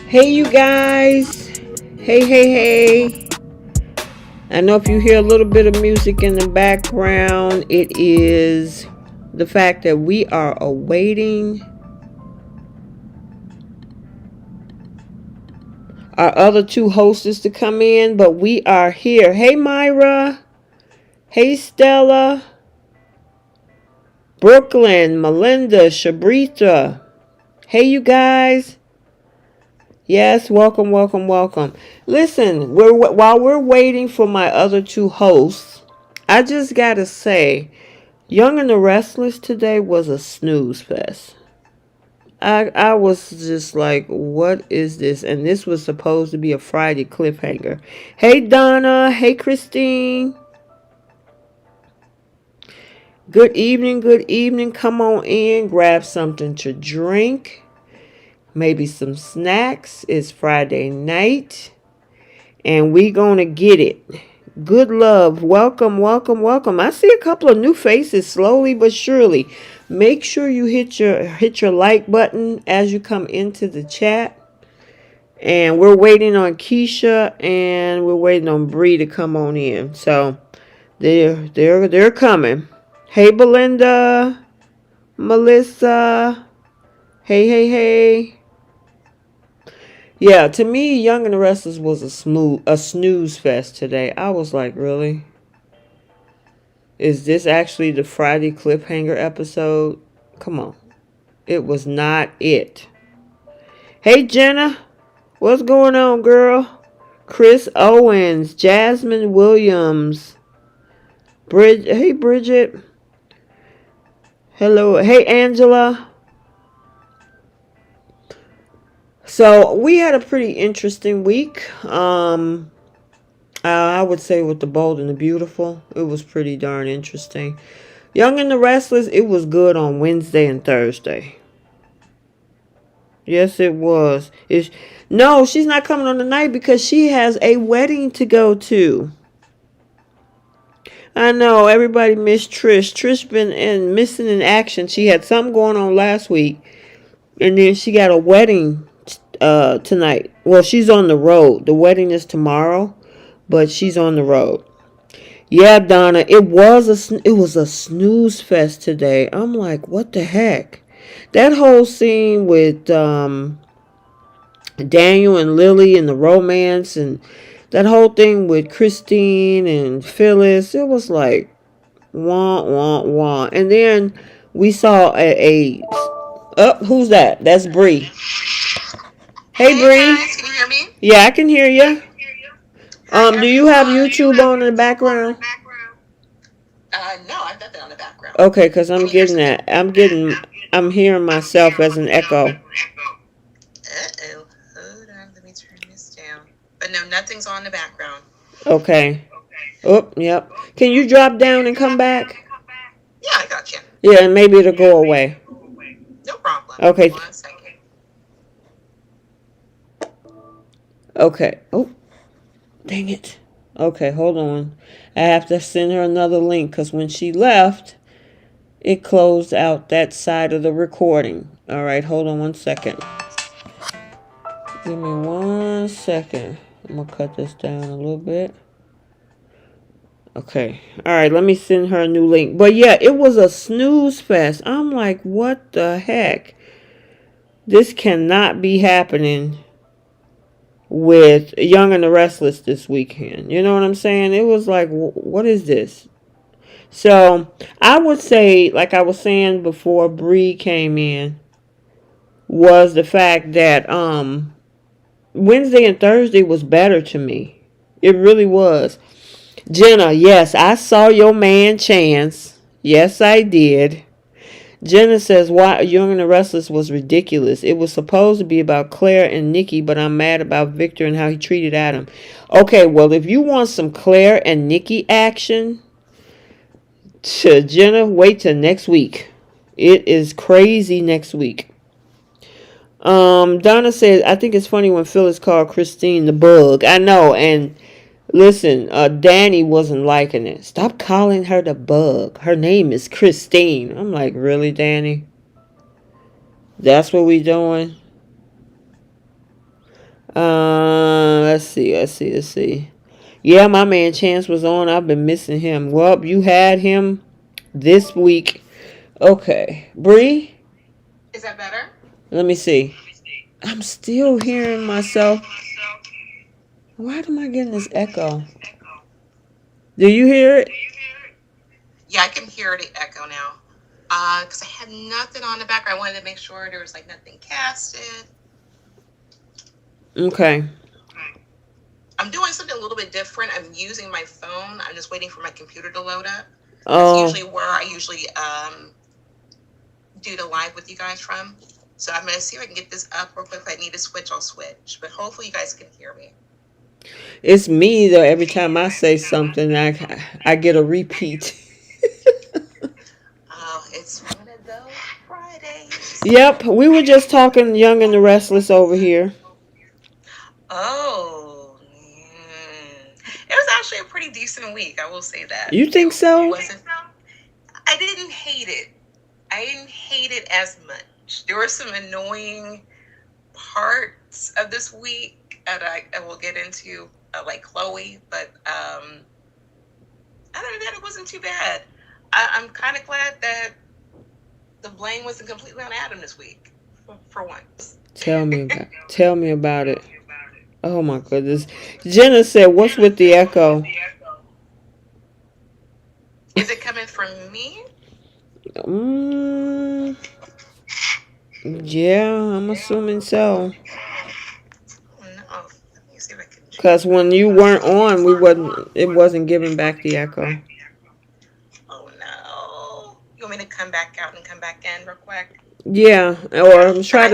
Hey, you guys. Hey, hey, hey. I know if you hear a little bit of music in the background, it is the fact that we are awaiting our other two hosts to come in, but we are here. Hey, Myra. Hey, Stella. Brooklyn, Melinda, Shabrita. Hey, you guys. Yes, welcome, welcome, welcome. Listen, while we're waiting for my other two hosts, I just gotta say, Young and the Restless today was a snooze fest. I was just like, what is this? And this was supposed to be a Friday cliffhanger. Hey, Donna. Hey, Christine. Good evening, good evening. Come on in, grab something to drink. Maybe some snacks. It's Friday night. And we gonna get it. Good love. Welcome, welcome, welcome. I see a couple of new faces slowly but surely. Make sure you hit your like button as you come into the chat. And we're waiting on Keisha and we're waiting on Bree to come on in. So they're coming. Hey, Belinda, Melissa. Hey, hey, hey. Yeah, to me, Young and the Restless was a snooze fest today. I was like, really? Is this actually the Friday cliffhanger episode? Come on. It was not it. Hey, Jenna. What's going on, girl? Chris Owens, Jasmine Williams. Hey, Bridget. Hello. Hey, Angela. So, we had a pretty interesting week. I would say with the Bold and the Beautiful, it was pretty darn interesting. Young and the Restless, it was good on Wednesday and Thursday. Yes, it was. No, she's not coming on tonight because she has a wedding to go to. I know, everybody missed Trish. Trish been missing in action. She had something going on last week, and then she got a wedding tonight. Well, she's on the road. The wedding is tomorrow, but she's on the road. Yeah, Donna, it was a snooze fest today. I'm like, what the heck? That whole scene with Daniel and Lily and the romance and that whole thing with Christine and Phyllis, it was like wah wah wah. And then we saw who's that? That's Bree. Hey, Bree. Guys, can you hear me? Yeah, I can hear you. Do you have YouTube on in the background? No, I've got that on the background. Okay, because I'm getting that. I'm hearing myself as an echo. Uh-oh. Hold on, let me turn this down. But no, nothing's on the background. Okay. Oh, yep. Can you drop down and come back? Yeah, I got you. Yeah, and maybe it'll go away. No problem. Okay. 1 second. Okay. Oh, dang it. Okay, hold on. I have to send her another link because when she left, it closed out that side of the recording. All right, hold on 1 second. Give me 1 second. I'm going to cut this down a little bit. Okay. All right, let me send her a new link. But yeah, it was a snooze fest. I'm like, what the heck? This cannot be happening with Young and the Restless this weekend. You know what I'm saying? It was like, what is this? So, I would say, like I was saying before Bree came in, was the fact that Wednesday and Thursday was better to me. It really was. Jenna, yes, I saw your man Chance. Yes, I did. Jenna says, why Young and the Restless was ridiculous. It was supposed to be about Claire and Nikki, but I'm mad about Victor and how he treated Adam. Okay, well, if you want some Claire and Nikki action, Jenna, wait till next week. It is crazy next week. Donna says, I think it's funny when Phyllis called Christine the bug. I know, and listen, Danny wasn't liking it. Stop calling her the bug. Her name is Christine. I'm like, really, Danny? That's what we doing? Let's see. Yeah, my man Chance was on. I've been missing him. Well, you had him this week. Okay. Bree? Is that better? Let me see. I'm still hearing myself. Why am I getting this echo? Do you hear it? Yeah, I can hear the echo now. Because I had nothing on the background. I wanted to make sure there was like nothing casted. Okay. I'm doing something a little bit different. I'm using my phone. I'm just waiting for my computer to load up. That's Oh, usually where I usually do the live with you guys from. So I'm gonna see if I can get this up real quick. If I need to switch, I'll switch. But hopefully you guys can hear me. it's me though. Every time I say something, I get a repeat. Oh, it's one of those Fridays. Yep, we were just talking Young and the Restless over here. Oh, it was actually a pretty decent week. I will say that. You think so? I didn't hate it. I didn't hate it as much. There were some annoying parts of this week that I will get into, like Chloe, but other than that, it wasn't too bad. I'm kind of glad that the blame wasn't completely on Adam this week, for once. Tell me about it. Oh my goodness. Jenna said, "What's with the echo?" Is it coming from me? Mm, yeah, I'm assuming so. No. Let me see if I can Cause change when you weren't on, it wasn't giving back the echo. Oh no. You want me to come back out and come back in real quick? Yeah, or try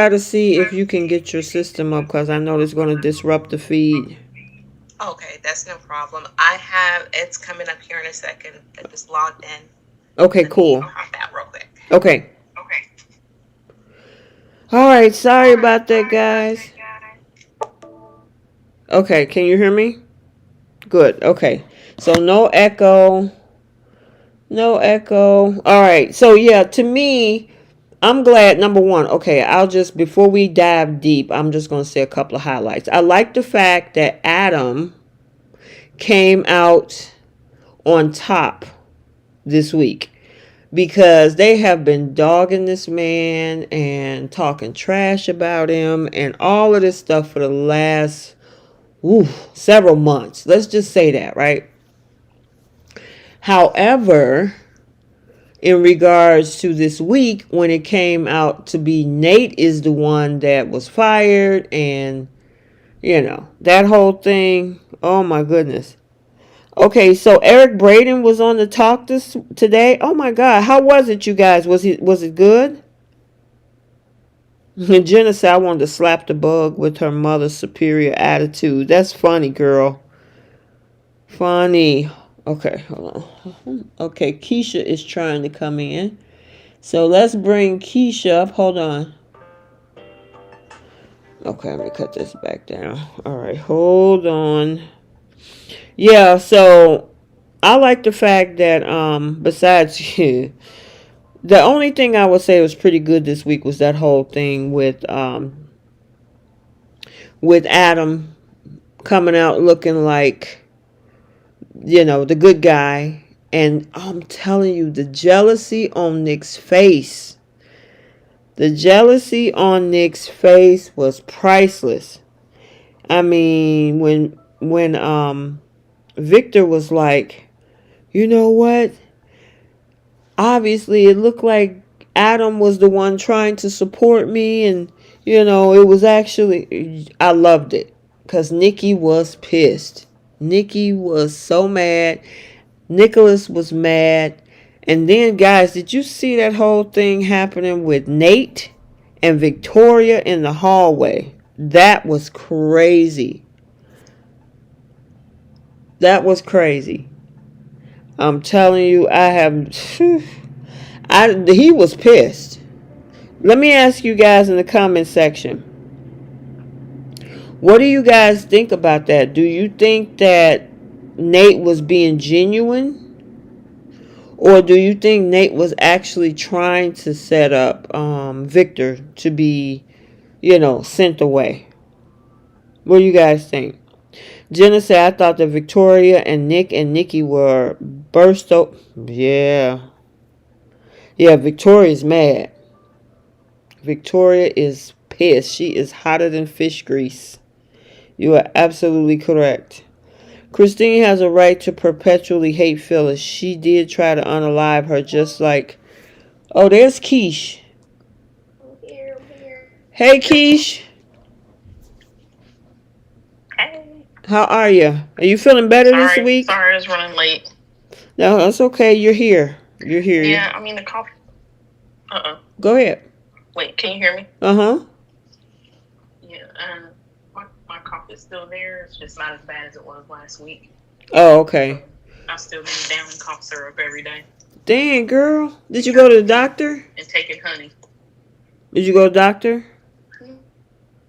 to see if you can get your system up, cause I know it's gonna disrupt the feed. Okay, that's no problem. It's coming up here in a second. I just logged in. Okay, cool. Pop out real quick. Okay. All right. Sorry about that, guys. Okay, can you hear me? Good. Okay. So no echo. No echo. All right. So yeah, to me, I'm glad. Number one, okay, before we dive deep, I'm just going to say a couple of highlights. I like the fact that Adam came out on top this week because they have been dogging this man and talking trash about him and all of this stuff for the last several months. Let's just say that, right? However, in regards to this week, when it came out to be Nate is the one that was fired, and that whole thing. Oh my goodness. Okay, so Eric Braden was on the talk today. Oh my God, how was it, you guys? Was it good? Jenna said I wanted to slap the bug with her mother's superior attitude. That's funny, girl. Funny. Okay, hold on. Okay, Keisha is trying to come in. So let's bring Keisha up. Hold on. Okay, let me cut this back down. All right, hold on. Yeah, so I like the fact that besides the only thing I would say was pretty good this week was that whole thing with Adam coming out looking like the good guy, and I'm telling you, the jealousy on Nick's face. The jealousy on Nick's face was priceless. I mean, when Victor was like, you know what? Obviously, it looked like Adam was the one trying to support me, and it was actually I loved it because Nikki was pissed. Nikki was so mad. Nicholas was mad. And then, guys, did you see that whole thing happening with Nate and Victoria in the hallway? That was crazy. That was crazy. I'm telling you, he was pissed. Let me ask you guys in the comment section. What do you guys think about that? Do you think that Nate was being genuine? Or do you think Nate was actually trying to set up Victor to be, sent away? What do you guys think? Jenna said, I thought that Victoria and Nick and Nikki were burst up. Yeah. Yeah, Victoria's mad. Victoria is pissed. She is hotter than fish grease. You are absolutely correct. Christine has a right to perpetually hate Phyllis. She did try to unalive her just like... Oh, there's Keish. Hey, Keish. Hey. How are you? Are you feeling better this week? Sorry, I was running late. No, that's okay. You're here. You're here. Yeah, I mean, the cough. Go ahead. Wait, can you hear me? Uh-huh. Yeah, my cough is still there. It's just not as bad as it was last week. Oh, okay. So I still been down in cough syrup every day. Dang, girl. Did you go to the doctor? And taking honey. Did you go to the doctor?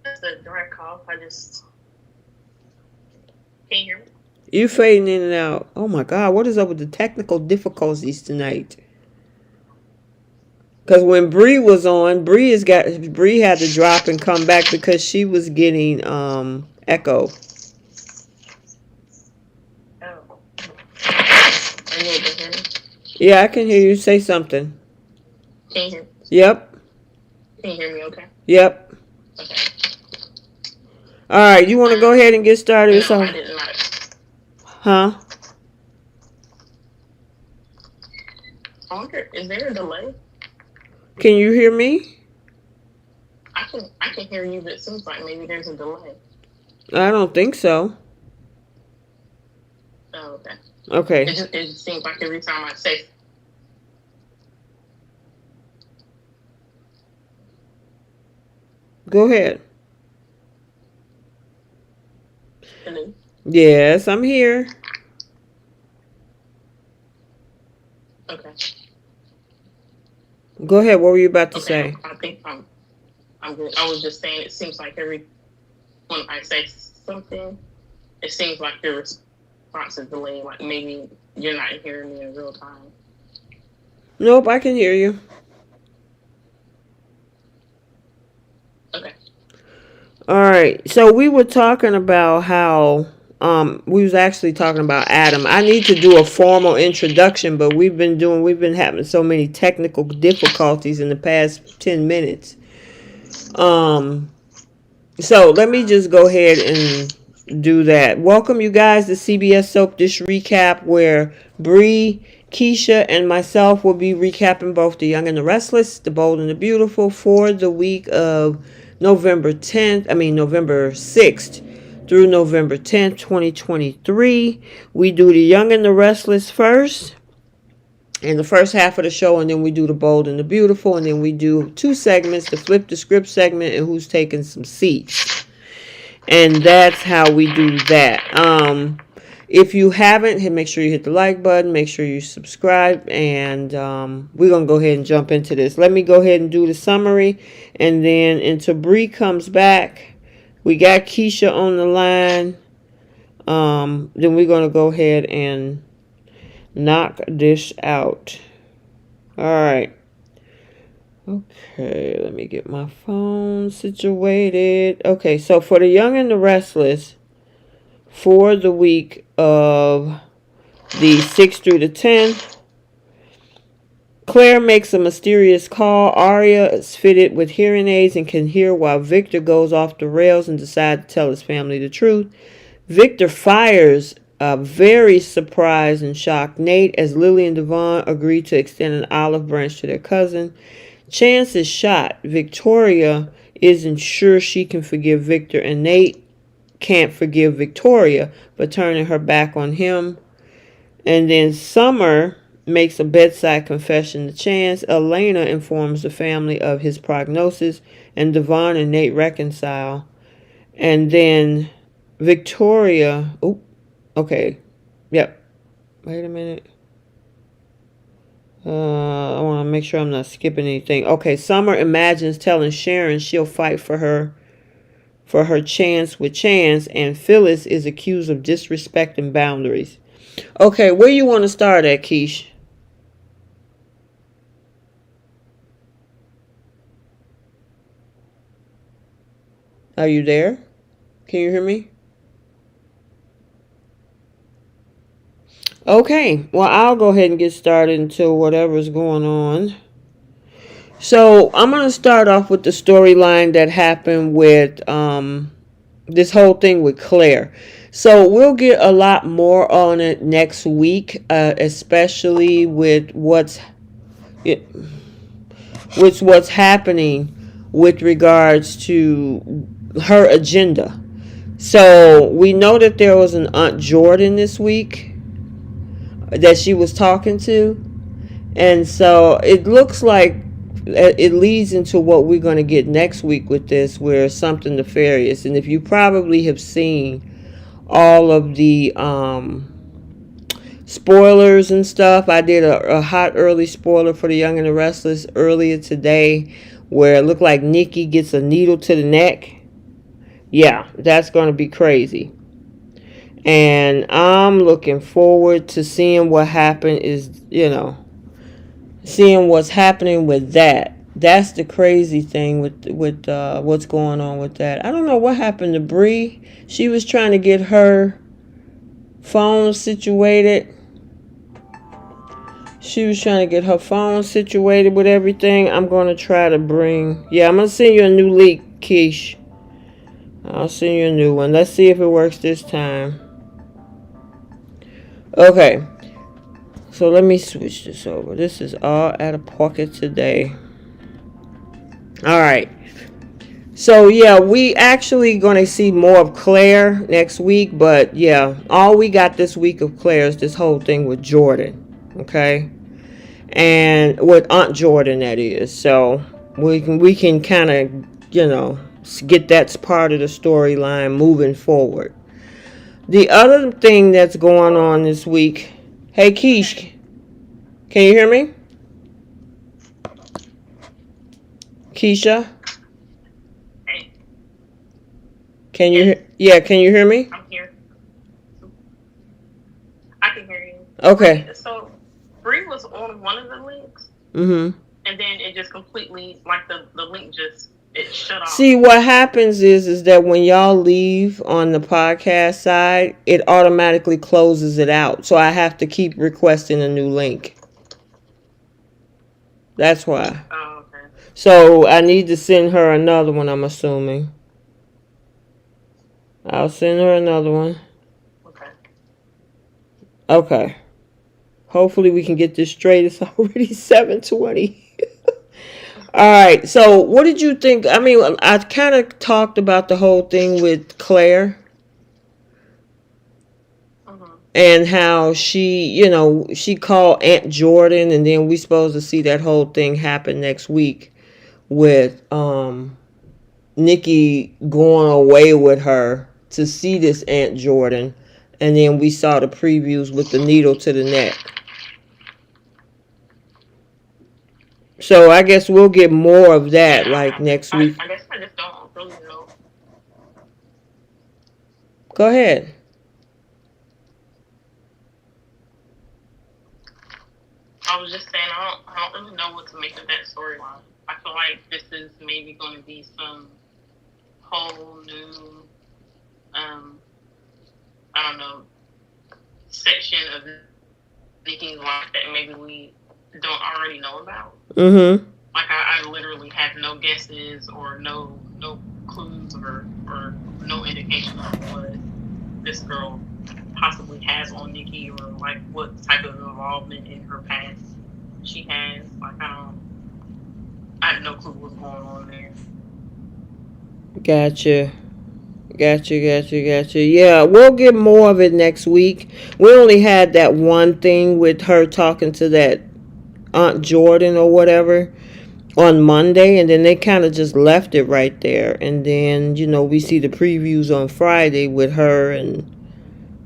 That's a dry cough. I just... Can you hear me? You fading in and out. Oh my God, what is up with the technical difficulties tonight? Because when Bree was on, Bree had to drop and come back because she was getting echo. Oh. I need to hear me. Yeah, I can hear you. Say something. Can you hear me? Yep. Can you hear me okay? Yep. Okay. All right, you want to go ahead and get started? No, I did not. Huh? I wonder, is there a delay? Can you hear me? I can hear you, but it seems like maybe there's a delay. I don't think so. Oh, okay. Okay. It just seems like every time I say... Go ahead. Hello? Yes, I'm here. Okay. Go ahead. What were you about to say? I think I'm good. I was just saying, it seems like when I say something, it seems like your response is delayed. Like maybe you're not hearing me in real time. Nope, I can hear you. Okay. All right. So we were talking about how we was actually talking about Adam. I need to do a formal introduction, but we've been having so many technical difficulties in the past 10 minutes. So let me just go ahead and do that. Welcome you guys to CBS Soap Dish Recap, where Bree, Keisha, and myself will be recapping both The Young and the Restless, The Bold and the Beautiful for the week of November 6th through November 10th, 2023. We do The Young and the Restless first in the first half of the show, and then we do The Bold and the Beautiful, and then we do two segments, the Flip the Script segment and Who's Taking Some Seats. And that's how we do that. If you haven't, make sure you hit the like button, make sure you subscribe, and we're going to go ahead and jump into this. Let me go ahead and do the summary, and then until Bree comes back, we got Keisha on the line. Then we're going to go ahead and knock this out. All right. Okay, let me get my phone situated. Okay, so for The Young and the Restless, for the week of the 6th through the 10th, Claire makes a mysterious call. Aria is fitted with hearing aids and can hear while Victor goes off the rails and decides to tell his family the truth. Victor fires a very surprised and shocked Nate as Lily and Devon agree to extend an olive branch to their cousin. Chance is shot. Victoria isn't sure she can forgive Victor, and Nate can't forgive Victoria for turning her back on him. And then Summer makes a bedside confession to Chance. Elena informs the family of his prognosis, and Devon and Nate reconcile. And then Victoria... Oh, okay. Yep. Wait a minute. I want to make sure I'm not skipping anything. Okay, Summer imagines telling Sharon she'll fight for her chance with Chance, and Phyllis is accused of disrespecting boundaries. Okay, where you want to start at, Keish? Are you there? Can you hear me? Okay, well, I'll go ahead and get started until whatever's going on. So, I'm going to start off with the storyline that happened with this whole thing with Claire. So, we'll get a lot more on it next week, especially with what's happening with regards to her agenda. So, we know that there was an Aunt Jordan this week that she was talking to. And so it looks like it leads into what we're going to get next week with this, where something nefarious. And if you probably have seen all of the spoilers and stuff, I did a hot early spoiler for The Young and the Restless earlier today, where it looked like Nikki gets a needle to the neck. Yeah, that's going to be crazy. And I'm looking forward to seeing what happened seeing what's happening with that. That's the crazy thing with what's going on with that. I don't know what happened to Bree. She was trying to get her phone situated. With everything. I'm going to try to bring... Yeah, I'm going to send you a new link, Keish. I'll send you a new one. Let's see if it works this time. Okay. So let me switch this over. This is all out of pocket today. Alright. So yeah, we actually going to see more of Claire next week. But yeah, all we got this week of Claire is this whole thing with Jordan. Okay? And with Aunt Jordan, that is. So we can kind of, get that part of the storyline moving forward. The other thing that's going on this week... Hey, Keish, can you hear me? Keisha? Hey. Can you can you hear me? I'm here. I can hear you. Okay. So, Bree was on one of the links. Mm-hmm. And then it just completely, like the link just, it shut off. See, what happens is that when y'all leave on the podcast side, it automatically closes it out. So I have to keep requesting a new link. That's why. Oh, okay. So I need to send her another one, I'm assuming. I'll send her another one. Okay. Okay. Hopefully we can get this straight. It's already 7:20. All right. So what did you think? I mean, I kind of talked about the whole thing with Claire. And how she called Aunt Jordan, and then we supposed to see that whole thing happen next week with Nikki going away with her to see this Aunt Jordan, and then we saw the previews with the needle to the neck. So I guess we'll get more of that next week. I guess I just don't really know. Go ahead. I was just saying, I don't really know what to make of that storyline. I feel like this is maybe going to be some whole new, I don't know, section of Nikki's life that maybe we don't already know about. Mm-hmm. Like, I literally have no guesses or no clues or no indication of what this girl possibly has on Nikki, or like what type of involvement in her past she has. Like, I have no clue what's going on there. Gotcha. Yeah, we'll get more of it next week. We only had that one thing with her talking to that Aunt Jordan or whatever on Monday, and then they kind of just left it right there. And then, we see the previews on Friday with her and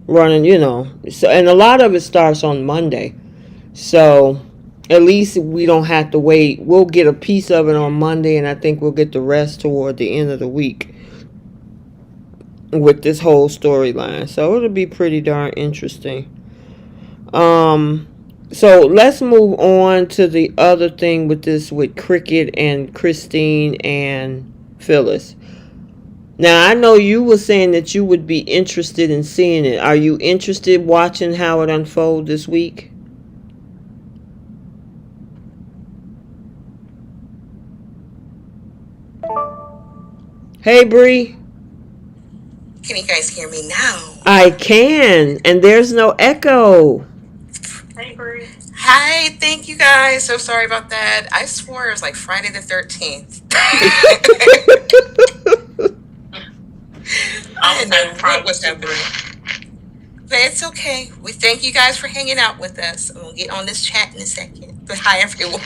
running, So, and a lot of it starts on Monday. So, at least we don't have to wait. We'll get a piece of it on Monday, and I think we'll get the rest toward the end of the week with this whole storyline. So, it'll be pretty darn interesting. So, let's move on to the other thing with Cricket and Christine and Phyllis. Now I know you were saying that you would be interested in seeing it. Are you interested watching how it unfolds this week? Hey Bree. Can you guys hear me now? I can, and there's no echo. Hey, Bree. Hi, thank you guys. So sorry about that. I swore it was like Friday the 13th. I didn't know what was happening. But it's okay. We thank you guys for hanging out with us. And we'll get on this chat in a second. But hi, everyone.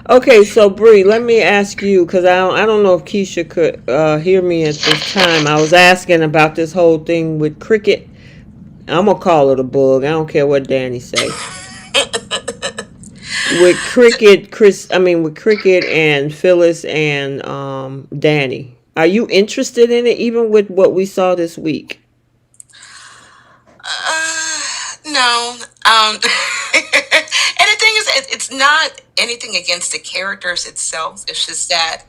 Okay, so Bree, let me ask you because I don't know if Keisha could hear me at this time. I was asking about this whole thing with Cricket. I'm gonna call it a bug. I don't care what Danny say. With Cricket and Phyllis and Danny. Are you interested in it, even with what we saw this week? No. And the thing is, it's not anything against the characters itself. It's just that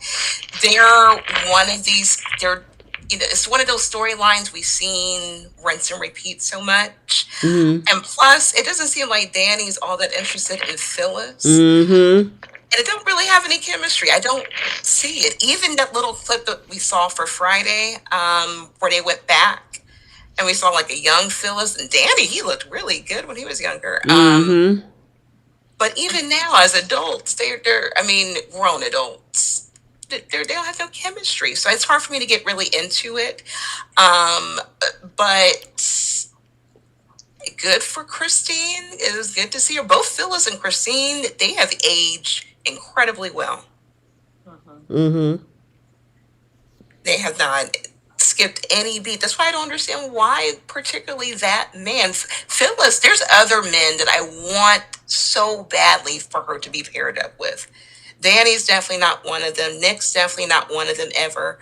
they're one of these. It's one of those storylines we've seen rinse and repeat so much. Mm-hmm. And plus, it doesn't seem like Danny's all that interested in Phyllis. Mm-hmm. And it don't really have any chemistry. I don't see it. Even that little clip that we saw for Friday, where they went back and we saw like a young Phyllis and Danny. He looked really good when he was younger. Mm-hmm. But even now, as adults, they're I mean, grown adults, they don't have no chemistry. So it's hard for me to get really into it. But good for Christine. It was good to see her. Both Phyllis and Christine, they have aged incredibly well. Mm-hmm. They have not skipped any beat. That's why I don't understand why, particularly that man. Phyllis, there's other men that I want so badly for her to be paired up with. Danny's definitely not one of them. Nick's definitely not one of them ever.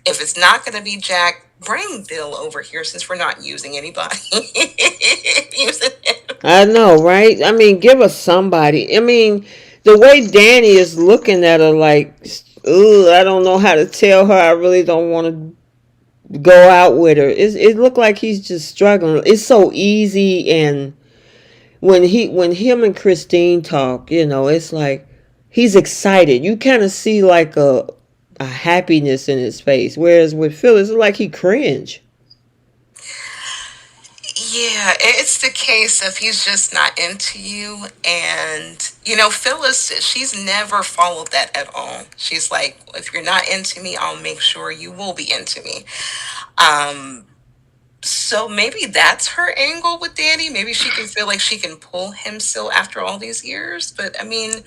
If it's not going to be Jack, bring Bill over here since we're not using anybody. I know, right? I mean, give us somebody. I mean, the way Danny is looking at her, like, ugh, I don't know how to tell her. I really don't want to go out with her. It looked like he's just struggling. It's so easy, and when him and Christine talk, it's like he's excited. You kind of see like a happiness in his face, whereas with Phyllis, it's like he cringe. Yeah, it's the case of he's just not into you. And, Phyllis, she's never followed that at all. She's like, if you're not into me, I'll make sure you will be into me. So maybe that's her angle with Danny. Maybe she can feel like she can pull him still after all these years. But I mean,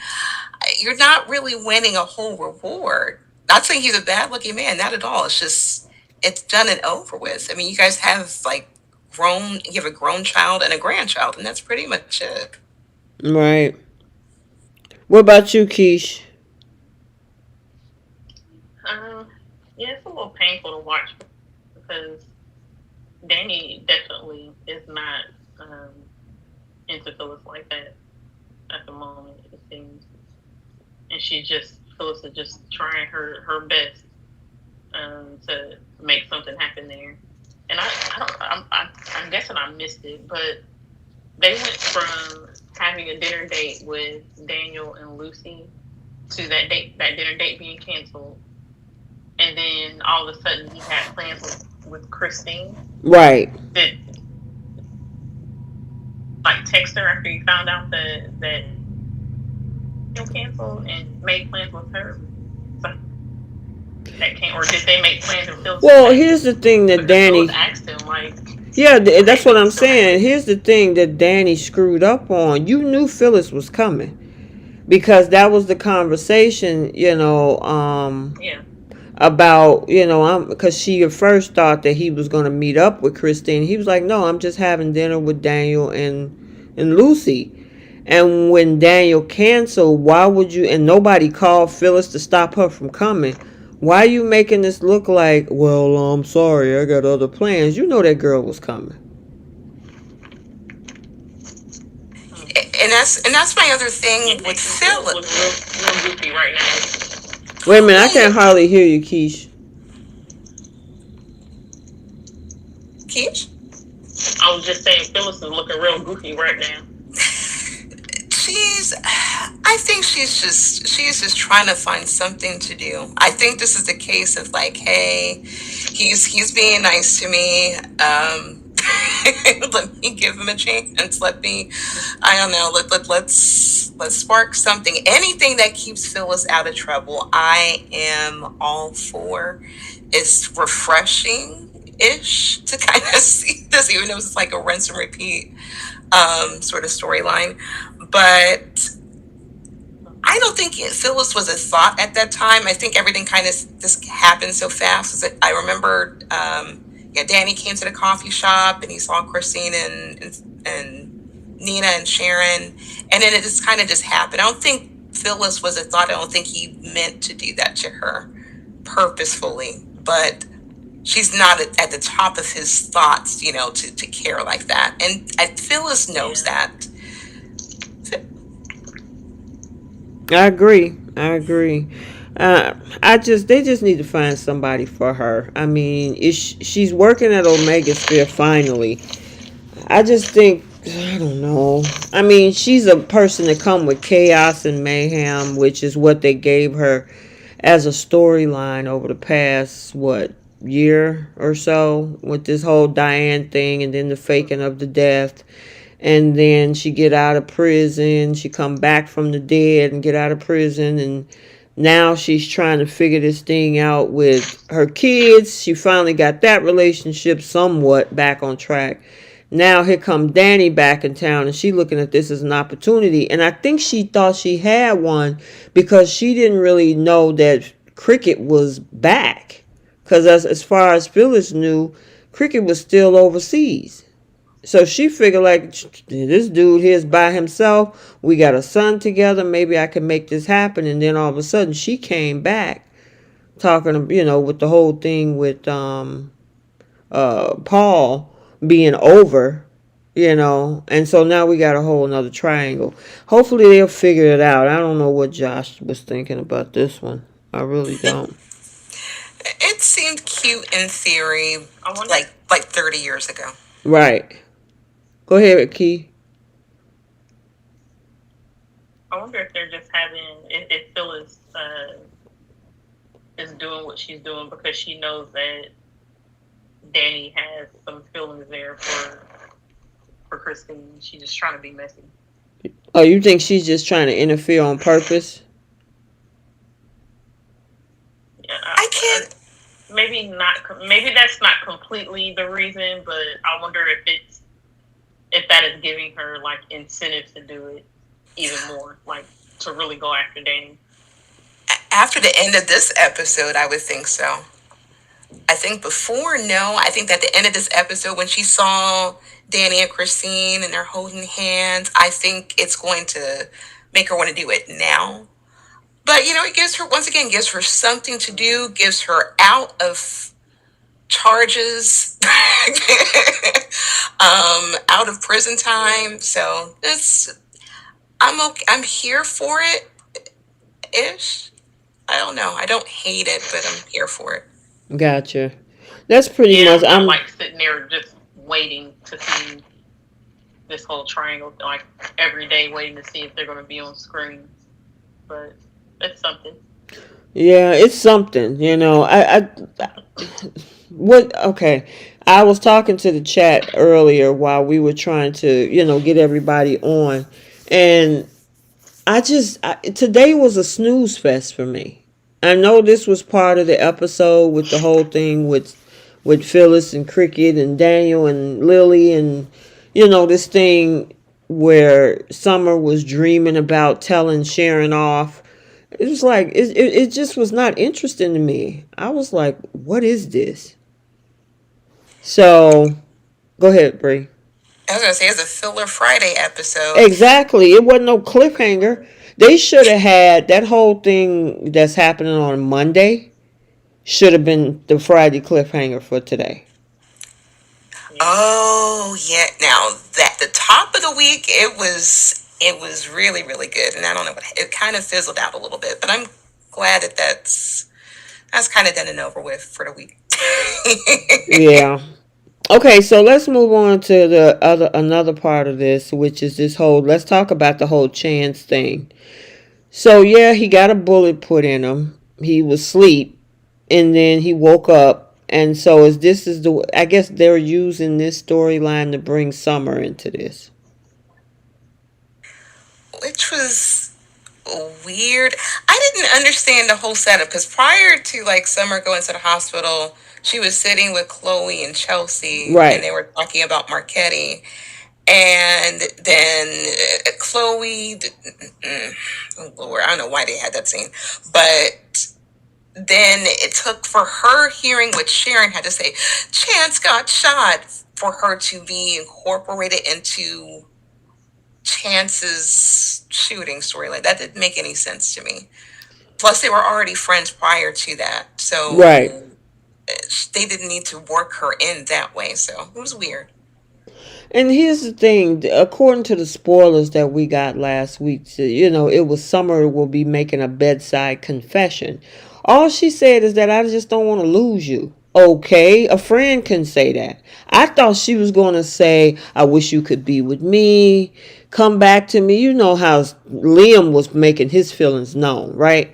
you're not really winning a whole reward. Not saying he's a bad looking man, not at all. It's just, it's done and over with. I mean, you guys have like you have a grown child and a grandchild, and that's pretty much it. Right. What about you, Keish? Yeah, it's a little painful to watch because Danny definitely is not into Phyllis like that at the moment, it seems. And Phyllis is just trying her best to make something happen there. And I'm guessing I missed it, but they went from having a dinner date with Daniel and Lucy to that dinner date being canceled. And then all of a sudden he had plans with Christine. Right. Did text her after he found out that canceled and made plans with her. So that came, or did they make plans and Phil? Well, here's the thing that Danny asked him, like, yeah, that's what I'm saying. Here's the thing that Danny screwed up on. You knew Phyllis was coming because that was the conversation, about, because she at first thought that he was going to meet up with Christine. He was like, no, I'm just having dinner with Daniel and Lucy. And when Daniel canceled, why would you, and nobody called Phyllis to stop her from coming. Why are you making this look like, well, I'm sorry, I got other plans? You know that girl was coming. And that's my other thing with Phyllis. Real goofy right now. Wait a minute, I Well, can't hardly hear you, Keish. Keith, I was just saying Phyllis is looking real goofy right now. she's I think she's just trying to find something to do. I think this is the case of like, hey, he's being nice to me. Let me give him a chance. Let me, I don't know, let's spark something. Anything that keeps Phyllis out of trouble, I am all for. It's refreshing ish to kind of see this, even though it's like a rinse and repeat sort of storyline. But I don't think Phyllis was a thought at that time. I think everything kind of just happened so fast. I remember, yeah, Danny came to the coffee shop and he saw Christine and Nina and Sharon, and then it just kind of just happened. I don't think Phyllis was a thought. I don't think he meant to do that to her purposefully, but she's not at the top of his thoughts, to care like that. And Phyllis knows Yeah. that. I agree. I agree. They just need to find somebody for her. I mean, she's working at Omega Sphere finally. I just think, I don't know. I mean, she's a person that come with chaos and mayhem, which is what they gave her as a storyline over the past, what, year or so, with this whole Diane thing and then the faking of the death. And then she get out of prison, she come back from the dead and get out of prison, and now she's trying to figure this thing out with her kids. She finally got that relationship somewhat back on track. Now here come Danny back in town, and she looking at this as an opportunity. And I think she thought she had one because she didn't really know that Cricket was back. Because as far as Phyllis knew, Cricket was still overseas. So she figured, like, this dude here's by himself. We got a son together. Maybe I can make this happen. And then all of a sudden she came back talking, with the whole thing with Paul being over, and so now we got a whole another triangle. Hopefully they'll figure it out. I don't know what Josh was thinking about this one. I really don't. It seemed cute in theory, I wonder. like 30 years ago. Right. Go ahead, Key. I wonder if they're just having if Phyllis is doing what she's doing because she knows that Danny has some feelings there for Christine. She's just trying to be messy. Oh, you think she's just trying to interfere on purpose? Yeah, I can't. maybe not. Maybe that's not completely the reason, but I wonder if that is giving her like incentive to do it even more, like to really go after Danny. After the end of this episode, I would think so. I think before, no. I think at the end of this episode, when she saw Danny and Christine and they're holding hands, I think it's going to make her want to do it now. But, it gives her, once again, gives her something to do, gives her out of charges, out of prison time. So I'm okay. I'm here for it, ish. I don't know. I don't hate it, but I'm here for it. Gotcha. That's pretty Yeah, much. I'm not like sitting there just waiting to see this whole triangle, like every day waiting to see if they're going to be on screen. But it's something. Yeah, it's something. What? Okay. I was talking to the chat earlier while we were trying to, get everybody on, and today was a snooze fest for me. I know this was part of the episode with the whole thing with Phyllis and Cricket and Daniel and Lily and this thing where Summer was dreaming about telling Sharon off. It was like it just was not interesting to me. I was like, what is this? So go ahead, Bree. I was going to say it's a filler Friday episode. Exactly. It wasn't no cliffhanger. They should have had that whole thing that's happening on Monday should have been the Friday cliffhanger for today. Yeah. Oh yeah. Now that the top of the week, it was really really good, and I don't know what it kind of fizzled out a little bit, but I'm glad that that's kind of done and over with for the week. Yeah. Okay, so let's move on to the other another part of this, which is this whole. Let's talk about the whole chance thing. So yeah, he got a bullet put in him. He was asleep, and then he woke up. And so is this is the I guess they're using this storyline to bring Summer into this. Which was weird. I didn't understand the whole setup because prior to like Summer going to the hospital, she was sitting with Chloe and Chelsea, and Right. they were talking about Marquetti. And then Chloe, oh Lord, I don't know why they had that scene, but then it took for her hearing what Sharon had to say. Chance got shot for her to be incorporated into Chance's shooting storyline. That didn't make any sense to me. Plus, they were already friends prior to that, Right. so they didn't need to work her in that way. So it was weird. And here's the thing, according to the spoilers that we got last week, it was Summer will be making a bedside confession. All she said is that I just don't want to lose you. Okay, a friend can say that. I thought she was going to say, I wish you could be with me, come back to me. You know how Liam was making his feelings known, right?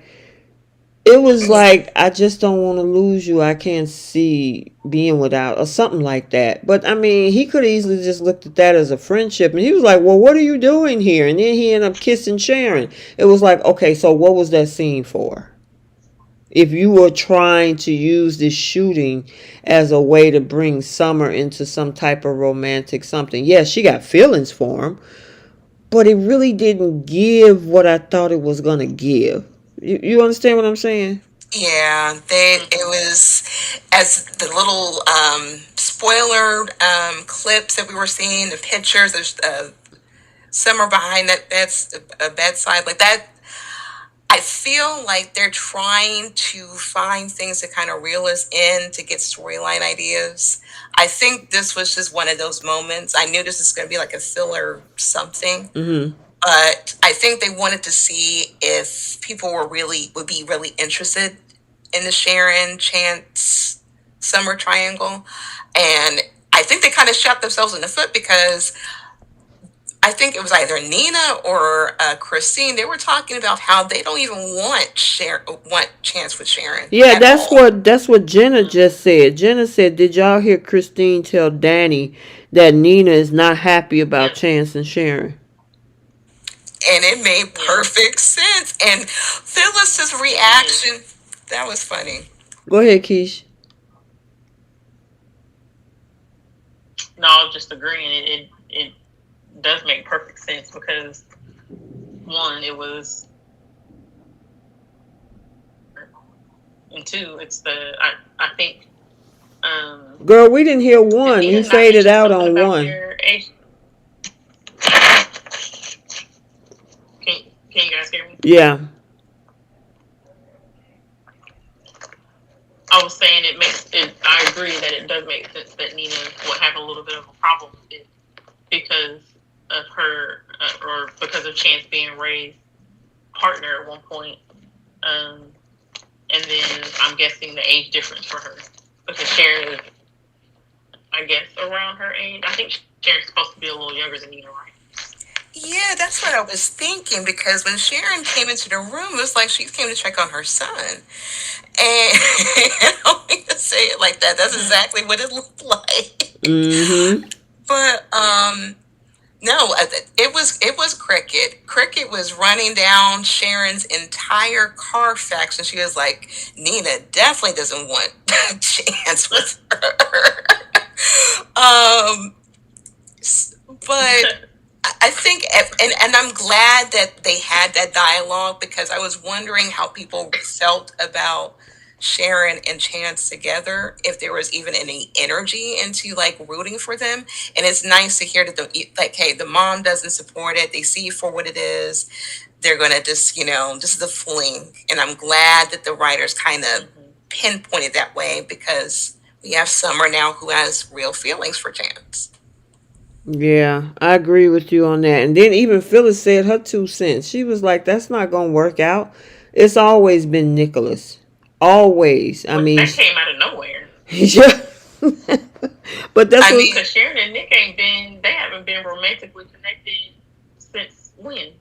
It was like I just don't want to lose you. I can't see being without or something like that. But I mean, he could easily just looked at that as a friendship, and he was like, "Well, what are you doing here?" And then he ended up kissing Sharon. It was like, okay, so what was that scene for? If you were trying to use this shooting as a way to bring Summer into some type of romantic something, yes, she got feelings for him, but it really didn't give what I thought it was gonna give. You understand what I'm saying? Yeah, it was as the little spoiler clips that we were seeing, the pictures of Summer behind that's a bedside like that. I feel like they're trying to find things to kind of reel us in to get storyline ideas. I think this was just one of those moments. I knew this was going to be like a filler something, Mm-hmm. but I think they wanted to see if people would be really interested in the Sharon Chance Summer triangle, and I think they kind of shot themselves in the foot because I think it was either Nina or Christine. They were talking about how they don't even want Chance with Sharon Yeah, at all. that's what Jenna just said. Jenna said, "Did y'all hear Christine tell Danny that Nina is not happy about Yeah, Chance and Sharon?" And it made yeah, perfect sense. And Phyllis's it did. reaction, that was funny. Go ahead, Keish. No, I was just agreeing. It does make perfect sense because one, it was, and two, it's I think Girl, we didn't hear did one. You Nina not faded mention out something on about one. their age? Can you guys hear me? Yeah. I was saying it makes it. I agree that it does make sense that Nina would have a little bit of a problem with it because of her, or because of Chance being Ray's partner at one point, um, and then I'm guessing the age difference for her because Sharon is, I guess, around her age. I think Sharon's supposed to be a little younger than Nina, right? Yeah, that's what I was thinking because when Sharon came into the room, it was like she came to check on her son. And I don't mean to say it like that. That's exactly what it looked like. Mm-hmm. But Yeah. no, it was Cricket. Cricket was running down Sharon's entire Carfax, and she was like, "Nina definitely doesn't want a chance with her." um, but I think, and I'm glad that they had that dialogue because I was wondering how people felt about Sharon and Chance together, if there was even any energy into like rooting for them. And it's nice to hear that like, hey, the mom doesn't support it. They see it for what it is. They're gonna just, this is a fling. And I'm glad that the writers kind of Mm-hmm. pinpointed that way because we have Summer now who has real feelings for Chance. Yeah, I agree with you on that. And then even Phyllis said her 2 cents. She was like, "That's not gonna work out." It's always been Nicholas. Always. I But mean, that came out of nowhere. yeah. But that's I what. mean, Because Sharon and Nick ain't been, they haven't been romantically connected since when?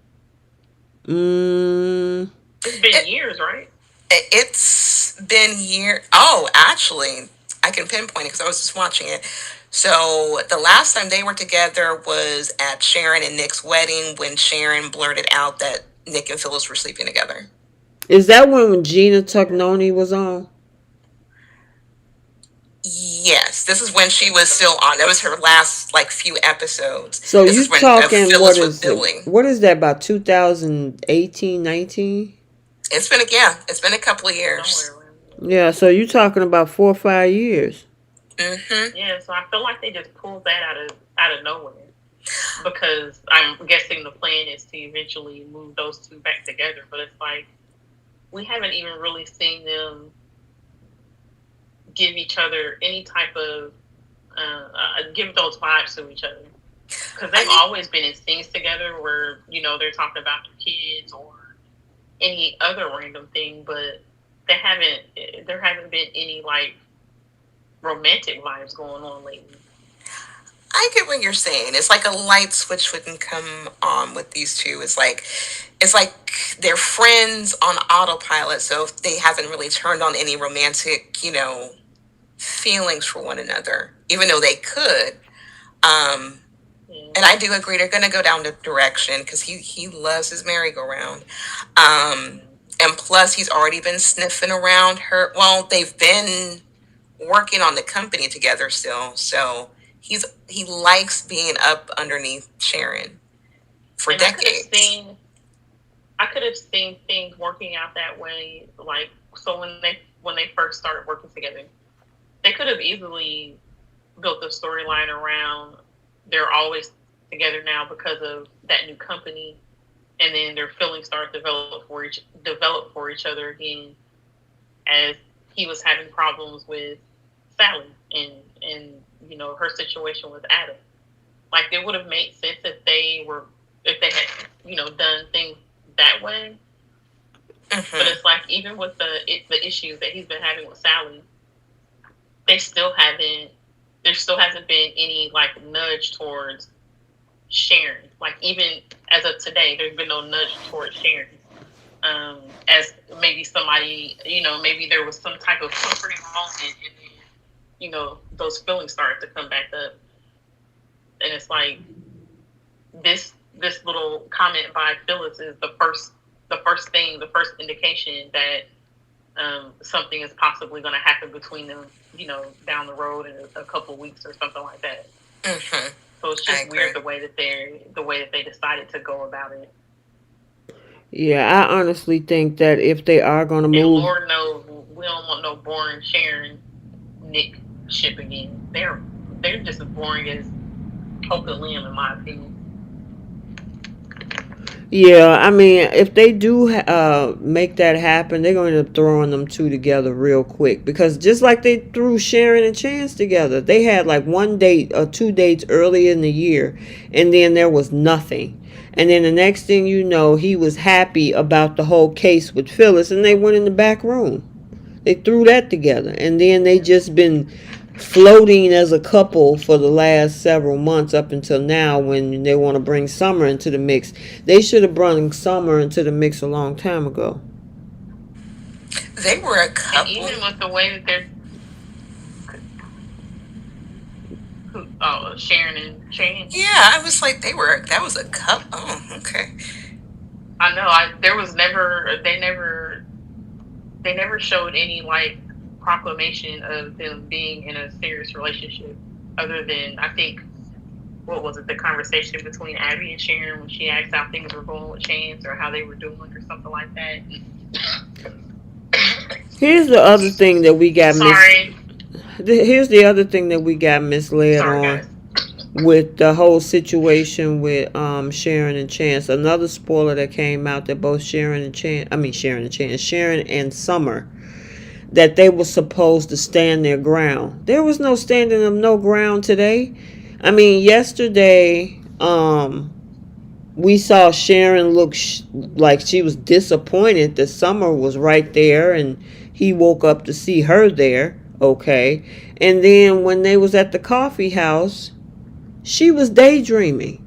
Mm, It's been it, years, right? it's been year. Oh, actually, I can pinpoint it because I was just watching it. So the last time they were together was at Sharon and Nick's wedding when Sharon blurted out that Nick and Phyllis were sleeping together. is that when Gina Tugnoni was on? Yes, this is when I she think was still so. on. That was her last like few episodes. So This you is when talking what Phyllis was is it? billing. What is that about 2018, 19? It's been a couple of years. Somewhere around there. Yeah, so you talking about 4 or 5 years. Mm-hmm. Yeah, so I feel like they just pulled that out of nowhere. Because I'm guessing the plan is to eventually move those two back together. But it's like we haven't even really seen them give each other any type of give those vibes to each other, because I they've mean, always been in scenes together where they're talking about their kids or any other random thing, but they haven't there haven't been any like romantic vibes going on lately. I get what you're saying. It's like a light switch wouldn't come on with these two. It's like they're friends on autopilot, so they haven't really turned on any romantic, feelings for one another, even though they could. Um, Yeah. and I do agree they're going to go down the direction because he loves his merry-go-round. Um, and plus, he's already been sniffing around her. Well, they've been working on the company together still, so he likes being up underneath Sharon for And decades. I could have seen things working out that way, like so when they first started working together, they could have easily built a storyline around they're always together now because of that new company, and then their feelings start to develop for each other again as he was having problems with Sally and her situation with Adam. Like it would have made sense if they had done things that way. But Mm-hmm. it's like even with the issues that he's been having with Sally, they still haven't there still hasn't been any like nudge towards Sharon. Like even as of today, there's been no nudge towards Sharon. As maybe somebody, maybe there was some type of comforting moment, and then those feelings started to come back up, and it's like this little comment by Phyllis is the first indication that something is possibly going to happen between them, down the road in a couple of weeks or something like that. Mm-hmm. So it's I just agree. weird the way that they decided to go about it. Yeah, I honestly think that if they are going to And move, Lord knows we don't want no boring Sharon Nick ship again. They're just as boring as Hope and Liam, in my opinion. yeah, I mean, if they do make that happen, they're going to end up throwing them two together real quick because just like they threw Sharon and Chance together, they had like 1 date or 2 dates early in the year, and then there was nothing. And then the next thing you know, he was happy about the whole case with Phyllis, and they went in the back room. They threw that together, and then they just been floating as a couple for the last several months up until now when they want to bring Summer into the mix. They should have brought Summer into the mix a long time ago. They were a And couple. even with the way that they're Sharon and Chance, Yeah, I was like, that was a couple. Oh, okay. I know there was they never showed any like proclamation of them being in a serious relationship, other than I think what was it, the conversation between Abby and Sharon when she asked how things were going with Chance or how they were doing or something like that. Here's the other thing that we got Sorry. Here's the other thing that we got misled Sorry, on guys. with the whole situation with Sharon and Chance. Another spoiler that came out that both Sharon and Summer, that they were supposed to stand their ground. There was no standing of no ground today. I mean, yesterday, we saw Sharon look like she was disappointed that Summer was right there, and he woke up to see her there. Okay, and then when they was at the coffee house, she was daydreaming,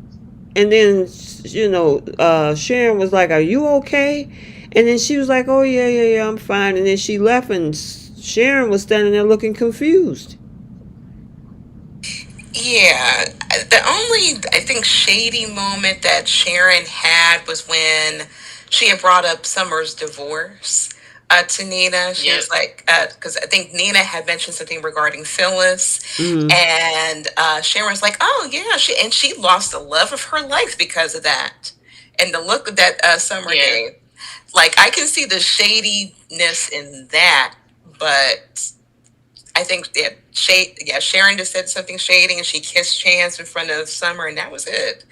and then Sharon was like, "Are you okay?" And then she was like, "Oh yeah, yeah, yeah, I'm fine." And then she left, and Sharon was standing there looking confused. Yeah, the only I think shady moment that Sharon had was when she had brought up Summer's divorce to Nina. She Yep. was like, because I think Nina had mentioned something regarding Phyllis, Mm. and Sharon was like, "Oh yeah," she lost the love of her life because of that, and the look that Summer Yeah. gave. Like I can see the shadiness in that, but I think Sharon just said something shady and she kissed Chance in front of Summer and that was it.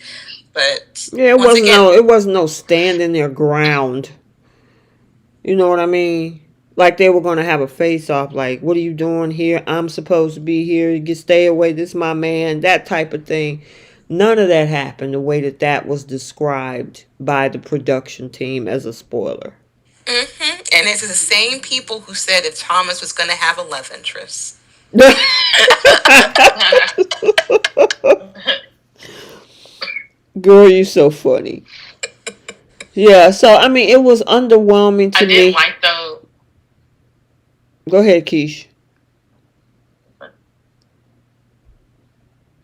But Yeah, once again, it wasn't no standing their ground. You know what I mean? Like they were gonna have a face off. Like, what are you doing here? I'm supposed to be here. You get stay away. This is my man. That type of thing. None of that happened the way that that was described by the production team as a spoiler. and it's the same people who said if Thomas was going to have a love interest. Girl, you so funny. Yeah, so I mean, it was underwhelming I to did me. like though. Go ahead, Keish.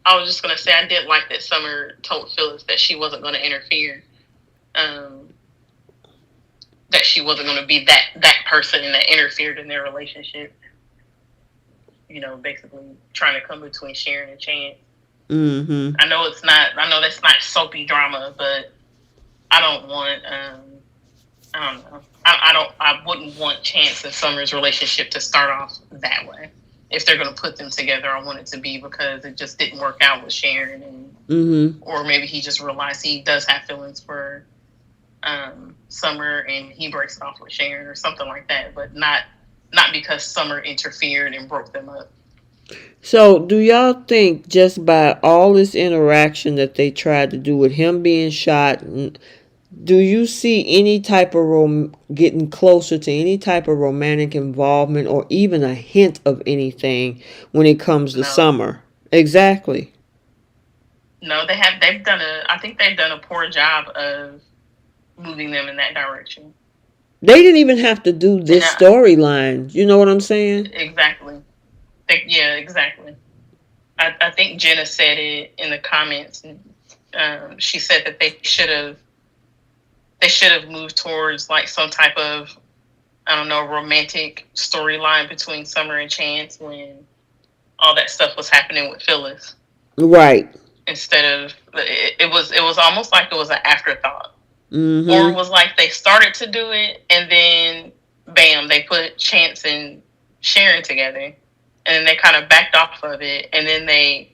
I was just gonna say I did like that Summer told Phyllis that she wasn't gonna interfere. Um, that she wasn't gonna be that person that interfered in their relationship. Basically trying to come between Sharon and Chance. Mm-hmm. I know it's not. I know that's not soapy drama, but I don't want. I don't know. I don't. I wouldn't want Chance and Summer's relationship to start off that way. If they're going to put them together, I want it to be because it just didn't work out with Sharon, Mm-hmm. or maybe he just realized he does have feelings for Summer, and he breaks it off with Sharon or something like that. But not because Summer interfered and broke them up. So, do y'all think just by all this interaction that they tried to do with him being shot, do you see any type of getting closer to any type of romantic involvement or even a hint of anything when it comes to No, Summer? Exactly. no, they have. They've done a. I think they've done a poor job of moving them in that direction. They didn't even have to do And this storyline. You know what I'm saying? exactly. Yeah, exactly. I think Jenna said it in the comments. She said that they should have moved towards like some type of, I don't know, romantic storyline between Summer and Chance when all that stuff was happening with Phyllis. Right. Instead of it was almost like it was an afterthought, or it Mm-hmm. was like they started to do it and then bam, they put Chance and Sharon together, and then they kind of backed off of it, and then they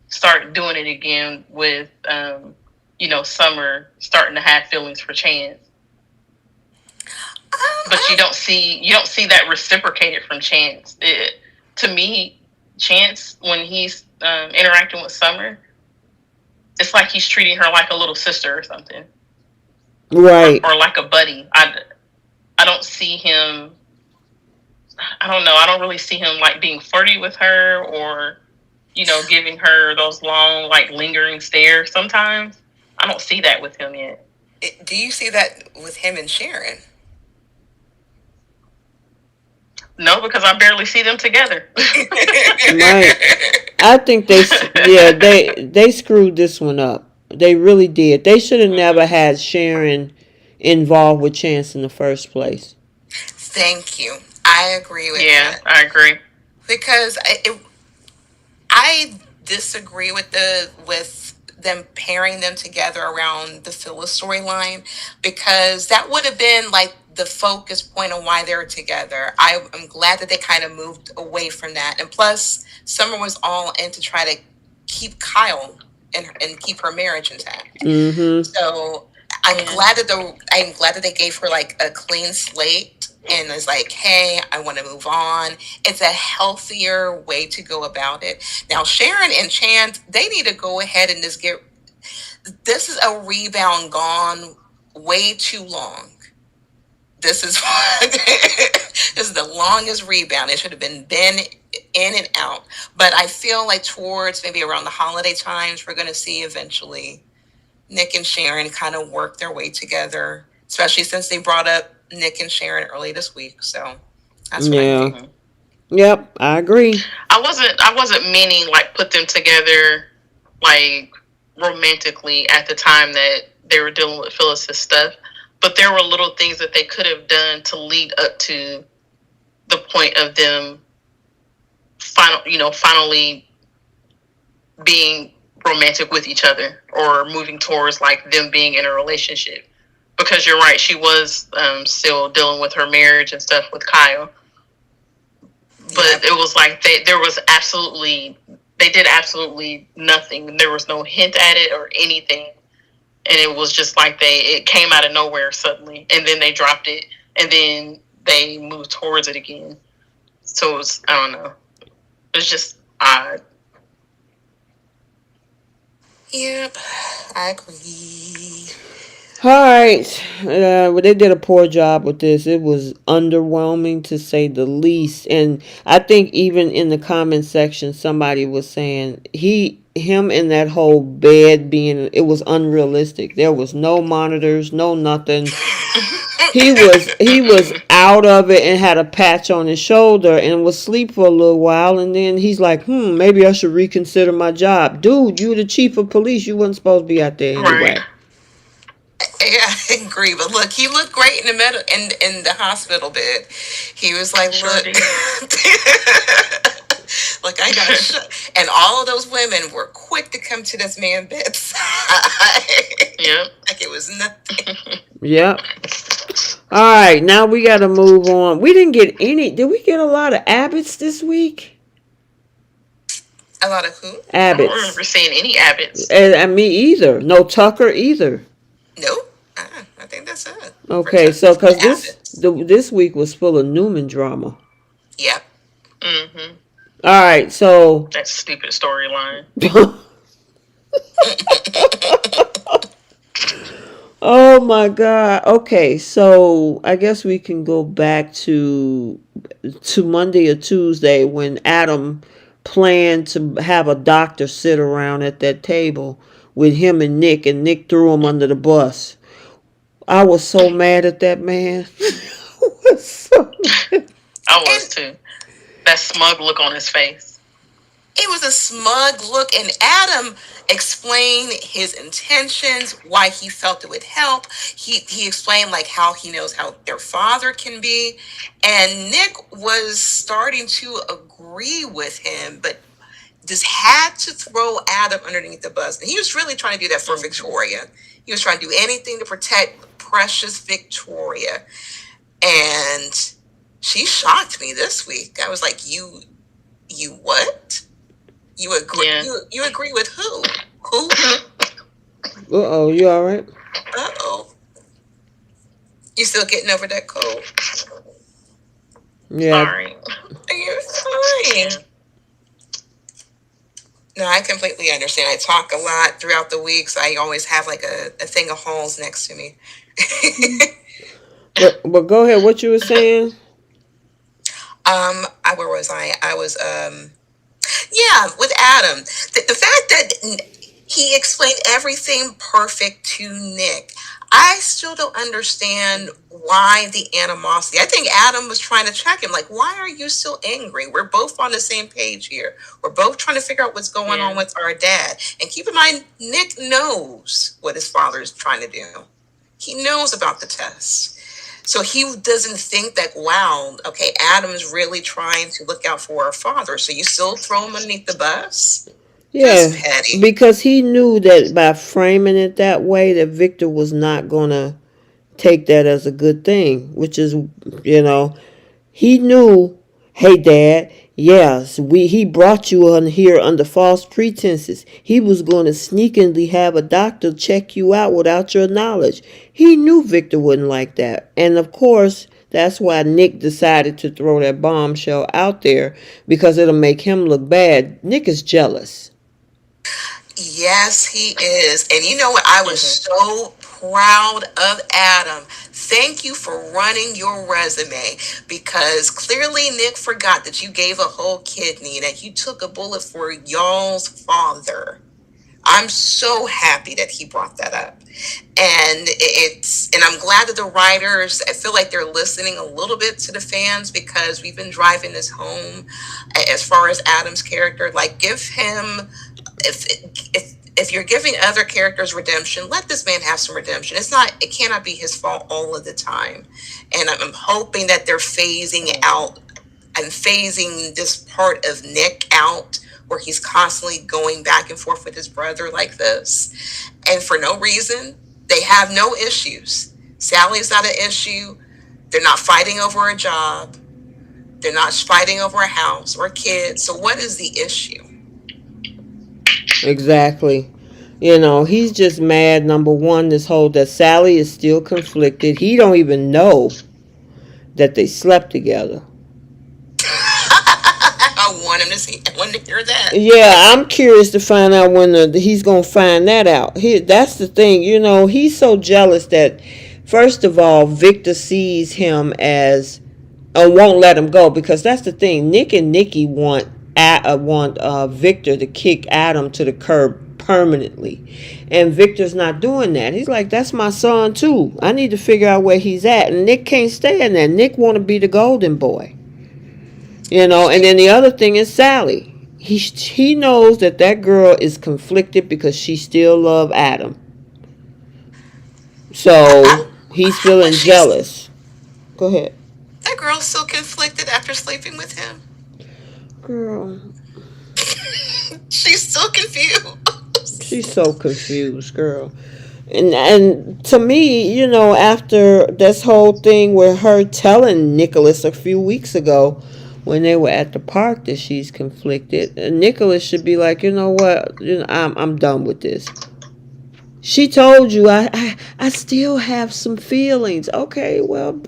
start doing it again with Summer starting to have feelings for Chance. But you don't see that reciprocated from Chance. To me, Chance, when he's interacting with Summer, it's like he's treating her like a little sister or something, Right. or like a buddy. I don't see him. I don't know. I don't really see him like being flirty with her, or giving her those long, like lingering stares. Sometimes I don't see that with him yet. Do you see that with him and Sharon? No, because I barely see them together. Right. I think yeah, they screwed this one up. They really did. They should have never Mm-hmm. had Sharon involved with Chance in the first place. Thank you. I agree with Yeah, that I agree. because I disagree with them pairing them together around the Phyllis storyline because that would have been like the focus point on why they're together. I'm glad that they kind of moved away from that, and plus, Summer was all in to try to keep Kyle and keep her marriage intact. Mm-hmm. So Yeah. I'm glad that they gave her like a clean slate and is like, hey, I want to move on. It's a healthier way to go about it. Now, Sharon and Chance, they need to go ahead and just get, this is a rebound gone way too long. This is this is the longest rebound. It should have been in and out. But I feel like towards maybe around the holiday times, we're going to see eventually Nick and Sharon kind of work their way together, especially since they brought up Nick and Sharon early this week. So that's what I Yeah. think. Yep, I agree. I wasn't meaning like put them together like romantically at the time that they were dealing with Phyllis's stuff, but there were little things that they could have done to lead up to the point of them finally being romantic with each other or moving towards like them being in a relationship. Because you're right, she was still dealing with her marriage and stuff with Kyle. But it was like they did absolutely nothing. There was no hint at it or anything. And it was just like it came out of nowhere suddenly. And then they dropped it. And then they moved towards it again. So it was, I don't know. It was just odd. Yep, I agree. All right. Well, they did a poor job with this. It was underwhelming to say the least. And I think even in the comment section, somebody was saying him in that whole bed it was unrealistic. There was no monitors, no nothing. He was out of it and had a patch on his shoulder and was asleep for a little while, and then he's like, maybe I should reconsider my job. Dude, you the chief of police. You wasn't supposed to be out there anyway. Right. Yeah, I agree. But look, he looked great in the hospital bed. He was like, look, look, I got shot. And all of those women were quick to come to this man's bedside. Yep. Like it was nothing. Yep. All right, now we got to move on. We didn't get any. Did we get a lot of Abbotts this week? A lot of who? I don't Abbotts. remember seeing any Abbotts. And me either. No Tucker either. Nope. I think that's it. Okay, so because this week was full of Newman drama. Yep. Mm-hmm. All right, so that stupid storyline. Oh my God. Okay, so I guess we can go back to Monday or Tuesday when Adam planned to have a doctor sit around at that table with him and Nick threw him under the bus. I was so mad at that man. I was too. That smug look on his face. It was a smug look, and Adam explained his intentions, why he felt it would help. He explained like how he knows how their father can be, and Nick was starting to agree with him, but just had to throw Adam underneath the bus. And he was really trying to do that for Victoria. He was trying to do anything to protect precious Victoria, and she shocked me this week. I was like, you what? You agree? Yeah. You agree with who? Who? Uh-oh, you all right? Uh-oh. You still getting over that cold? Yeah. Sorry. You're fine. Yeah. No, I completely understand. I talk a lot throughout the week, so I always have like a thing of holes next to me. But go ahead. What you were saying? Where was I? I was yeah, with Adam. The fact that he explained everything perfect to Nick. I still don't understand why the animosity. I think Adam was trying to check him. Like, why are you still angry? We're both on the same page here. We're both trying to figure out what's going on with our dad. And keep in mind, Nick knows what his father is trying to do. He knows about the test. So he doesn't think that, wow, okay, Adam's really trying to look out for our father. So you still throw him underneath the bus? Yeah, because he knew that by framing it that way, that Victor was not going to take that as a good thing, which is, he knew, hey, Dad, yes, he brought you on here under false pretenses. He was going to sneakily have a doctor check you out without your knowledge. He knew Victor wouldn't like that. And, of course, That's why Nick decided to throw that bombshell out there because it'll make him look bad. Nick is jealous. Yes, he is. And you know what? I was so proud of Adam. Thank you for running your resume, because clearly Nick forgot that you gave a whole kidney and that you took a bullet for y'all's father. I'm so happy that he brought that up. And I'm glad that the writers, I feel like they're listening a little bit to the fans, because we've been driving this home as far as Adam's character. Like, give him, if if you're giving other characters redemption, let this man have some redemption. It cannot be his fault all of the time. And I'm hoping that they're phasing out and phasing this part of Nick out, where he's constantly going back and forth with his brother like this, and for no reason. They have no issues. Sally's not an issue. They're not fighting over a job. They're not fighting over a house or kids. So what is the issue? Exactly. He's just mad. Number one, this whole that Sally is still conflicted. He don't even know that they slept together. I want him to see. I want to hear that. Yeah, I'm curious to find out when he's gonna find that out. That's the thing. He's so jealous that, first of all, Victor sees him as won't let him go, because that's the thing. Nick and Nikki want Victor to kick Adam to the curb permanently, and Victor's not doing that. He's like, that's my son too. I need to figure out where he's at, and Nick can't stand that. Nick want to be the golden boy. And then the other thing is Sally. He knows that girl is conflicted because she still loves Adam. So he's feeling jealous. Go ahead. That girl's so conflicted after sleeping with him. Girl. She's so confused. She's so confused, girl. And to me, after this whole thing with her telling Nicholas a few weeks ago, when they were at the park, that she's conflicted, Nicholas should be like, you know what, I'm done with this. She told you I still have some feelings. Okay, well,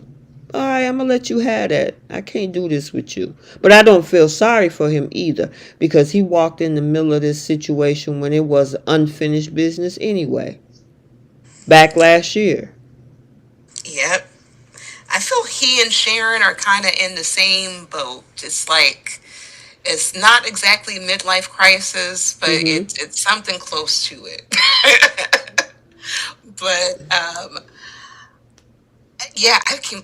all right, I'm gonna let you have that. I can't do this with you. But I don't feel sorry for him either, because he walked in the middle of this situation when it was unfinished business anyway, back last year. Yep. I feel he and Sharon are kind of in the same boat. It's like, it's not exactly midlife crisis, but it's something close to it. But yeah, I can.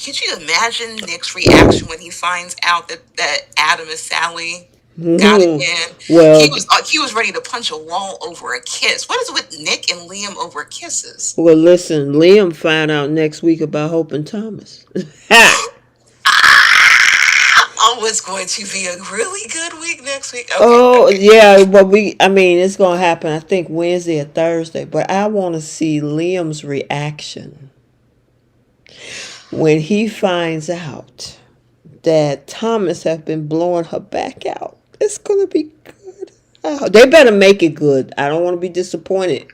Could you imagine Nick's reaction when he finds out that Adam and Sally got it in? Well, He was ready to punch a wall over a kiss. What is it with Nick and Liam over kisses? well, listen, Liam find out next week about Hope and Thomas. Oh, it's going to be a really good week next week. Okay, Oh, okay. yeah, but it's going to happen, I think, Wednesday or Thursday. But I want to see Liam's reaction when he finds out that Thomas have been blowing her back out. It's going to be good. Oh, they better make it good. I don't want to be disappointed.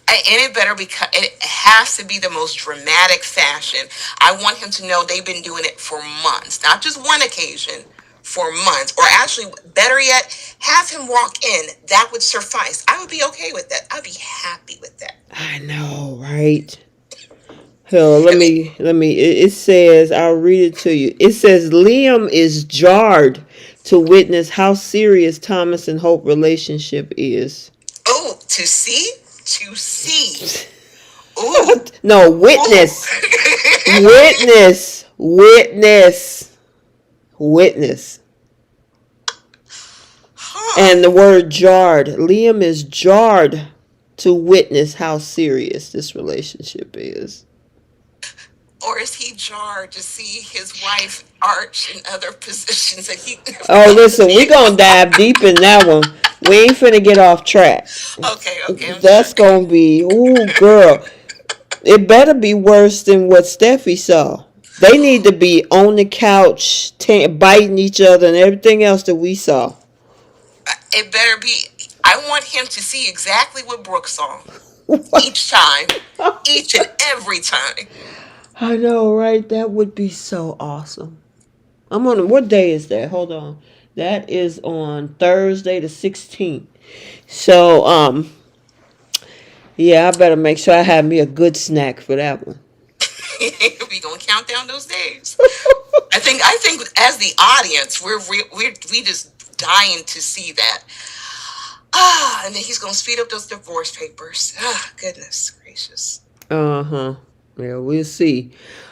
And it better be, it has to be the most dramatic fashion. I want him to know they've been doing it for months, not just one occasion, for months. Or actually, better yet, have him walk in. That would suffice. I would be okay with that. I'd be happy with that. I know, right? Hell, let me. It says, I'll read it to you. It says Liam is jarred to witness how serious Thomas and Hope relationship is. Oh, to see. Ooh. No, witness. Witness. Huh. And the word jarred. Liam is jarred to witness how serious this relationship is. Or is he jarred to see his wife arch in other positions that he never Oh, listen, we understood? gonna dive deep in that one. We ain't finna get off track. Okay, I'm That's sorry. gonna be, ooh, girl. It better be worse than what Steffi saw. They need to be on the couch, biting each other and everything else that we saw. It better be. I want him to see exactly what Brooke saw. each time, each and every time. I know, right? That would be so awesome. I'm on. What day is that? Hold on. That is on Thursday the 16th. So, yeah, I better make sure I have me a good snack for that one. We gonna count down those days. I think as the audience, we just dying to see that. And then he's gonna speed up those divorce papers. Goodness gracious. Uh-huh. Yeah, we'll see.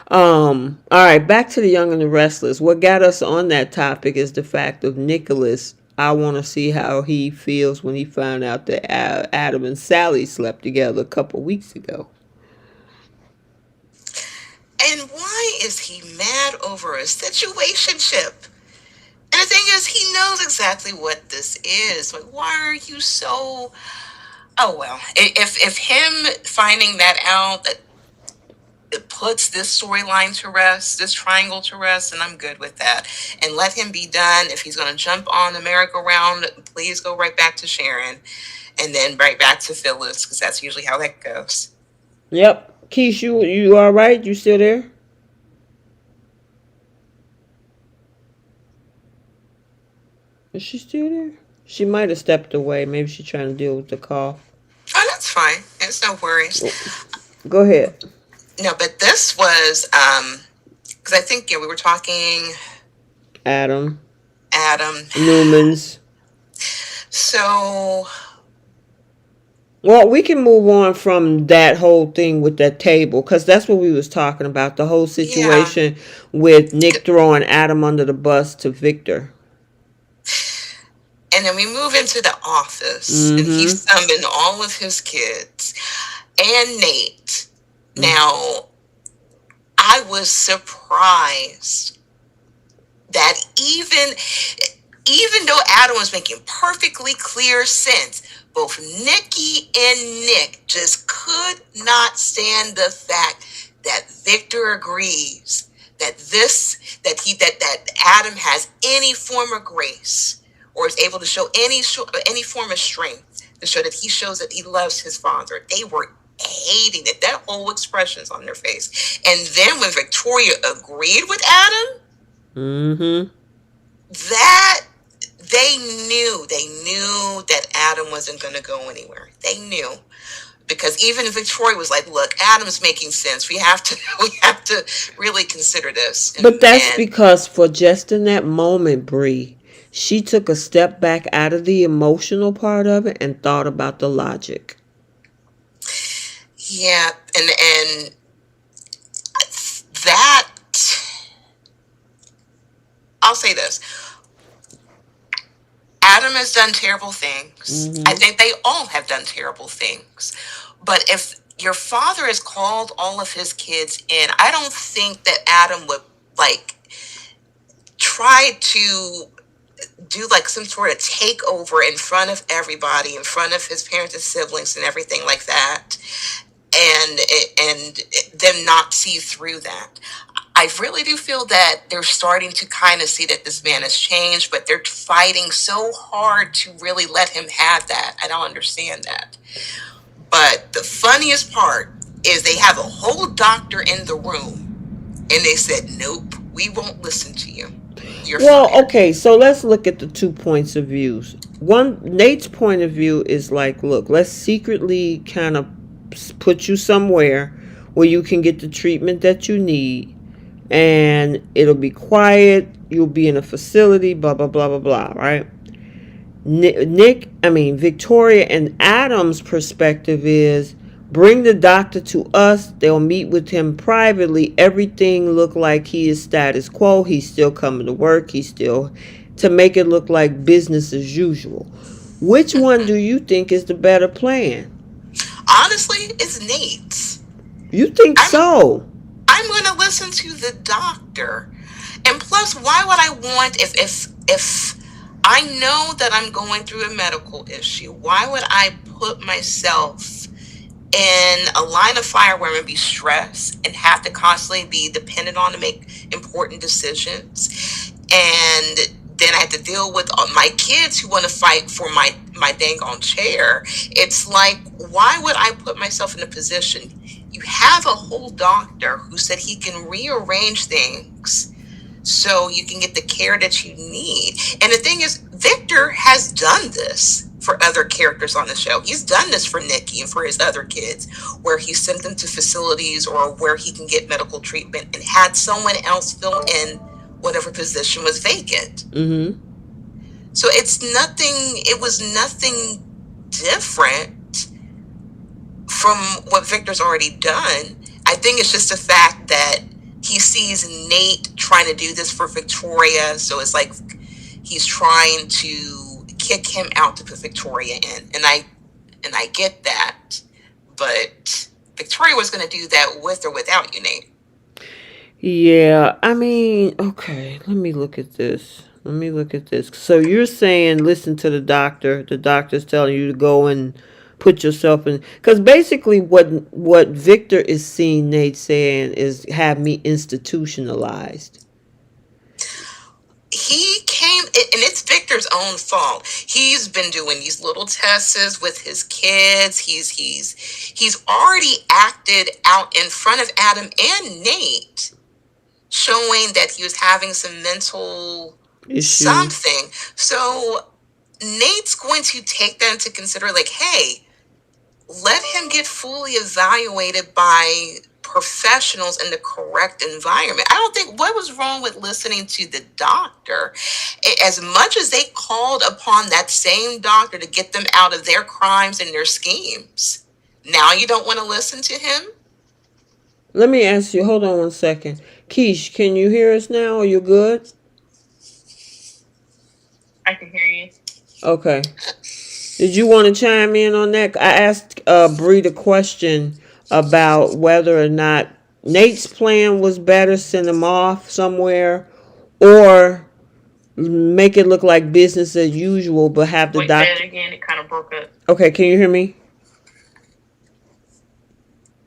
All right, back to the Young and the Restless. What got us on that topic is the fact of Nicholas. I want to see how he feels when he found out that Adam and Sally slept together a couple weeks ago. And why is he mad over a situationship? And the thing is, he knows exactly what this is. Like, why are you so? Oh well, if him finding that out, that it puts this storyline to rest, this triangle to rest, and I'm good with that. And let him be done. If he's going to jump on the merry-go-round, please go right back to Sharon, and then right back to Phyllis, because that's usually how that goes. Yep. Keish, you all right? You still there? Is she still there? She might have stepped away. Maybe she's trying to deal with the call. Oh, that's fine. It's no worries. Go ahead. No, but this was because I think we were talking Adam. Adam. Newman's. So, well, we can move on from that whole thing with that table because that's what we was talking about. The whole situation with Nick throwing Adam under the bus to Victor. And then we move into the office, and he summoned all of his kids and Nate. Now, I was surprised that even though Adam was making perfectly clear sense, both Nikki and Nick just could not stand the fact that Victor agrees that Adam has any form of grace or is able to show any form of strength to show that he shows that he loves his father. They were hating it. That whole expression's on their face. And then when Victoria agreed with Adam, that they knew that Adam wasn't going to go anywhere. They knew. Because even Victoria was like, "Look, Adam's making sense. We have to really consider this." But that's because for just in that moment, Bree, she took a step back out of the emotional part of it and thought about the logic. Yeah, and that, I'll say this. Adam has done terrible things. I think they all have done terrible things. But if your father has called all of his kids in, I don't think that Adam would try to do some sort of takeover in front of everybody, in front of his parents and siblings and everything like that, and them not see through that. I really do feel that they're starting to kind of see that this man has changed, but they're fighting so hard to really let him have that. I don't understand that. But the funniest part is they have a whole doctor in the room, and they said, "Nope, we won't listen to you. You're fired." Okay, so let's look at the 2 points of views. One, Nate's point of view is like, look, let's secretly kind of put you somewhere where you can get the treatment that you need, and it'll be quiet. You'll be in a facility, blah, blah, blah, blah, blah, right? Victoria and Adam's perspective is bring the doctor to us. They'll meet with him privately. Everything look like he is status quo. He's still coming to work. He's still to make it look like business as usual. Which one do you think is the better plan? Honestly, it's Nate's. You think so? I'm going to listen to the doctor. And plus, why would I want, if I know that I'm going through a medical issue, why would I put myself in a line of fire where I'm going to be stressed and have to constantly be dependent on to make important decisions? And then I have to deal with my kids who want to fight for my my dang on chair. It's like, why would I put myself in a position? You have a whole doctor who said he can rearrange things so you can get the care that you need. And the thing is, Victor has done this for other characters on the show. He's done this for Nikki and for his other kids, where he sent them to facilities or where he can get medical treatment and had someone else fill in whatever position was vacant. Mm-hmm. So it was nothing different from what Victor's already done. I think it's just the fact that he sees Nate trying to do this for Victoria, so it's like he's trying to kick him out to put Victoria in, and I get that, but Victoria was going to do that with or without you, Nate. Yeah, I mean, okay, let me look at this. Let me look at this. So you're saying listen to the doctor. The doctor's telling you to go and put yourself in, because basically what Victor is seeing Nate saying is have me institutionalized. He came, and it's Victor's own fault. He's been doing these little tests with his kids. He's already acted out in front of Adam and Nate, showing that he was having some mental Issue. something. So Nate's going to take that into consider, like, hey, let him get fully evaluated by professionals in the correct environment. I don't think what was wrong with listening to the doctor. As much as they called upon that same doctor to get them out of their crimes and their schemes, now you don't want to listen to him? Let me ask you, hold on one second. Keish, can you hear us now? Are you good? I can hear you. Okay. Did you want to chime in on that? I asked Bree the question about whether or not Nate's plan was better, send him off somewhere, or make it look like business as usual, but have the Wait, say doctor. it again. It kind of broke up. Okay, can you hear me?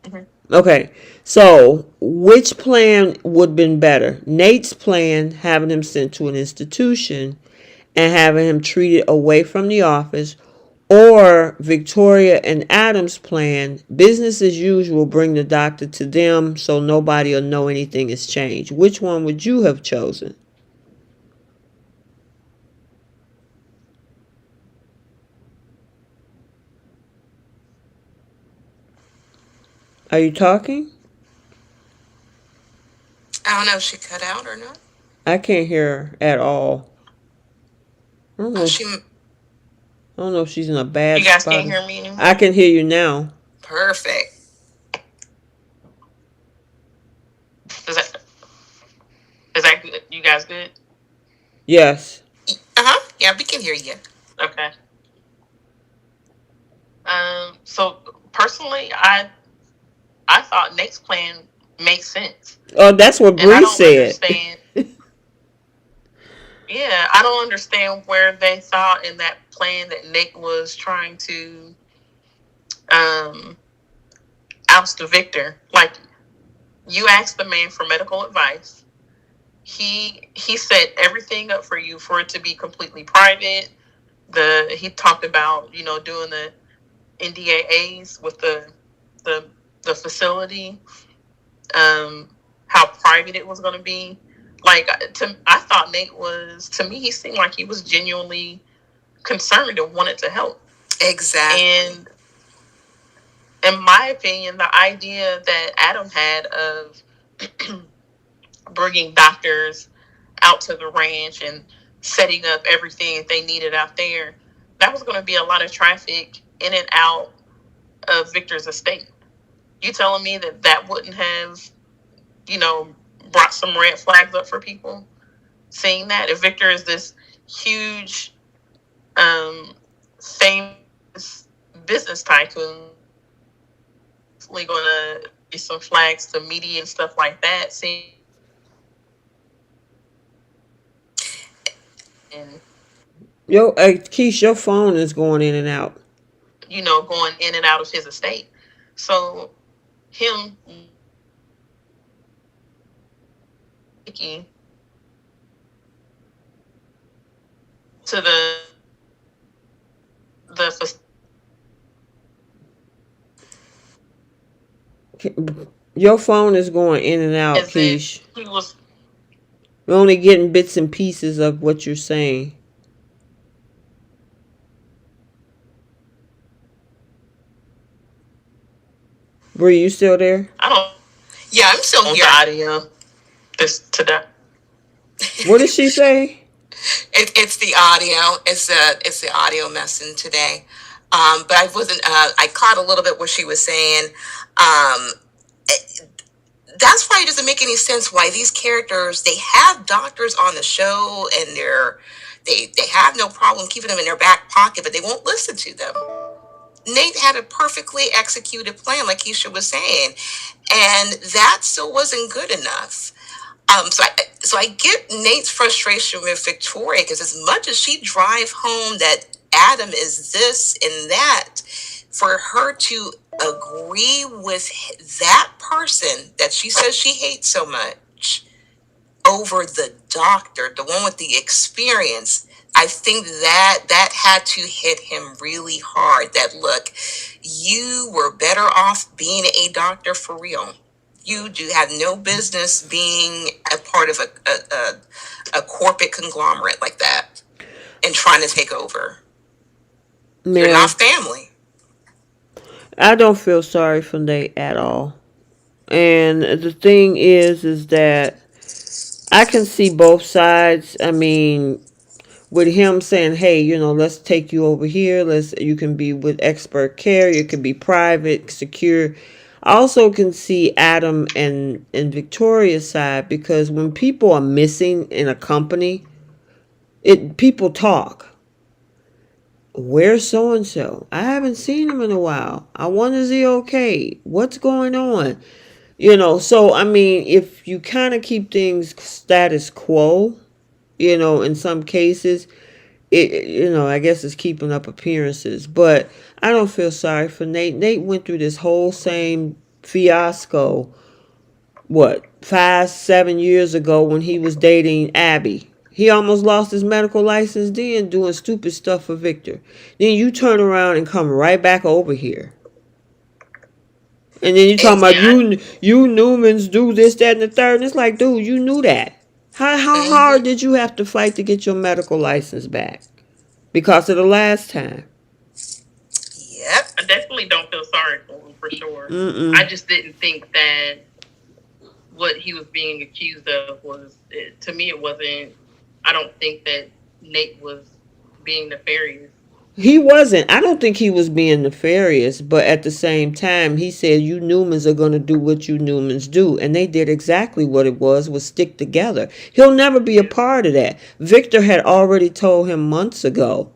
Mm-hmm. Okay, so which plan would have been better? Nate's plan, having him sent to an institution and having him treated away from the office, or Victoria and Adam's plan, business as usual, bring the doctor to them so nobody will know anything has changed. Which one would you have chosen? Are you talking? I don't know if she cut out or not. I can't hear her at all. I don't know. She I don't know if she's in a bad You guys spot. can't hear me I anymore? can hear you now. perfect. Is that good? You guys good? Yes. Uh-huh. Yeah, we can hear you. Okay. So personally, I thought Nate's plan makes sense, Oh, that's what and I Bree don't said. understand. Yeah, I don't understand where they thought in that plan that Nate was trying to um oust Victor. Like, you asked the man for medical advice. He set everything up for you for it to be completely private. He talked about doing the NDAs with the the facility, how private it was going to be. Like, I thought Nate was, to me, he seemed like he was genuinely concerned and wanted to help. Exactly. And in my opinion, the idea that Adam had of bringing doctors out to the ranch and setting up everything that they needed out there, that was going to be a lot of traffic in and out of Victor's estate. You telling me that wouldn't have, you know, brought some red flags up for people? Seeing that if Victor is this huge, famous business tycoon, it's going to be some flags to media and stuff like that. Seeing and Keisha, your phone is going in and out. going in and out of his estate. So him taking to Your phone is going in and out, Is it Keish. he was We're only getting bits and pieces of what you're saying. Were you still there? I don't Yeah, I'm still on here. the audio this today. What did she say? It's the audio. It's the audio messing today. But I wasn't. I caught a little bit what she was saying. Um, that's why it doesn't make any sense why these characters, they have doctors on the show and they have no problem keeping them in their back pocket, but they won't listen to them. Nate had a perfectly executed plan, like Keisha was saying, and that still wasn't good enough. So I get Nate's frustration with Victoria, because as much as she drive home that Adam is this and that, for her to agree with that person that she says she hates so much over the doctor, the one with the experience, I think that had to hit him really hard. That, look, you were better off being a doctor for real. You do have no business being a part of a corporate conglomerate like that and trying to take over. You're Man, not family. I don't feel sorry for Nate at all. And the thing is that I can see both sides. I mean, with him saying, "Hey, let's take you over here. You can be with expert care. You can be private, secure." I also can see Adam and Victoria's side, because when people are missing in a company, people talk. Where's so and so? I haven't seen him in a while. I wonder, is he okay? What's going on? So I mean, if you kind of keep things status quo, in some cases, I guess it's keeping up appearances. But I don't feel sorry for Nate. Nate went through this whole same fiasco, what, 5, 7 years ago when he was dating Abby. He almost lost his medical license then, doing stupid stuff for Victor. Then you turn around and come right back over here. And then you talking about Exactly. you Newmans do this, that, and the third. And it's like, dude, you knew that. How hard Mm-hmm. did you have to fight to get your medical license back? Because of the last time. Yep. I definitely don't feel sorry for him for sure. Mm-mm. I just didn't think that what he was being accused of was, to me, it wasn't. I don't think that Nate was being nefarious. He wasn't. I don't think he was being nefarious, but at the same time, he said you Newmans are going to do what you Newmans do, and they did exactly what it was stick together. He'll never be a part of that. Victor had already told him months ago,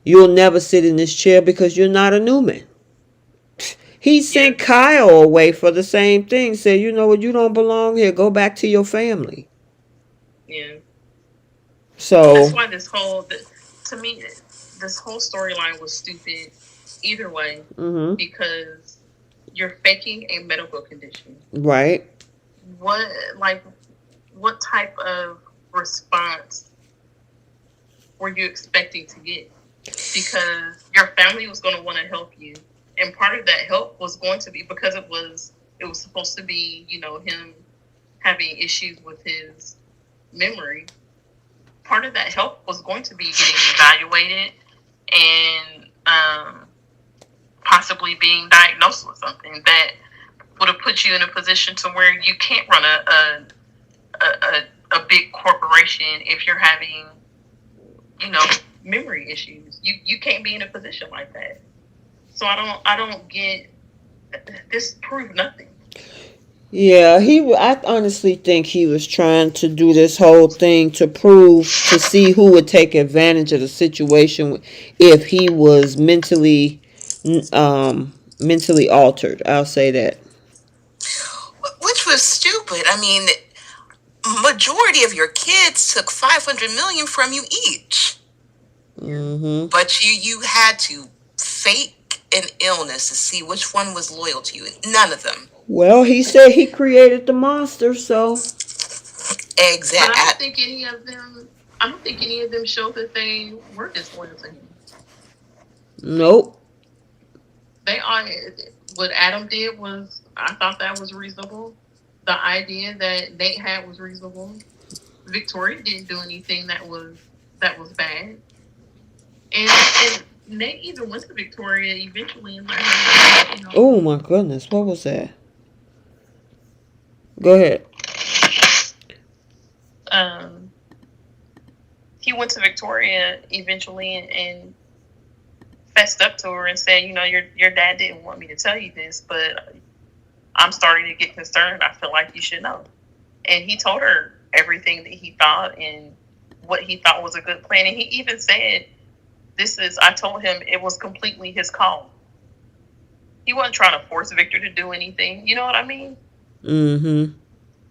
you'll never sit in this chair because you're not a Newman. He sent Kyle away for the same thing, said, you know what, you don't belong here, go back to your family. Yeah. So that's why to me, this whole storyline was stupid either way, because you're faking a medical condition. Right. What type of response were you expecting to get? Because your family was going to want to help you, and part of that help was going to be, because it was supposed to be, him having issues with his memory. Part of that help was going to be getting evaluated and possibly being diagnosed with something that would have put you in a position to where you can't run a big corporation if you're having, memory issues. You can't be in a position like that. So I don't get, this proved nothing. Yeah, I honestly think he was trying to do this whole thing to see who would take advantage of the situation if he was mentally altered. I'll say that. Which was stupid. I mean, majority of your kids took $500 million from you each. Mm-hmm. But you had to fake an illness to see which one was loyal to you. None of them. Well, he said he created the monster, so. Exactly. But I don't think any of them showed that they were disloyal to him. Nope. they are. What Adam did was, I thought that was reasonable. The idea that Nate had was reasonable. Victoria didn't do anything that was bad, and Nate even went to Victoria eventually and let her, Oh my goodness, what was that? Go ahead. um, he went to Victoria eventually and fessed up to her and said, your dad didn't want me to tell you this, but I'm starting to get concerned. I feel like you should know. And he told her everything that he thought and what he thought was a good plan. And he even said, I told him it was completely his call. He wasn't trying to force Victor to do anything. You know what I mean? Mm-hmm.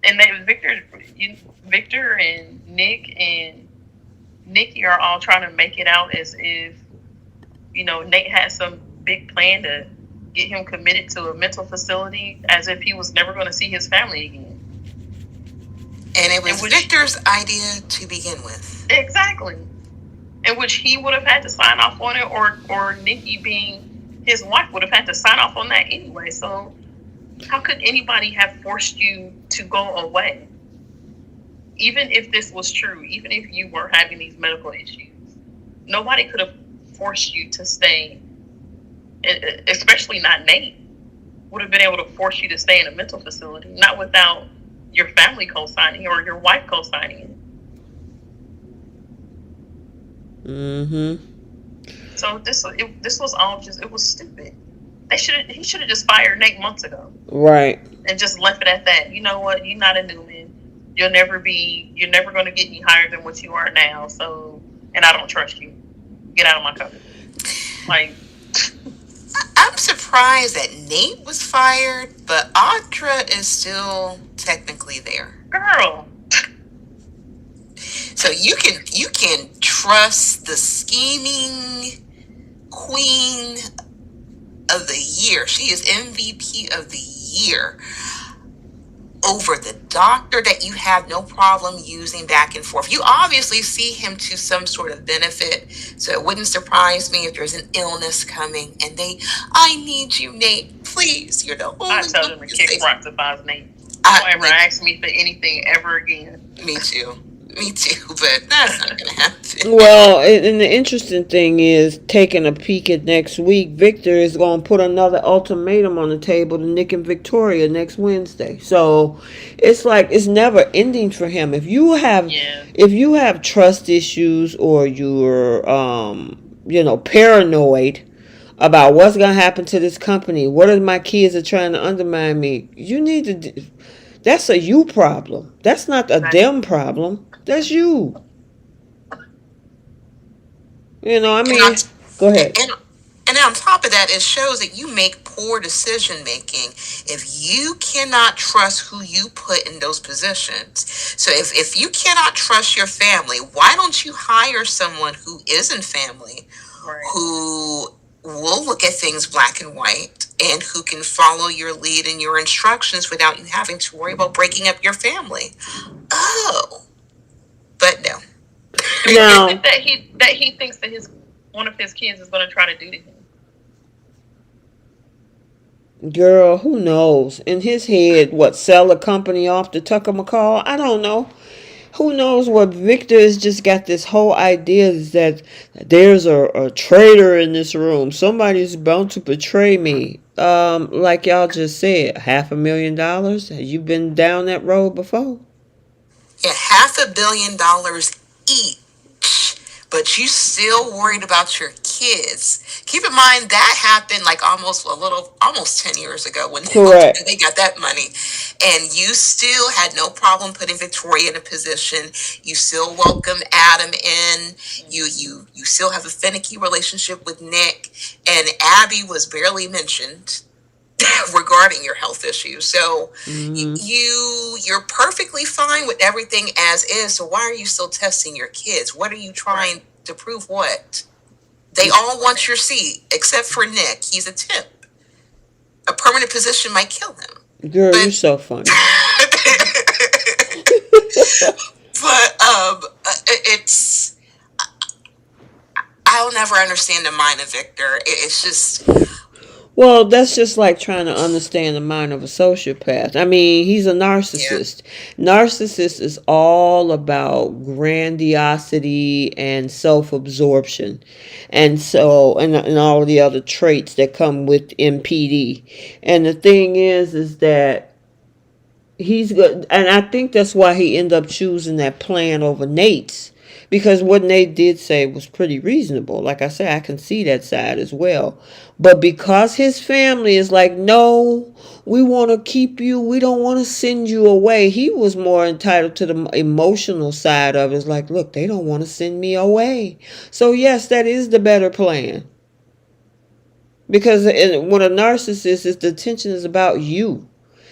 And Victor and Nick and Nikki are all trying to make it out as if, Nate had some big plan to get him committed to a mental facility, as if he was never going to see his family again. And it was Victor's idea to begin with. Exactly. In which he would have had to sign off on it, or Nikki, being his wife, would have had to sign off on that anyway. So how could anybody have forced you to go away? Even if this was true, even if you were having these medical issues, nobody could have forced you to stay, especially not Nate. Would have been able to force you to stay in a mental facility, not without your family co-signing or your wife co-signing it. Mm-hmm. So this was all just, it was stupid. He should have just fired Nate months ago. Right. And just left it at that. You know what? You're not a Newman. You're never going to get any higher than what you are now. So, and I don't trust you. Get out of my company. Like, I'm surprised that Nate was fired, but Audra is still technically there. Girl. So you can trust the scheming queen of the year. She is MVP of the year over the doctor that you have no problem using back and forth. You obviously see him to some sort of benefit, so it wouldn't surprise me if there's an illness coming and I need you, Nate, please. You're the only I tell them to kick rocks if I was Nate. Don't ever ask me for anything ever again. Me too, but that's not gonna happen. Well, and the interesting thing is, taking a peek at next week, Victor is going to put another ultimatum on the table to Nick and Victoria next Wednesday. So it's like it's never ending for him. If you have trust issues, or you're paranoid about what's going to happen to this company, what if my kids are trying to undermine me, you need to. That's a you problem. That's not a them problem. That's you. Go ahead. And on top of that, it shows that you make poor decision making if you cannot trust who you put in those positions. So if you cannot trust your family, why don't you hire someone who isn't family, who will look at things black and white, and who can follow your lead and your instructions without you having to worry about breaking up your family? Oh, but no. No. that he thinks that one of his kids is going to try to do to him. Girl, who knows? In his head, sell a company off to Tucker McCall? I don't know. Who knows what Victor has just got this whole idea that there's a traitor in this room. Somebody's bound to betray me. Like y'all just said, $500,000. Have you been down that road before? Yeah, $500 million each. But you still worried about your kids. Keep in mind that happened like almost 10 years ago when they got that money. And you still had no problem putting Victoria in a position. You still welcome Adam in. You still have a finicky relationship with Nick. And Abby was barely mentioned regarding your health issues. So you're perfectly fine with everything as is. So why are you still testing your kids? What are you trying to prove? What? They all want your seat except for Nick. He's a temp. A permanent position might kill him. Girl, you're so funny. But I'll never understand the mind of Victor. It's just, Well, that's just like trying to understand the mind of a sociopath. I mean, he's a Yeah. narcissist. Narcissist is all about grandiosity and self-absorption. And all the other traits that come with MPD. And the thing is that he's good, and I think that's why he ended up choosing that plan over Nate's, because what Nate did say was pretty reasonable. Like I said, I can see that side as well, but because his family is like, no, we want to keep you, we don't want to send you away, he was more entitled to the emotional side of it. It's like, look, they don't want to send me away, so yes, that is the better plan. Because when a narcissist, is the attention is about you.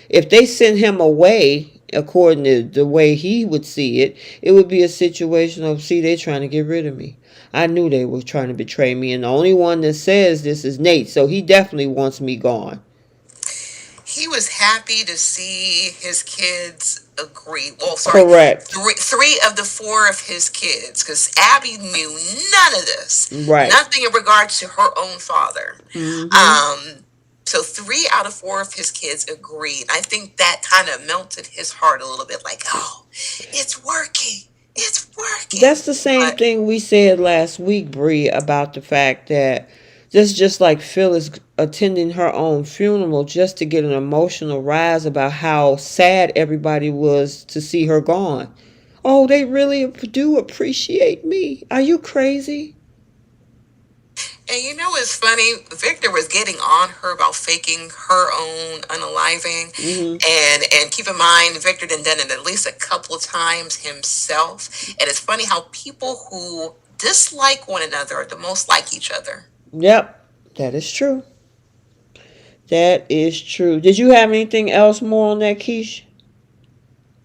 If they send him away, according to the way he would see it, it would be a situation of, see, they're trying to get rid of me. I knew they were trying to betray me, and the only one that says this is Nate, so he definitely wants me gone. He was happy to see his kids agree. Well, sorry, Correct. three of the four of his kids, because Abby knew none of this, Right. nothing in regards to her own father. Mm-hmm. So 3 out of 4 of his kids agreed. I think that kind of melted his heart a little bit, like, oh, it's working. It's working. That's the same But thing we said last week, Bree, about the fact that just like Phyllis attending her own funeral just to get an emotional rise about how sad everybody was to see her gone. Oh, they really do appreciate me. Are you crazy? And you know what's funny? Victor was getting on her about faking her own unaliving. Mm-hmm. And keep in mind, Victor done it at least a couple of times himself. And it's funny how people who dislike one another are the most like each other. Yep, that is true. That is true. Did you have anything else more on that, Keish?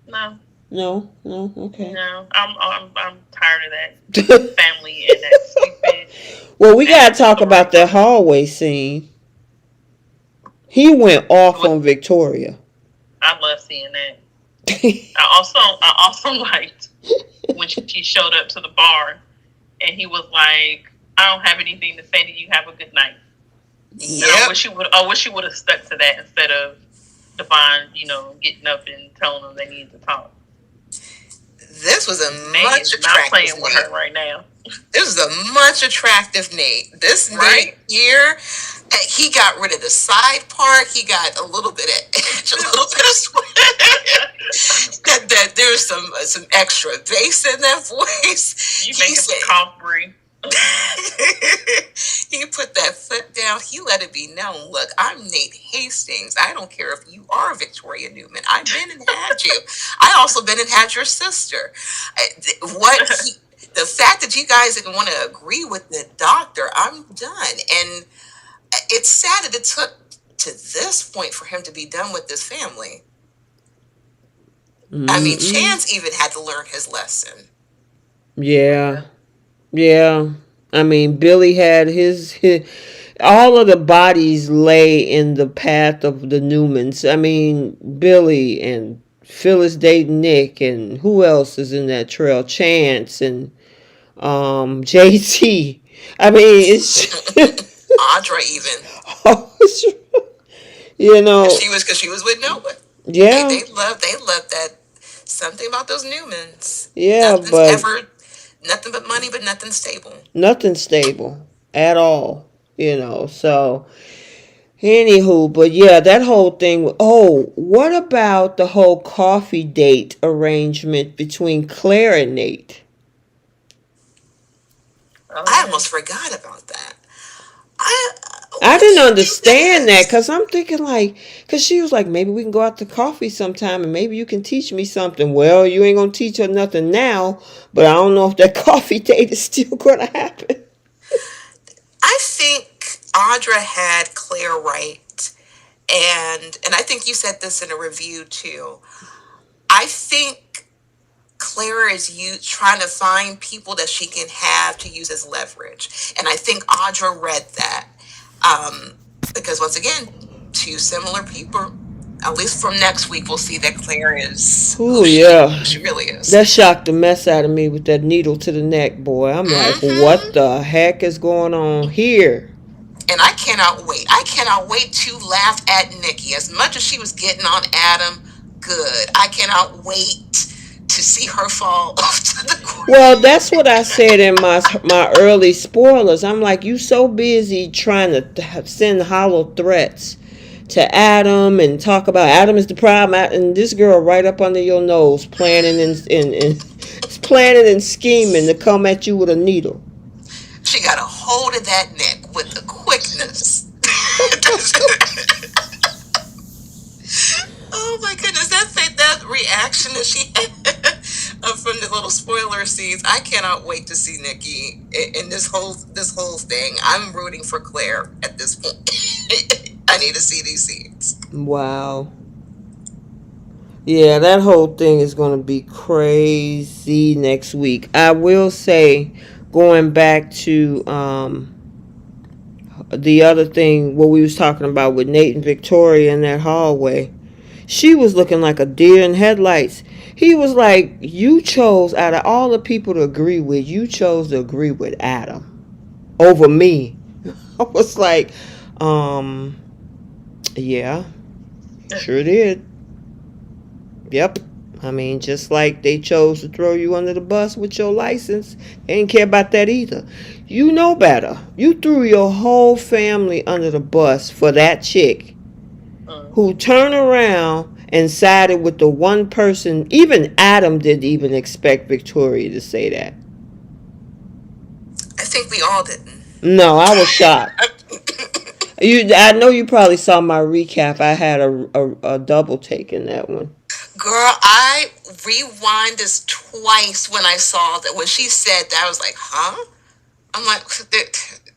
No, No, no, okay. no. I'm tired of that family and that stupid. Well, we gotta talk about that storyline. hallway scene. He went off What on Victoria. I love seeing that. I also liked when she showed up to the bar and he was like, "I don't have anything to say to you. Have a good night." And I Yep. wish he would have stuck to that instead of Devon, getting up and telling them they need to talk. This was a Nate much is not attractive playing with Nate. her right now, This is a much attractive Nate. This Nate right? here, he got rid of the side part. He got a little bit of edge, a little bit of sweat. that there's some extra bass in that voice. You He making me said cough, Bree. he put that foot down. He let it be known. Look, I'm Nate Hastings. I don't care if you are Victoria Newman. I've been and had you. I also been and had your sister. The fact that you guys didn't want to agree with the doctor, I'm done. And it's sad that it took to this point for him to be done with this family. I mean, Mm-mm. Chance even had to learn his lesson. Yeah, yeah. I mean, Billy had his all of the bodies lay in the path of the Newmans. I mean, Billy and Phyllis dating Nick, and who else is in that trail? Chance and JT. I mean, it's Audra even. you know, Because she was with Noah. They yeah, they love they love that something about those Newmans. yeah, Nothing's but ever nothing but money, but nothing stable. nothing stable at all. So anywho, but yeah, that whole thing. Oh, what about the whole coffee date arrangement between Claire and Nate? Oh I yeah. almost forgot about that. I I What do didn't you think understand that that is? because I'm thinking like, because she was like, maybe we can go out to coffee sometime and maybe you can teach me something. Well, you ain't gonna teach her nothing now, but I don't know if that coffee date is still gonna happen. I think Audra had Claire right, and I think you said this in a review too. I think Clara is trying to find people that she can have to use as leverage. And I think Audra read that. Um, because once again, two similar people. At least from next week, we'll see that Claire is Oh yeah, who she really is. that shocked the mess out of me with that needle to the neck, boy. I'm like, Hmm. what the heck is going on here? And I cannot wait. I cannot wait to laugh at Nikki. As much as she was getting on Adam, good. I cannot wait to see her fall off to the Well, ground. that's what I said in my early spoilers. I'm like, you so busy trying to send hollow threats to Adam and talk about Adam is the problem, and this girl right up under your nose planning and planning and scheming to come at you with a needle. She got a hold of that neck with the quickness. Oh my goodness, that reaction that she had from the little spoiler scenes. I cannot wait to see Nikki in this whole thing. I'm rooting for Claire at this point. I need to see these scenes. Wow. Yeah, that whole thing is going to be crazy next week. I will say, going back to the other thing, what we was talking about with Nate and Victoria in that hallway, she was looking like a deer in headlights. He was like, you chose, out of all the people to agree with, you chose to agree with Adam over me. I was like, yeah, sure did. Yep. I mean, just like they chose to throw you under the bus with your license, they didn't care about that either. You know better. You threw your whole family under the bus for that chick who turned around and sided with the one person. Even Adam didn't even expect Victoria to say that. I think we all didn't. No, I was shocked. I know you probably saw my recap. I had a double take in that one. Girl, I rewind this twice when I saw that. When she said that, I was like, huh? I'm like,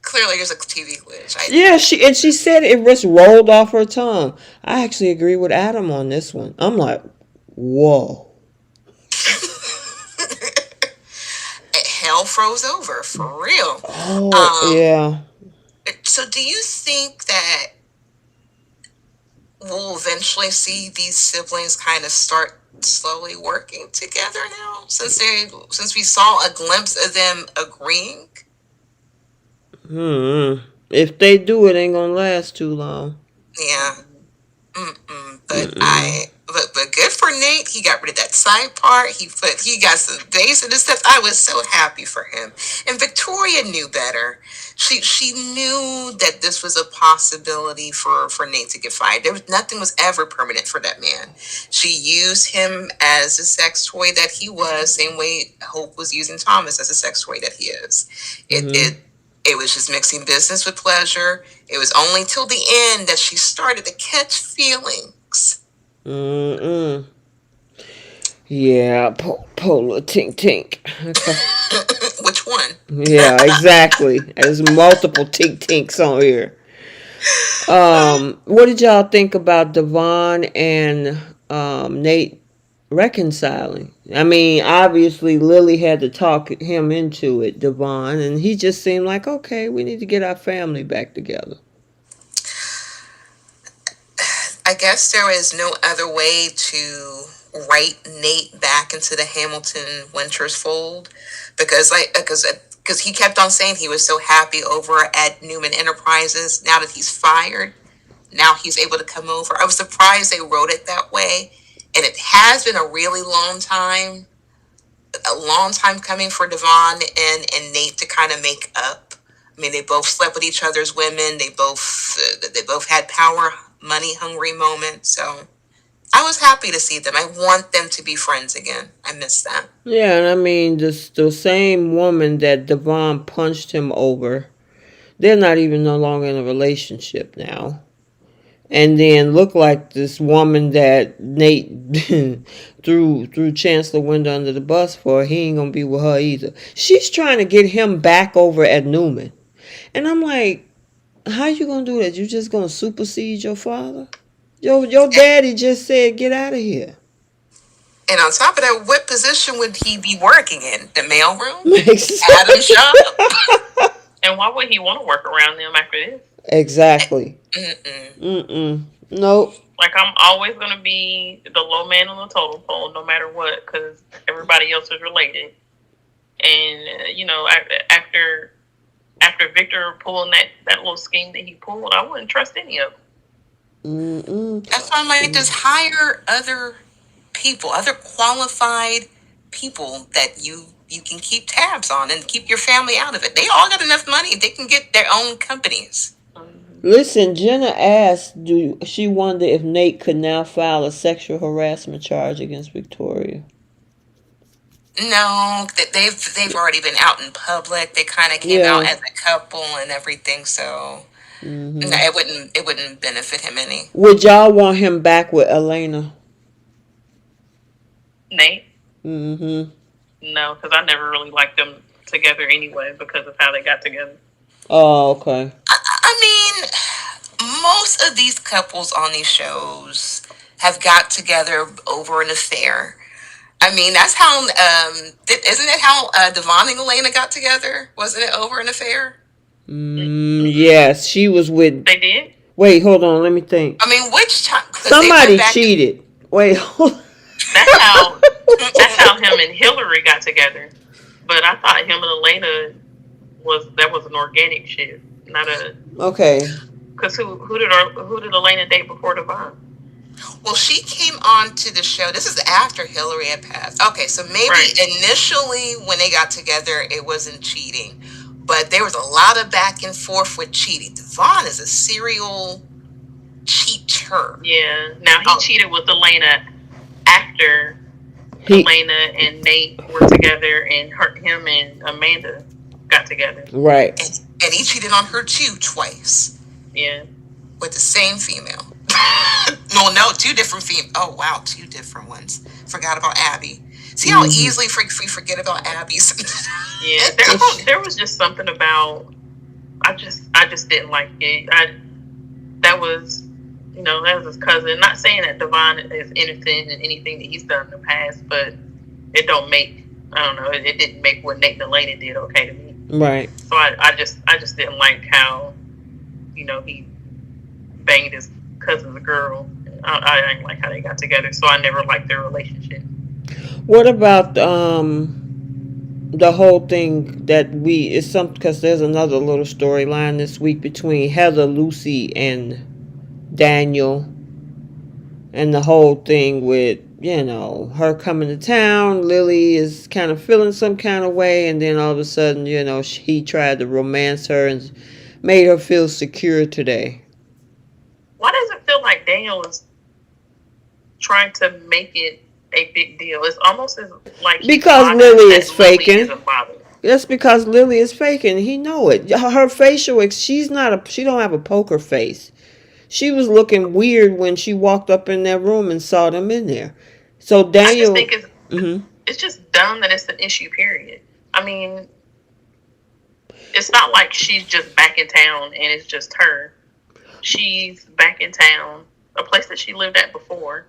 clearly there's a TV glitch. Yeah, she said it just rolled off her tongue. I actually agree with Adam on this one. I'm like, whoa. Hell froze over, for real. Oh, yeah. So do you think that we'll eventually see these siblings kind of start slowly working together now, since we saw a glimpse of them agreeing? If they do, it ain't gonna last too long. Yeah. But good for Nate. He got rid of that side part. He got some bass in his stuff. I was so happy for him. And Victoria knew better. She knew that this was a possibility for Nate to get fired. Nothing was ever permanent for that man. She used him as a sex toy that he was, same way Hope was using Thomas as a sex toy that he is. It was just mixing business with pleasure. It was only till the end that she started to catch feelings. Yeah, Pola Tink Tink. Okay. Which one? Yeah, exactly. There's multiple Tink Tinks on here. What did y'all think about Devon and Nate reconciling? I mean, obviously Lily had to talk him into it, Devon, and he just seemed like, okay, we need to get our family back together. I guess there is no other way to write Nate back into the Hamilton Winters fold, because he kept on saying he was so happy over at Newman Enterprises. Now that he's fired, now he's able to come over. I was surprised they wrote it that way, and it has been a long time coming for Devon and Nate to kind of make up. I mean, they both slept with each other's women. They both had power, money hungry moments. So I was happy to see them. I want them to be friends again. I miss that. Yeah, and I mean, the same woman that Devon punched him over, they're not even no longer in a relationship now. And then look like this woman that Nate threw Chancellor Window under the bus for, he ain't gonna be with her either. She's trying to get him back over at Newman. And I'm like, how you gonna do that? You just gonna supersede your father? Your daddy just said get out of here. And on top of that, what position would he be working in? The mailroom? Makes Adam's shop? And why would he want to work around them after this? Exactly. Nope. Like, I'm always going to be the low man on the totem pole, no matter what, because everybody else is related. And, after after Victor pulling that little scheme that he pulled, I wouldn't trust any of them. Mm-mm. That's why I'm like, just hire other people, other qualified people that you can keep tabs on and keep your family out of it. They all got enough money; they can get their own companies. Listen, Jenna asked, do she wonder if Nate could now file a sexual harassment charge against Victoria? No, they've already been out in public. They kind of came out Yeah. as a couple and everything, so no, Mm-hmm. it wouldn't benefit him any. Would y'all want him back with Elena? Nate? Mm-hmm. No, because I never really liked them together anyway because of how they got together. Oh, okay. I mean, most of these couples on these shows have got together over an affair. I mean, that's how. Isn't it how Devon and Elena got together? Wasn't it over an affair? Yes, she was with. They did? Wait, hold on. Let me think. I mean, which time? Because they went Somebody back. cheated. Wait, hold. That's how him and Hillary got together. But I thought him and Elena was an organic shit, not a. Okay. Because who did Elena date before Devon? Well, she came on to the show. This is after Hillary had passed. Okay, so maybe Right. initially when they got together, it wasn't cheating, but there was a lot of back and forth with cheating. Devon is a serial cheater. Yeah. Now he cheated with Elena after He Elena and Nate were together, and him and Amanda got together. right. And he cheated on her too twice Yeah. with the same female. No, two different females. Oh wow, two different ones. Forgot about Abby. See how easily we forget about Abby's. Yeah. There was just something about. I just didn't like it. That was his cousin. Not saying that Devon is innocent in anything that he's done in the past, but it don't make. I don't know. It didn't make what Nate and Elena did okay to me. Right. So I just didn't like how he banged his cousin's girl. I didn't like how they got together, so I never liked their relationship. What about the whole thing that it's something because there's another little storyline this week between Heather, Lucy, and Daniel, and the whole thing with her coming to town. Lily is kind of feeling some kind of way, and then all of a sudden he tried to romance her and made her feel secure today. Why does it feel like Daniel is trying to make it a big deal? It's almost as like because Lily is faking. Lily That's because Lily is faking. He know it. Her facial, she don't have a poker face. She was looking weird when she walked up in that room and saw them in there. So Daniel, I just think it's just dumb that it's an issue. Period. I mean, it's not like she's just back in town and it's just her. She's back in town, a place that she lived at before,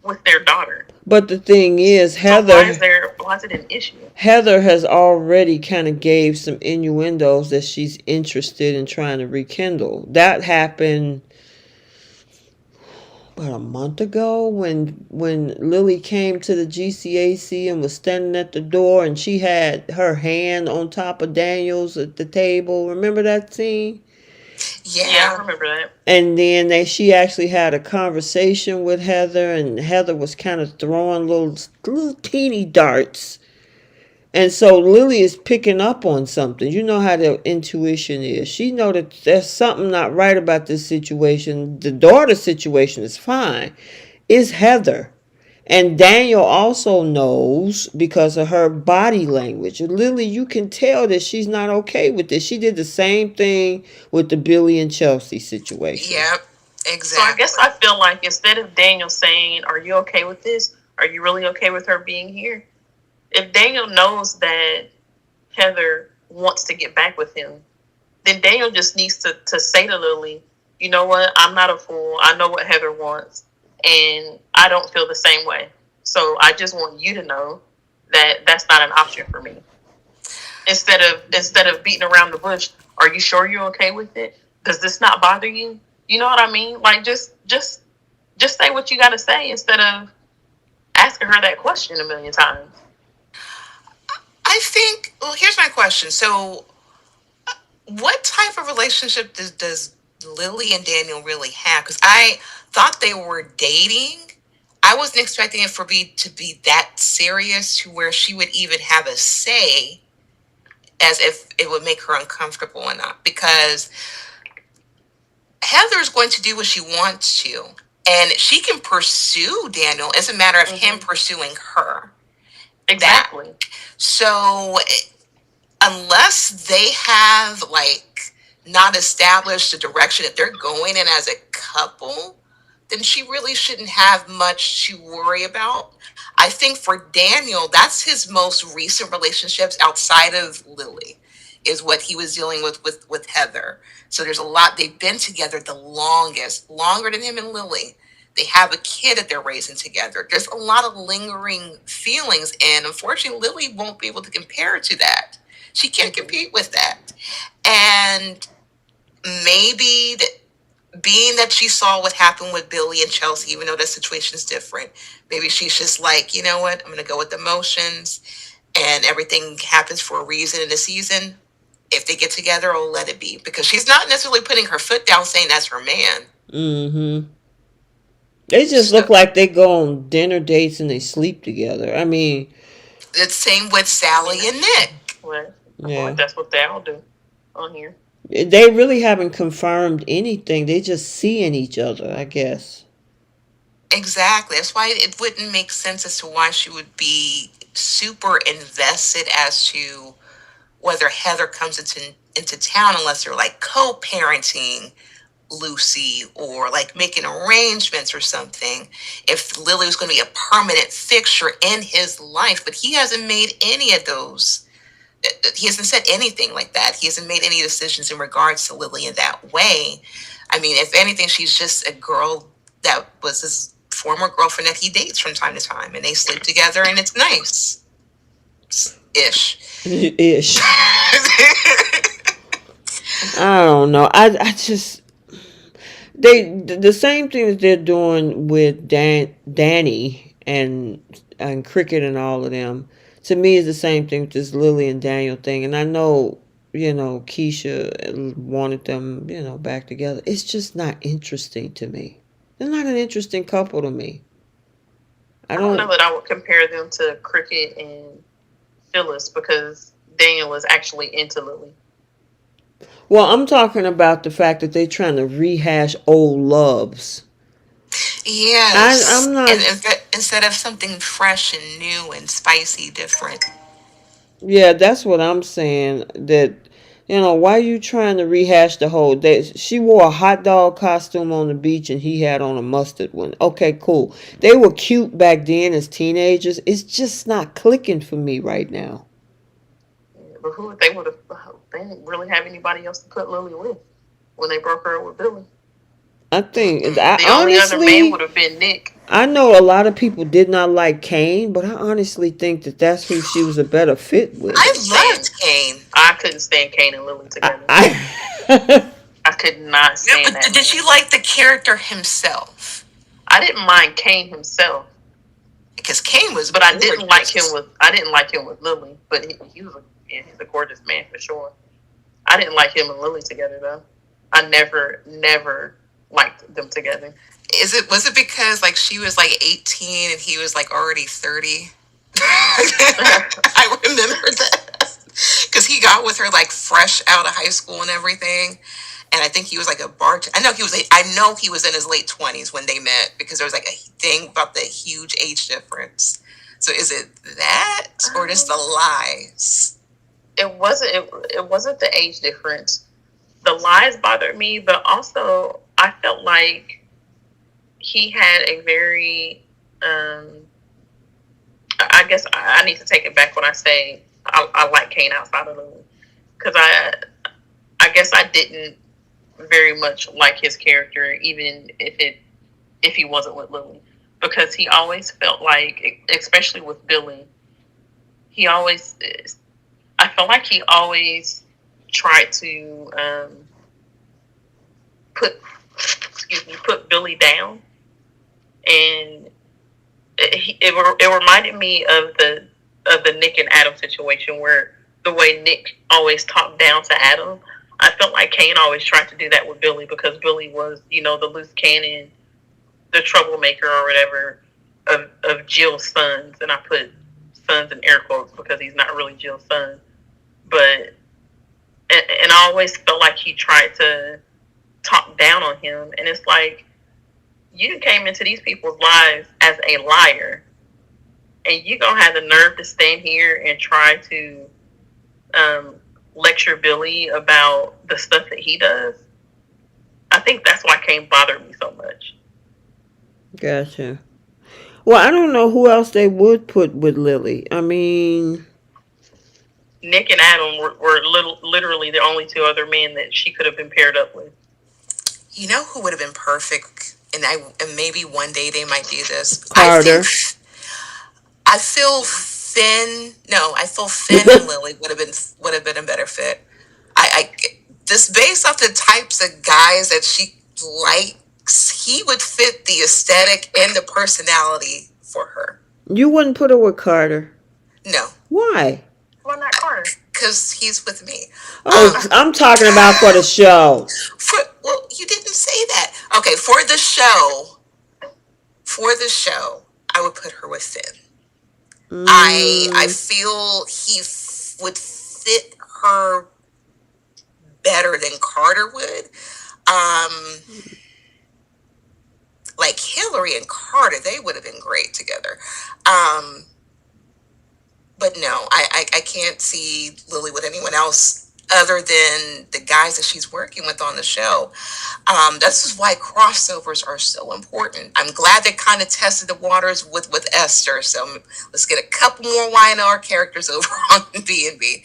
with their daughter. But the thing is, Heather. So why is it an issue? Heather has already kind of gave some innuendos that she's interested in trying to rekindle. That happened about a month ago when Lily came to the GCAC and was standing at the door and she had her hand on top of Daniel's at the table. Remember that scene? Yeah, I remember that. And then she actually had a conversation with Heather, and Heather was kind of throwing little teeny darts. And so Lily is picking up on something. You know how their intuition is. She know that there's something not right about this situation. The daughter situation is fine. It's Heather. And Daniel also knows because of her body language. Lily, you can tell that she's not okay with this. She did the same thing with the Billy and Chelsea situation. Yep, exactly. So I guess I feel like instead of Daniel saying, "Are you okay with this? Are you really okay with her being here?" If Daniel knows that Heather wants to get back with him, then Daniel just needs to say to Lily, "You know what? I'm not a fool. I know what Heather wants. And I don't feel the same way. So I just want you to know that that's not an option for me." Instead of beating around the bush, are you sure you're okay with it? Does this not bother you? You know what I mean? Like just say what you got to say instead of asking her that question a million times. I think. Well, here's my question. So, what type of relationship does Lily and Daniel really have? Because I thought they were dating. I wasn't expecting it for be to be that serious to where she would even have a say as if it would make her uncomfortable or not. Because Heather's going to do what she wants to, and she can pursue Daniel. It's a matter of him pursuing her. Exactly. So unless they have like not established the direction that they're going in as a couple, then she really shouldn't have much to worry about. I think for Daniel, that's his most recent relationships outside of Lily, is what he was dealing with Heather. So there's a lot. They've been together the longest, longer than him and Lily. They have a kid that they're raising together. There's a lot of lingering feelings, and unfortunately, Lily won't be able to compare to that. She can't compete with that. And maybe being that she saw what happened with Billy and Chelsea, even though that situation is different, maybe she's just like, you know what, I'm going to go with the emotions, and everything happens for a reason in the season. If they get together, I'll let it be, because she's not necessarily putting her foot down saying that's her man. Mm-hmm. They just So look like they go on dinner dates and they sleep together. I mean, it's same with Sally and Nick. Well, I feel like yeah. that's what they all do on here. They really haven't confirmed anything. They just seeing each other, I guess. Exactly. That's why it wouldn't make sense as to why she would be super invested as to whether Heather comes into town, unless they're like co-parenting Lucy or like making arrangements or something. If Lily was going to be a permanent fixture in his life, but he hasn't made any of those. He hasn't said anything like that. He hasn't made any decisions in regards to Lily in that way. I mean, if anything, she's just a girl that was his former girlfriend that he dates from time to time, and they sleep together, and it's nice ish. Ish. I don't know. I just the same thing that they're doing with Danny and Cricket and all of them. To me, is the same thing with this Lily and Daniel thing. And I know, Keisha wanted them, back together. It's just not interesting to me. They're not an interesting couple to me. I I don't know don't. that I would compare them to Cricket and Phyllis because Daniel is actually into Lily. Well, I'm talking about the fact that they're trying to rehash old loves. Yes, I'm and not. instead of something fresh and new and spicy, different. Yeah, that's what I'm saying. That why are you trying to rehash the whole day? She wore a hot dog costume on the beach, and he had on a mustard one. Okay, cool. They were cute back then as teenagers. It's just not clicking for me right now. Yeah, but who they would have? They didn't really have anybody else to put Lily with when they broke her up with Billy. I think I The only other man would honestly, have been Nick. I know a lot of people did not like Kane, but I honestly think that that's who she was a better fit with. I Couldn't stand. loved Kane. I couldn't stand Kane and Lily I, together. I I could not No, stand but that did man. you like the character himself? I didn't mind Kane himself, Because Kane was but I didn't like him gorgeous. with. I didn't like him with Lily. But he was he's a gorgeous man for sure. I didn't like him and Lily together though. I never liked them together. Was it because like she was like 18 and he was like already 30? I remember that because he got with her like fresh out of high school and everything. And I think he was like a bart. I know he was in his late 20s when they met, because there was like a thing about the huge age difference. So is it that or just the Um, lies? it wasn't the age difference. The lies bothered me, but also I felt like he had a very I guess I need to take it back when I say I like Kane outside of Lily, because I guess I didn't very much like his character, even if he wasn't with Lily, because he always felt like, especially with Billy, he always I felt like he always tried to put put Billy down, and it reminded me of the Nick and Adam situation, where the way Nick always talked down to Adam, I felt like Kane always tried to do that with Billy because Billy was, the loose cannon, the troublemaker or whatever of Jill's sons. And I put sons in air quotes because he's not really Jill's son. But, and I always felt like he tried to talk down on him. And it's like, you came into these people's lives as a liar. And you gonna have the nerve to stand here and try to lecture Billy about the stuff that he does. I think that's why Kane bothered me so much. Gotcha. Well, I don't know who else they would put with Lily. I mean, Nick and Adam were literally the only two other men that she could have been paired up with. You know who would have been perfect, and maybe one day they might do this. Carter. I feel Finn and Lily would have been a better fit. I just based off the types of guys that she likes, he would fit the aesthetic and the personality for her. You wouldn't put her with Carter? No. Why? Why not Carter? Because he's with me. Oh, I'm talking about for the show. Well, you didn't say that. Okay, for the show, I would put her with Finn. I feel he would fit her better than Carter would. Like Hillary and Carter, they would have been great together. But no, I can't see Lily with anyone else other than the guys that she's working with on the show. This is why crossovers are so important. I'm glad they kind of tested the waters with Esther. So let's get a couple more YNR characters over on B&B.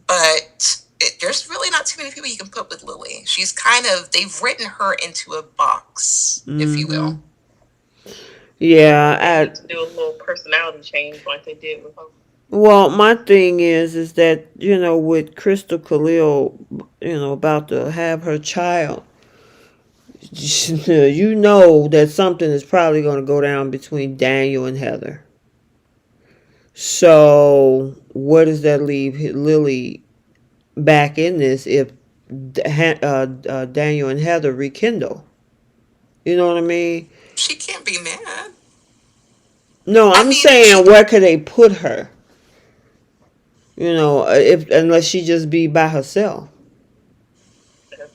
But there's really not too many people you can put with Lily. She's they've written her into a box, if you will. Yeah. To do a little personality change like they did with her. Well, my thing is that, with Crystal Khalil, about to have her child, you know that something is probably going to go down between Daniel and Heather. So, what does that leave Lily back in this if Daniel and Heather rekindle? You know what I mean? She can't be mad. No, I'm saying where could they put her? Unless she just be by herself.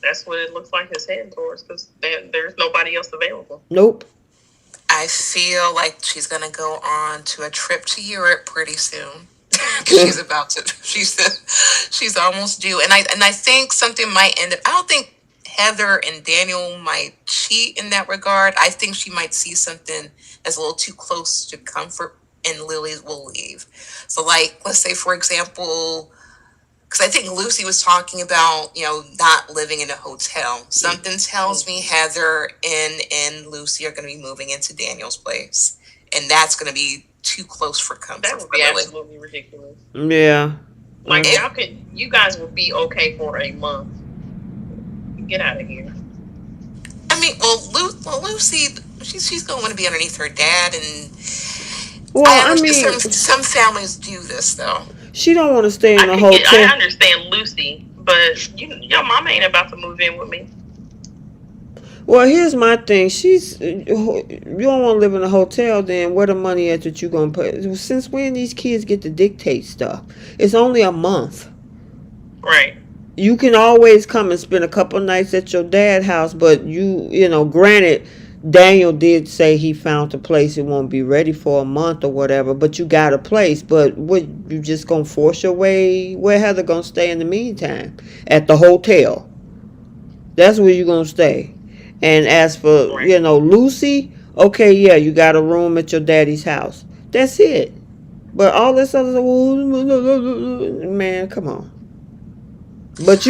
That's what it looks like it's heading towards because there's nobody else available. Nope. I feel like she's going to go on to a trip to Europe pretty soon. She's about to. She's almost due, and I think something might end up. I don't think Heather and Daniel might cheat in that regard. I think she might see something that's a little too close to comfort, and Lily will leave. So, like, let's say, for example, because I think Lucy was talking about, not living in a hotel. Something tells me Heather and Lucy are going to be moving into Daniel's place, and that's going to be too close for comfort. That would be absolutely ridiculous. Yeah. Like, you guys would be okay for a month. Get out of here. I mean, Lucy, she's going to want to be underneath her dad, and some families do this though. She don't want to stay in a hotel. I understand Lucy, but your mama ain't about to move in with me. Well, here's my thing. You don't want to live in a hotel, then where the money at that you going to put? Since when these kids get to dictate stuff? It's only a month. Right. You can always come and spend a couple nights at your dad's house, but granted, Daniel did say he found a place. It won't be ready for a month or whatever, but you got a place. But what, you just going to force your way? Where Heather going to stay in the meantime? At the hotel. That's where you're going to stay. And as for, Lucy, okay, yeah, you got a room at your daddy's house. That's it. But all this other, man, come on. But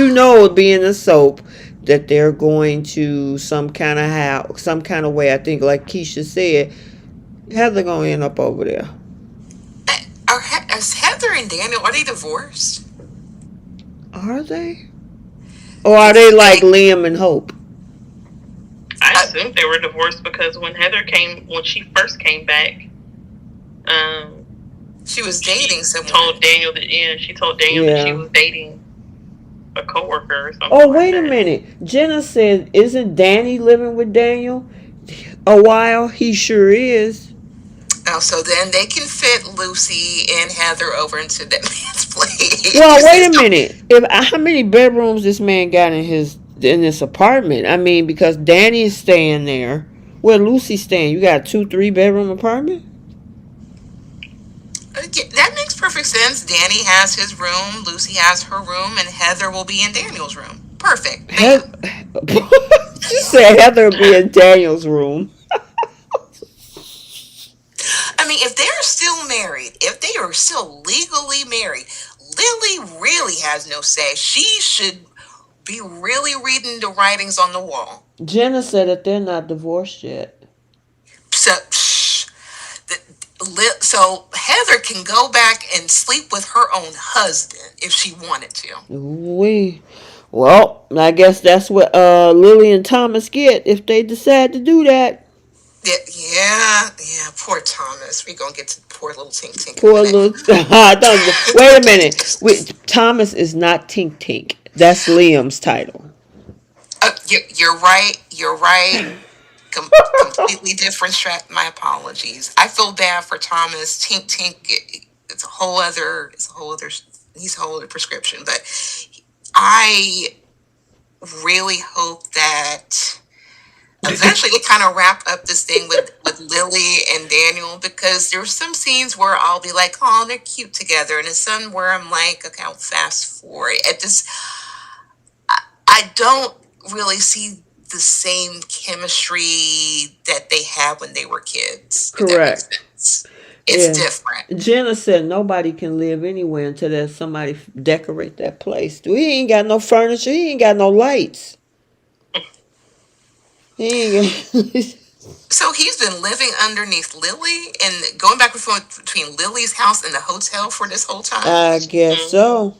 being a soap, that they're going to some kind of way, I think, like Keisha said, Heather going to end up over there. Are Heather and Daniel, are they divorced? Are they? Or are they like Liam and Hope? I assume they were divorced because when she first came back, she was dating someone. She told Daniel that she was dating a coworker or something Oh, like wait a that. minute. Jenna said, isn't Danny living with Daniel a while? He sure is. Oh, so then they can fit Lucy and Heather over into that man's place. You Well, see, wait a so minute. If how many bedrooms this man got in this apartment? I mean, because Danny is staying there. Where Lucy's staying? You got a 2-3 bedroom apartment? that makes perfect sense. Danny has his room, Lucy has her room, and Heather will be in Daniel's room. Perfect. Bam. She said Heather would be in Daniel's room. I mean, if they're still married, if they are still legally married, Lily really has no say. She should be really reading the writings on the wall. Jenna said that they're not divorced yet. So, so Heather can go back and sleep with her own husband if she wanted to. We, well, I guess that's what Lily and Thomas get if they decide to do that. Yeah. Poor Thomas. We're gonna get to poor little Tink Tink in a Poor minute. little. Wait a minute. Thomas is not Tink Tink. That's Liam's title. You're right. You're right. Completely different strap. My apologies. I feel bad for Thomas. Tink Tink. It's a whole other. It's a whole other. He's a whole other prescription. But I really hope that eventually they kind of wrap up this thing with Lily and Daniel, because there's some scenes where I'll be like, oh, they're cute together, and there's some where I'm like, okay, I'll fast forward. I don't really see the same chemistry that they had when they were kids. If that makes Correct. sense. It's Yeah. different. Jenna said nobody can live anywhere until there's somebody decorate that place. He ain't got no furniture. He ain't got no lights. He ain't got. So he's been living underneath Lily and going back and forth between Lily's house and the hotel for this whole time. I guess so.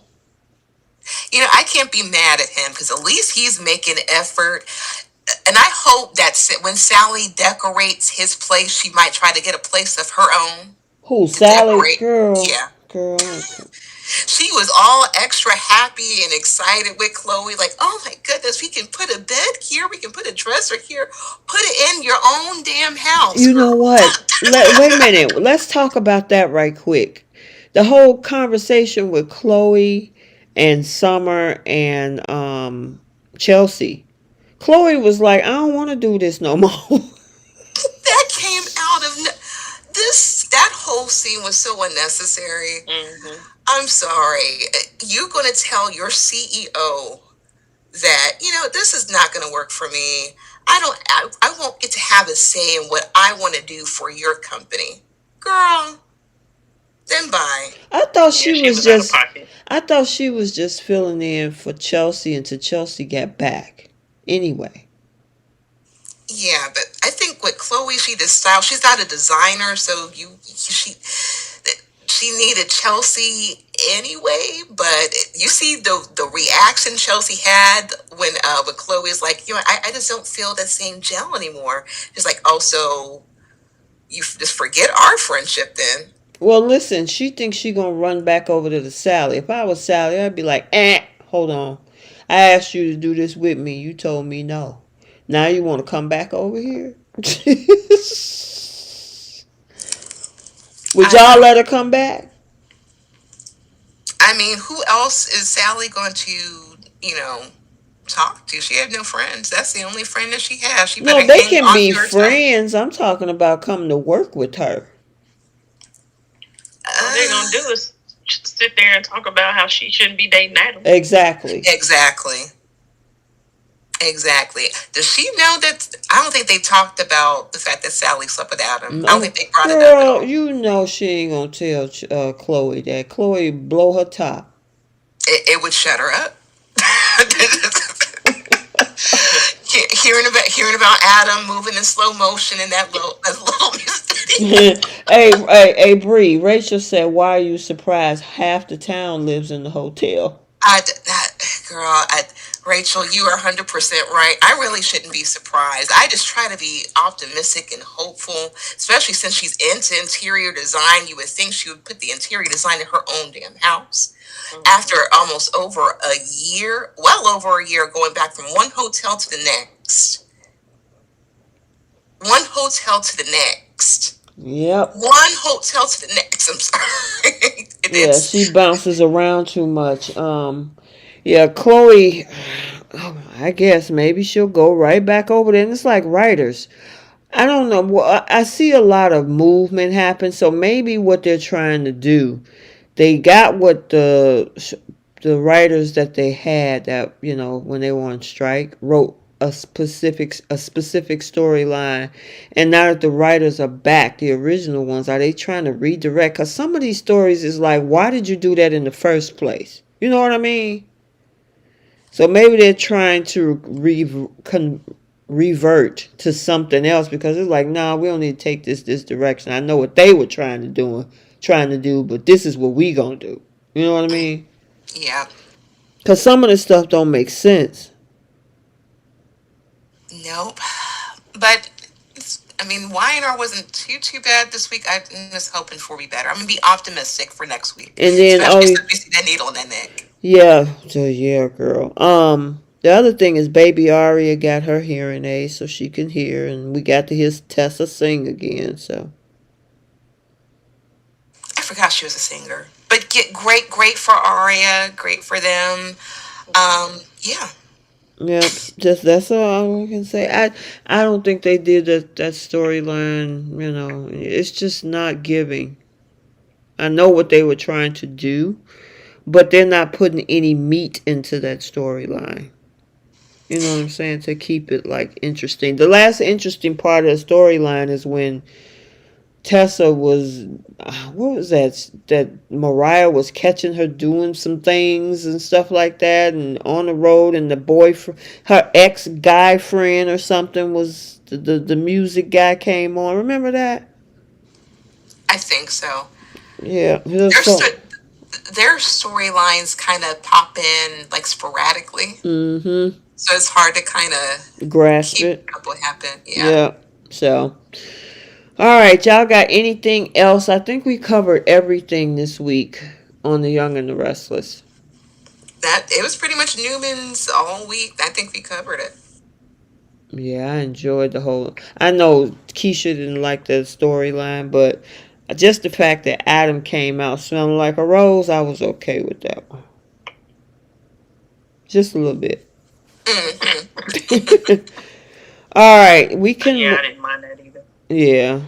You know, I can't be mad at him because at least he's making effort. And I hope that when Sally decorates his place, she might try to get a place of her own Who, to Sally? decorate. Girl. Yeah. Girl. She was all extra happy and excited with Chloe. Like, oh my goodness, we can put a bed here. We can put a dresser here. Put it in your own damn house, You know girl. what? Wait a minute. Let's talk about that right quick. The whole conversation with Chloe and Summer and Chelsea. Chloe was like, I don't want to do this no more. That came out of this. That whole scene was so unnecessary. Mm-hmm. I'm sorry. You're going to tell your CEO that, this is not going to work for me. I won't get to have a say in what I want to do for your company. Girl, then bye. I thought Yeah, she was out of just pocket. I thought she was just filling in for Chelsea until Chelsea got back. Anyway. Yeah, but I think with Chloe, she's not a designer, so she needed Chelsea anyway. But you see the reaction Chelsea had when Chloe's like, I just don't feel that same gel anymore. It's like, oh, so you just forget our friendship then. Well, listen, she thinks she gonna run back over to the Sally. If I was Sally, I'd be like, hold on. I asked you to do this with me. You told me no. Now you want to come back over here? Would y'all let her come back? I mean, who else is Sally going to, talk to? She had no friends. That's the only friend that she has. She better No, they hang can on be to her tight. friends. I'm talking about coming to work with her. All they're going to do is sit there and talk about how she shouldn't be dating Adam. Exactly. Does she know that? I don't think they talked about the fact that Sally slept with Adam. No. I don't think they brought Girl, it up at all. you know she ain't gonna tell Chloe that. Chloe blow her top. It would shut her up. hearing about Adam moving in slow motion in that little music. Hey, Bree. Rachel said, "Why are you surprised? Half the town lives in the hotel." Girl, Rachel, you are 100% right. I really shouldn't be surprised. I just try to be optimistic and hopeful, especially since she's into interior design. You would think she would put the interior design in her own damn house. After almost over a year, well over a year, going back from one hotel to the next. One hotel to the next. Yep. One hotel to the next. I'm sorry. Yeah, she bounces around too much. Yeah, Chloe, I guess maybe she'll go right back over there. And it's like writers. I don't know. Well, I see a lot of movement happen, so maybe what they're trying to do, they got what the writers that they had that when they were on strike wrote a specific storyline, and now that the writers are back, the original ones, are they trying to redirect? Because some of these stories is like, why did you do that in the first place? You know what I mean? So maybe they're trying to revert to something else because it's like, nah, we don't need to take this direction. I know what they were trying to do, but this is what we gonna do. You know what I mean? Yeah. Because some of this stuff don't make sense. Nope. But I mean, Y&R wasn't too bad this week. I'm just hoping for be better. I'm gonna be optimistic for next week, And then especially since we see that needle in that neck. yeah, so yeah, girl. The other thing is baby Aria got her hearing aid so she can hear, and we got to hear Tessa sing again. So I forgot she was a singer, but great for Aria, great for them. Yeah. yeah, just that's all I can say. I don't think they did that storyline. It's just not giving. I know what they were trying to do, but they're not putting any meat into that storyline. You know what I'm saying? To keep it like interesting. The last interesting part of the storyline is when Tessa was, what was that? That Mariah was catching her doing some things and stuff like that, and on the road, and the boyfriend, her ex guy friend or something, was the music guy came on. Remember that? I think so. Yeah. Their storylines kind of pop in like sporadically. Mm-hmm. So it's hard to kind of grasp keep it. up what happened. Yeah. So, all right, y'all got anything else? I think we covered everything this week on The Young and the Restless. It was pretty much Newman's all week. I think we covered it. Yeah, I enjoyed the whole. I know Keisha didn't like the storyline, but just the fact that Adam came out smelling like a rose, I was okay with that one. Just a little bit. Mm-hmm. All right, we can. Yeah, I didn't mind that either. Yeah.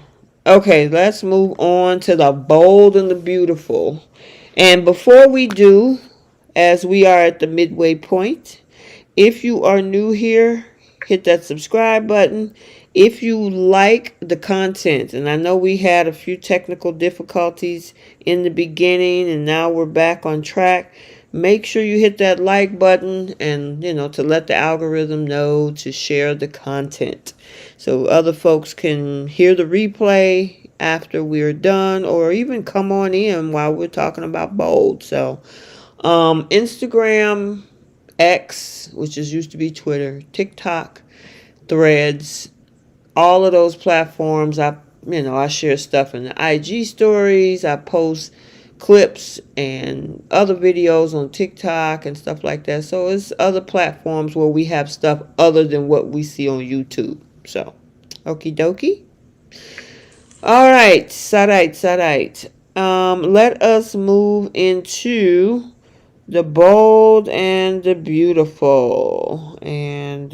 Okay, let's move on to the bold and the beautiful. And before we do, as we are at the midway point, if you are new here, hit that subscribe button. If you like the content, and I know we had a few technical difficulties in the beginning and now we're back on track, make sure you hit that like button and, to let the algorithm know to share the content so other folks can hear the replay after we're done or even come on in while we're talking about bold. So, Instagram, X, which is used to be Twitter, TikTok, Threads, all of those platforms. I share stuff in the IG stories. I post clips and other videos on TikTok and stuff like that. So it's other platforms where we have stuff other than what we see on YouTube. So, okie dokie. All right, Sarite. Let us move into the bold and the beautiful. And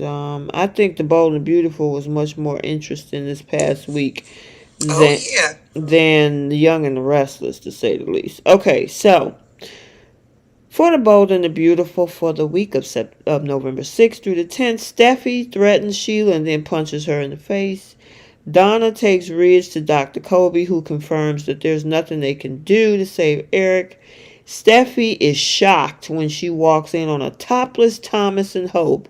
I think the bold and beautiful was much more interesting this past week than the young and the restless, to say the least. Okay, so for the bold and the beautiful for the week of November 6th through the 10th, Steffi threatens Sheila and then punches her in the face. Donna takes Ridge to Dr. Colby, who confirms that there's nothing they can do to save Eric. Steffi is shocked when she walks in on a topless Thomas and Hope,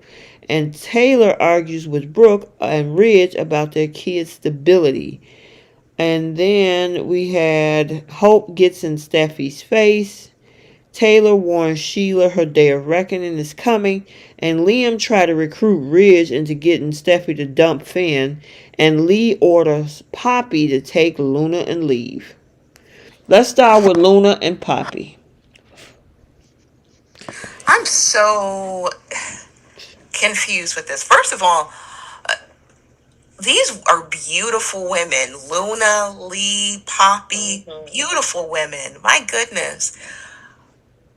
and Taylor argues with Brooke and Ridge about their kid's stability. And then we had Hope gets in Steffi's face. Taylor warns Sheila her day of reckoning is coming, and Liam try to recruit Ridge into getting Steffi to dump Finn, and Lee orders Poppy to take Luna and leave. Let's start with Luna and Poppy. I'm so confused with this. First of all, these are beautiful women. Luna, Lee, Poppy, beautiful women. My goodness.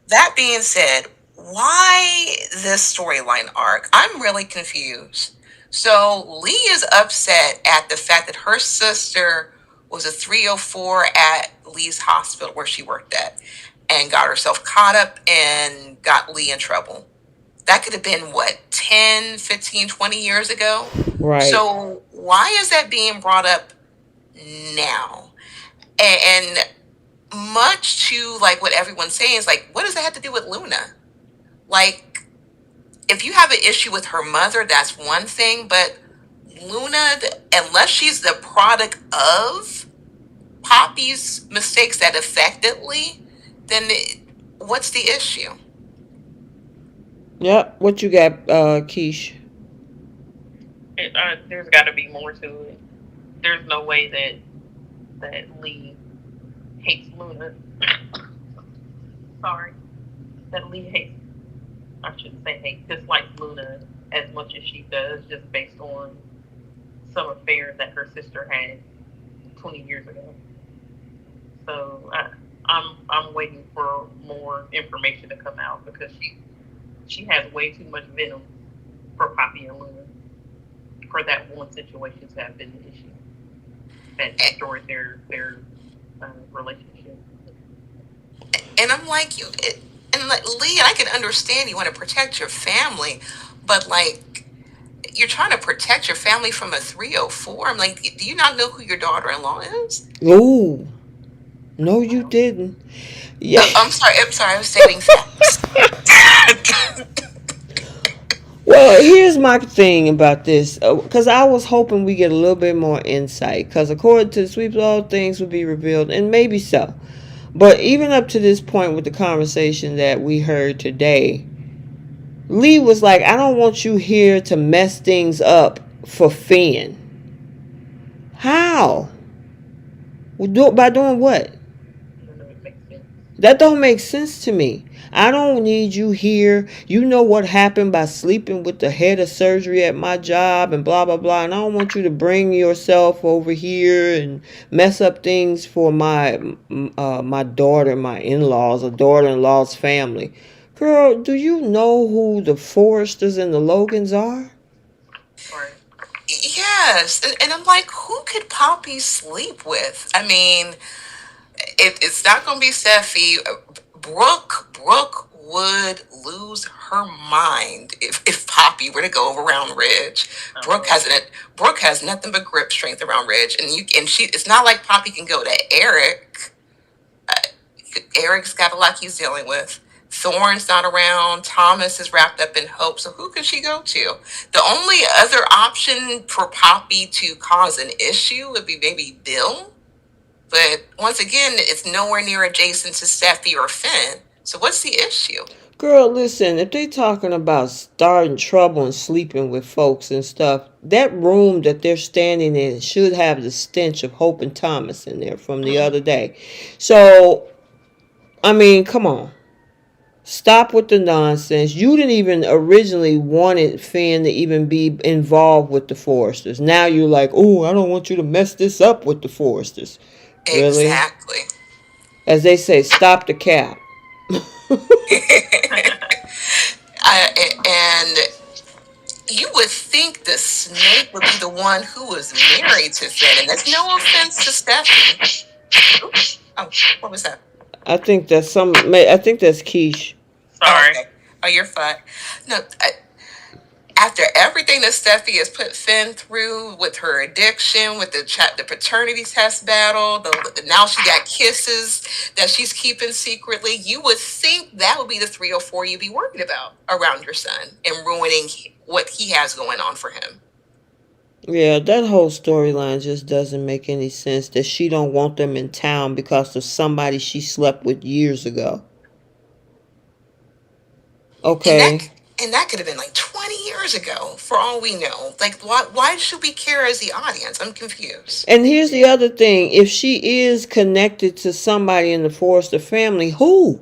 That being said, why this storyline arc? I'm really confused. So Lee is upset at the fact that her sister was a 304 at Lee's hospital where she worked at and got herself caught up and got Lee in trouble. That could have been what, 10, 15, 20 years ago? Right. So why is that being brought up now? And much to like what everyone's saying is like, what does that have to do with Luna? Like, if you have an issue with her mother, that's one thing, but Luna, unless she's the product of Poppy's mistakes that affected Lee, then what's the issue? Yep. What you got, Keish? There's got to be more to it. There's no way that Lee hates Luna. Sorry, that Lee hates. I shouldn't say hate. Dislikes Luna as much as she does, just based on some affairs that her sister had 20 years ago. So I'm waiting for more information to come out because she has way too much venom for Poppy and Luna for that one situation to have been the issue that destroyed their relationship. And I'm like, and like Lee, I can understand you want to protect your family, but like you're trying to protect your family from a 304. I'm like, do you not know who your daughter-in-law is? Ooh. No, you didn't. Yeah. I'm sorry. I was stating facts. Well, here's my thing about this, because I was hoping we get a little bit more insight, because according to the sweeps, all things would be revealed, and maybe so. But even up to this point with the conversation that we heard today, Lee was like, I don't want you here to mess things up for Finn. How? By doing what? That don't make sense to me. I don't need you here. You know what happened by sleeping with the head of surgery at my job and blah, blah, blah. And I don't want you to bring yourself over here and mess up things for my daughter, my in-laws, or daughter-in-law's family. Girl, do you know who the Forresters and the Logans are? Yes. And I'm like, who could Poppy sleep with? I mean, it's not going to be Steffi. Brooke would lose her mind if Poppy were to go around Ridge. Brooke has nothing but grip strength around Ridge, and she. It's not like Poppy can go to Eric. Eric's got a lot he's dealing with. Thorne's not around. Thomas is wrapped up in Hope. So who could she go to? The only other option for Poppy to cause an issue would be maybe Bill. But once again, it's nowhere near adjacent to Steffi or Finn. So what's the issue? Girl, listen, if they talking about starting trouble and sleeping with folks and stuff, that room that they're standing in should have the stench of Hope and Thomas in there from the other day. So, I mean, come on. Stop with the nonsense. You didn't even originally wanted Finn to even be involved with the Forresters. Now you're like, oh, I don't want you to mess this up with the Forresters. Really? Exactly. As they say, stop the cap. And you would think the snake would be the one who was married to Finn. And there's no offense to Steffi. Oh, what was that? I think that's Keish. Sorry. Okay. Oh, you're fine. No, after everything that Steffi has put Finn through with her addiction, with the paternity test battle, now she got kisses that she's keeping secretly, you would think that would be the 304 you'd be worried about around your son and ruining what he has going on for him. Yeah, that whole storyline just doesn't make any sense, that she don't want them in town because of somebody she slept with years ago. And Okay. that could have been like 20 years ago, for all we know. Like, why should we care as the audience? I'm confused. And here's the other thing. If she is connected to somebody in the Forrester family, who?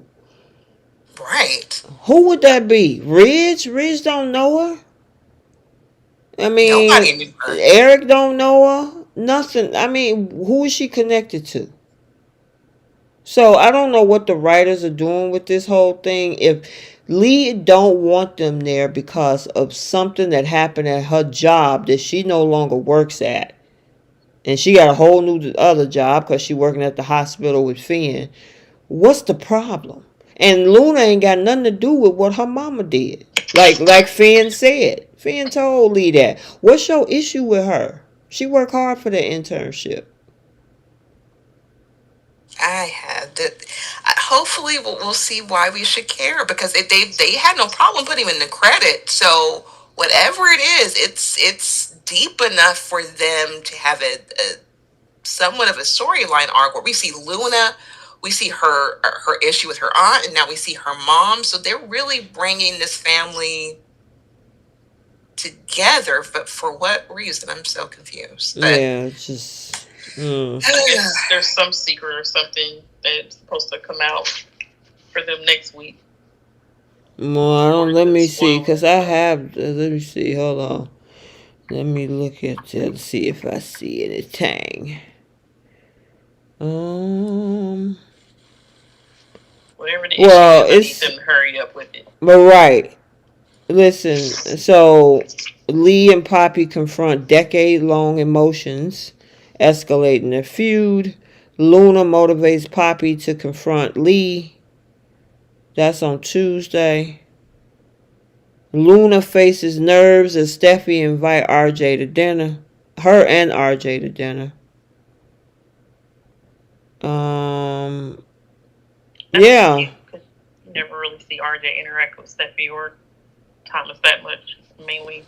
Right. Who would that be? Ridge? Ridge don't know her. I mean, Nobody knew her. Eric don't know her. Nothing. I mean, who is she connected to? So I don't know what the writers are doing with this whole thing. If Lee don't want them there because of something that happened at her job that she no longer works at, and she got a whole new other job because she working at the hospital with Finn. What's the problem? And Luna ain't got nothing to do with what her mama did. Like Finn said. Finn told Lee that. What's your issue with her? She worked hard for that internship. I had that. Hopefully, we'll see why we should care, because they had no problem putting him in the credit. So whatever it is, it's deep enough for them to have a somewhat of a storyline arc where we see Luna, we see her issue with her aunt, and now we see her mom. So they're really bringing this family together, but for what reason? I'm so confused. But Yeah, it's just. I guess there's some secret or something that's supposed to come out for them next week. Well, I don't. Let me see, cause I have. Let me see. Hold on. Let me look at it. See if I see anything. Whatever the issue is, I need them to hurry up with it. But right. Listen, so Lee and Poppy confront decade-long emotions, escalating their feud. Luna motivates Poppy to confront Lee. That's on Tuesday. Luna faces nerves as Steffi invite RJ to dinner. Her and RJ to dinner. Yeah. You never really see RJ interact with Steffi or Thomas that much, mainly.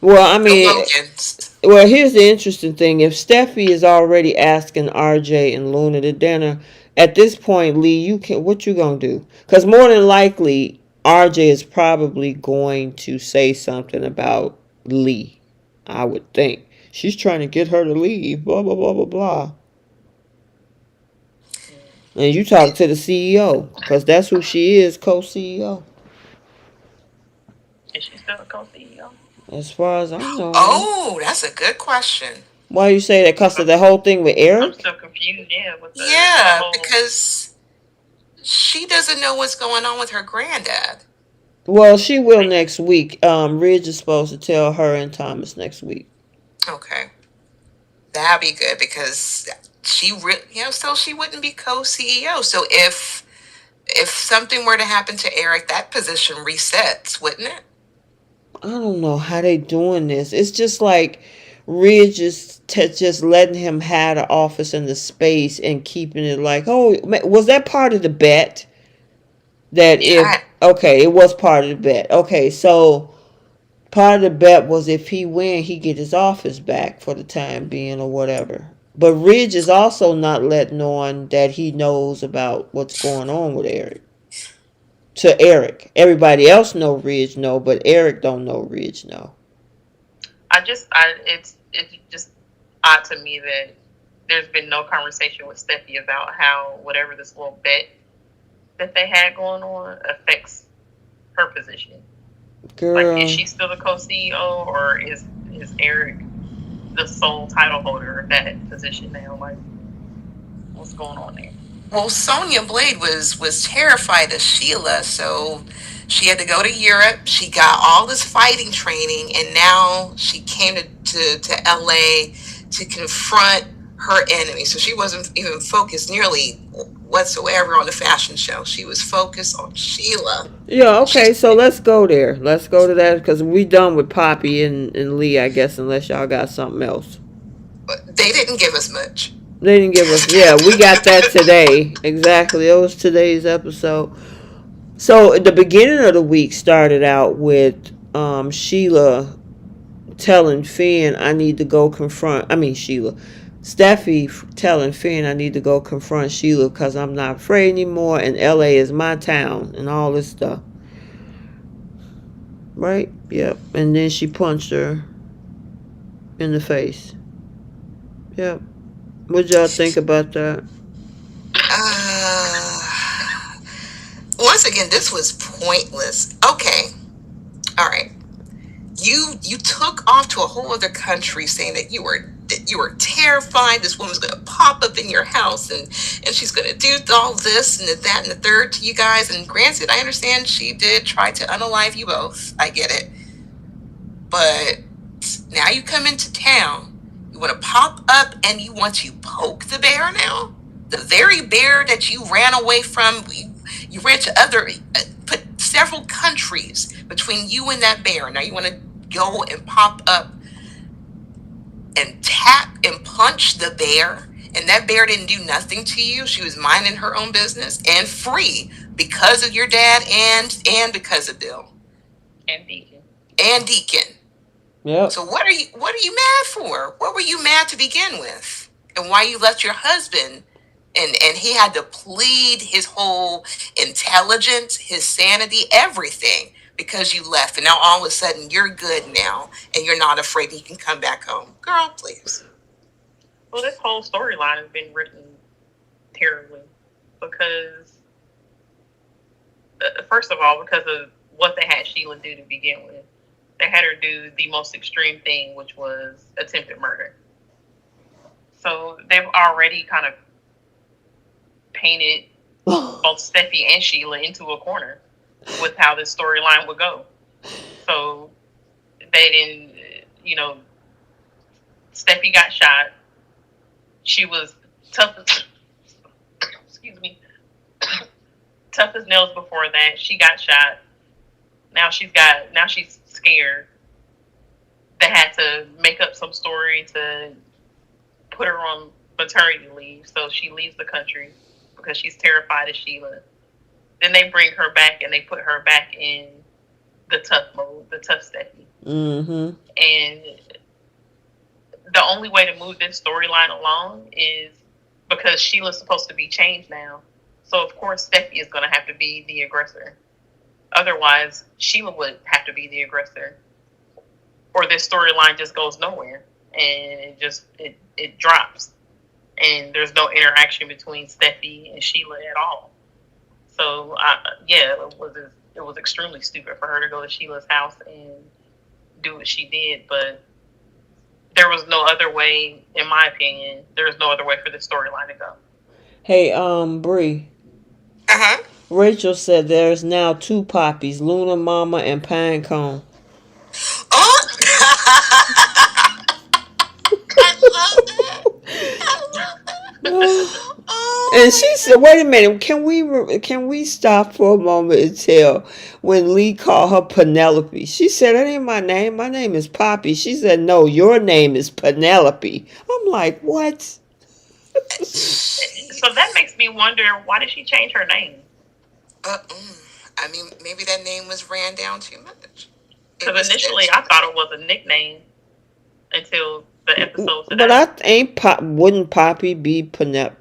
Well, I mean, well, here's the interesting thing. If Steffi is already asking RJ and Luna to dinner, at this point, Lee, what you gonna do? Because more than likely, RJ is probably going to say something about Lee. I would think she's trying to get her to leave. Blah blah blah blah blah. And you talk to the CEO, because that's who she is, co-CEO. Is she still a co-CEO? As far as I know. Oh, that's a good question. Why you say that? Because of the whole thing with Eric? I'm still confused, because she doesn't know what's going on with her granddad. Well, she will next week. Ridge is supposed to tell her and Thomas next week. Okay. That'd be good, because she so she wouldn't be co-CEO. So if something were to happen to Eric, that position resets, wouldn't it? I don't know how they doing this. It's just like Ridge is just letting him have the office and the space and keeping it like, oh, was that part of the bet? That okay, it was part of the bet. Okay, so part of the bet was if he win, he get his office back for the time being or whatever. But Ridge is also not letting on that he knows about what's going on with Eric. To Eric, everybody else know Ridge know, but Eric don't know Ridge know. It's just odd to me that there's been no conversation with Steffi about how whatever this little bet that they had going on affects her position. Girl, like, is she still the co-CEO, or is Eric the sole title holder of that position now? Like, what's going on there? Well, Sonya Blade was terrified of Sheila, so she had to go to Europe. She got all this fighting training, and now she came to LA to confront her enemy. So she wasn't even focused nearly whatsoever on the fashion show. She was focused on Sheila. Yeah, okay, so let's go there. Let's go to that, because we done with Poppy and Lee, I guess, unless y'all got something else. But they didn't give us much. They didn't give us, yeah, we got that today. Exactly, it was today's episode. So the beginning of the week started out with Sheila telling Finn, I need to go confront, Steffi telling Finn, I need to go confront Sheila because I'm not afraid anymore, and LA is my town, and all this stuff. right? Yep. And then she punched her in the face. Yep. What y'all think about that? Uh, Once again, this was pointless. Okay, all right. You took off to a whole other country saying that you were terrified this woman's going to pop up in your house and she's going to do all this and that and the third to you guys. And granted, I understand she did try to unalive you both. I get it. But now you come into town, you want to pop up and you want to poke the bear now? The very bear that you ran away from, you ran to put several countries between you and that bear. Now you want to go and pop up and tap and punch the bear. And that bear didn't do nothing to you. She was minding her own business and free because of your dad and because of Bill. And Deacon. And Deacon. Yep. So what are you mad for? What were you mad to begin with? And why you left your husband and he had to plead his whole intelligence, his sanity, everything because you left. And now all of a sudden you're good now and you're not afraid you can come back home. Girl, please. Well, this whole storyline has been written terribly because, first of all, because of what they had Sheila do to begin with. They had her do the most extreme thing, which was attempted murder. So they've already kind of painted both Steffi and Sheila into a corner with how this storyline would go. So they didn't, Steffi got shot. She was tough as, excuse me, tough as nails before that. She got shot. Now she's scared. They had to make up some story to put her on maternity leave, so she leaves the country because she's terrified of Sheila. Then they bring her back and they put her back in the tough mode, the tough Steffi. Mm-hmm. And the only way to move this storyline along is because Sheila's supposed to be changed now. So of course Steffi is going to have to be the aggressor. Otherwise, Sheila would have to be the aggressor, or this storyline just goes nowhere and it drops, and there's no interaction between Steffi and Sheila at all. So it was extremely stupid for her to go to Sheila's house and do what she did, but there was no other way, in my opinion. There was no other way for the storyline to go. Hey, Bree. Uh-huh. Rachel said there's now two poppies, Luna Mama and Pinecone. Oh, I love that. I love that. And she said, "Wait a minute, can we stop for a moment and tell when Lee called her Penelope? She said that ain't my name. My name is Poppy." She said, "No, your name is Penelope." I'm like, what? So that makes me wonder, why did she change her name? I mean, maybe that name was ran down too much. Because initially I thought it was a nickname until the episode today. But wouldn't Poppy be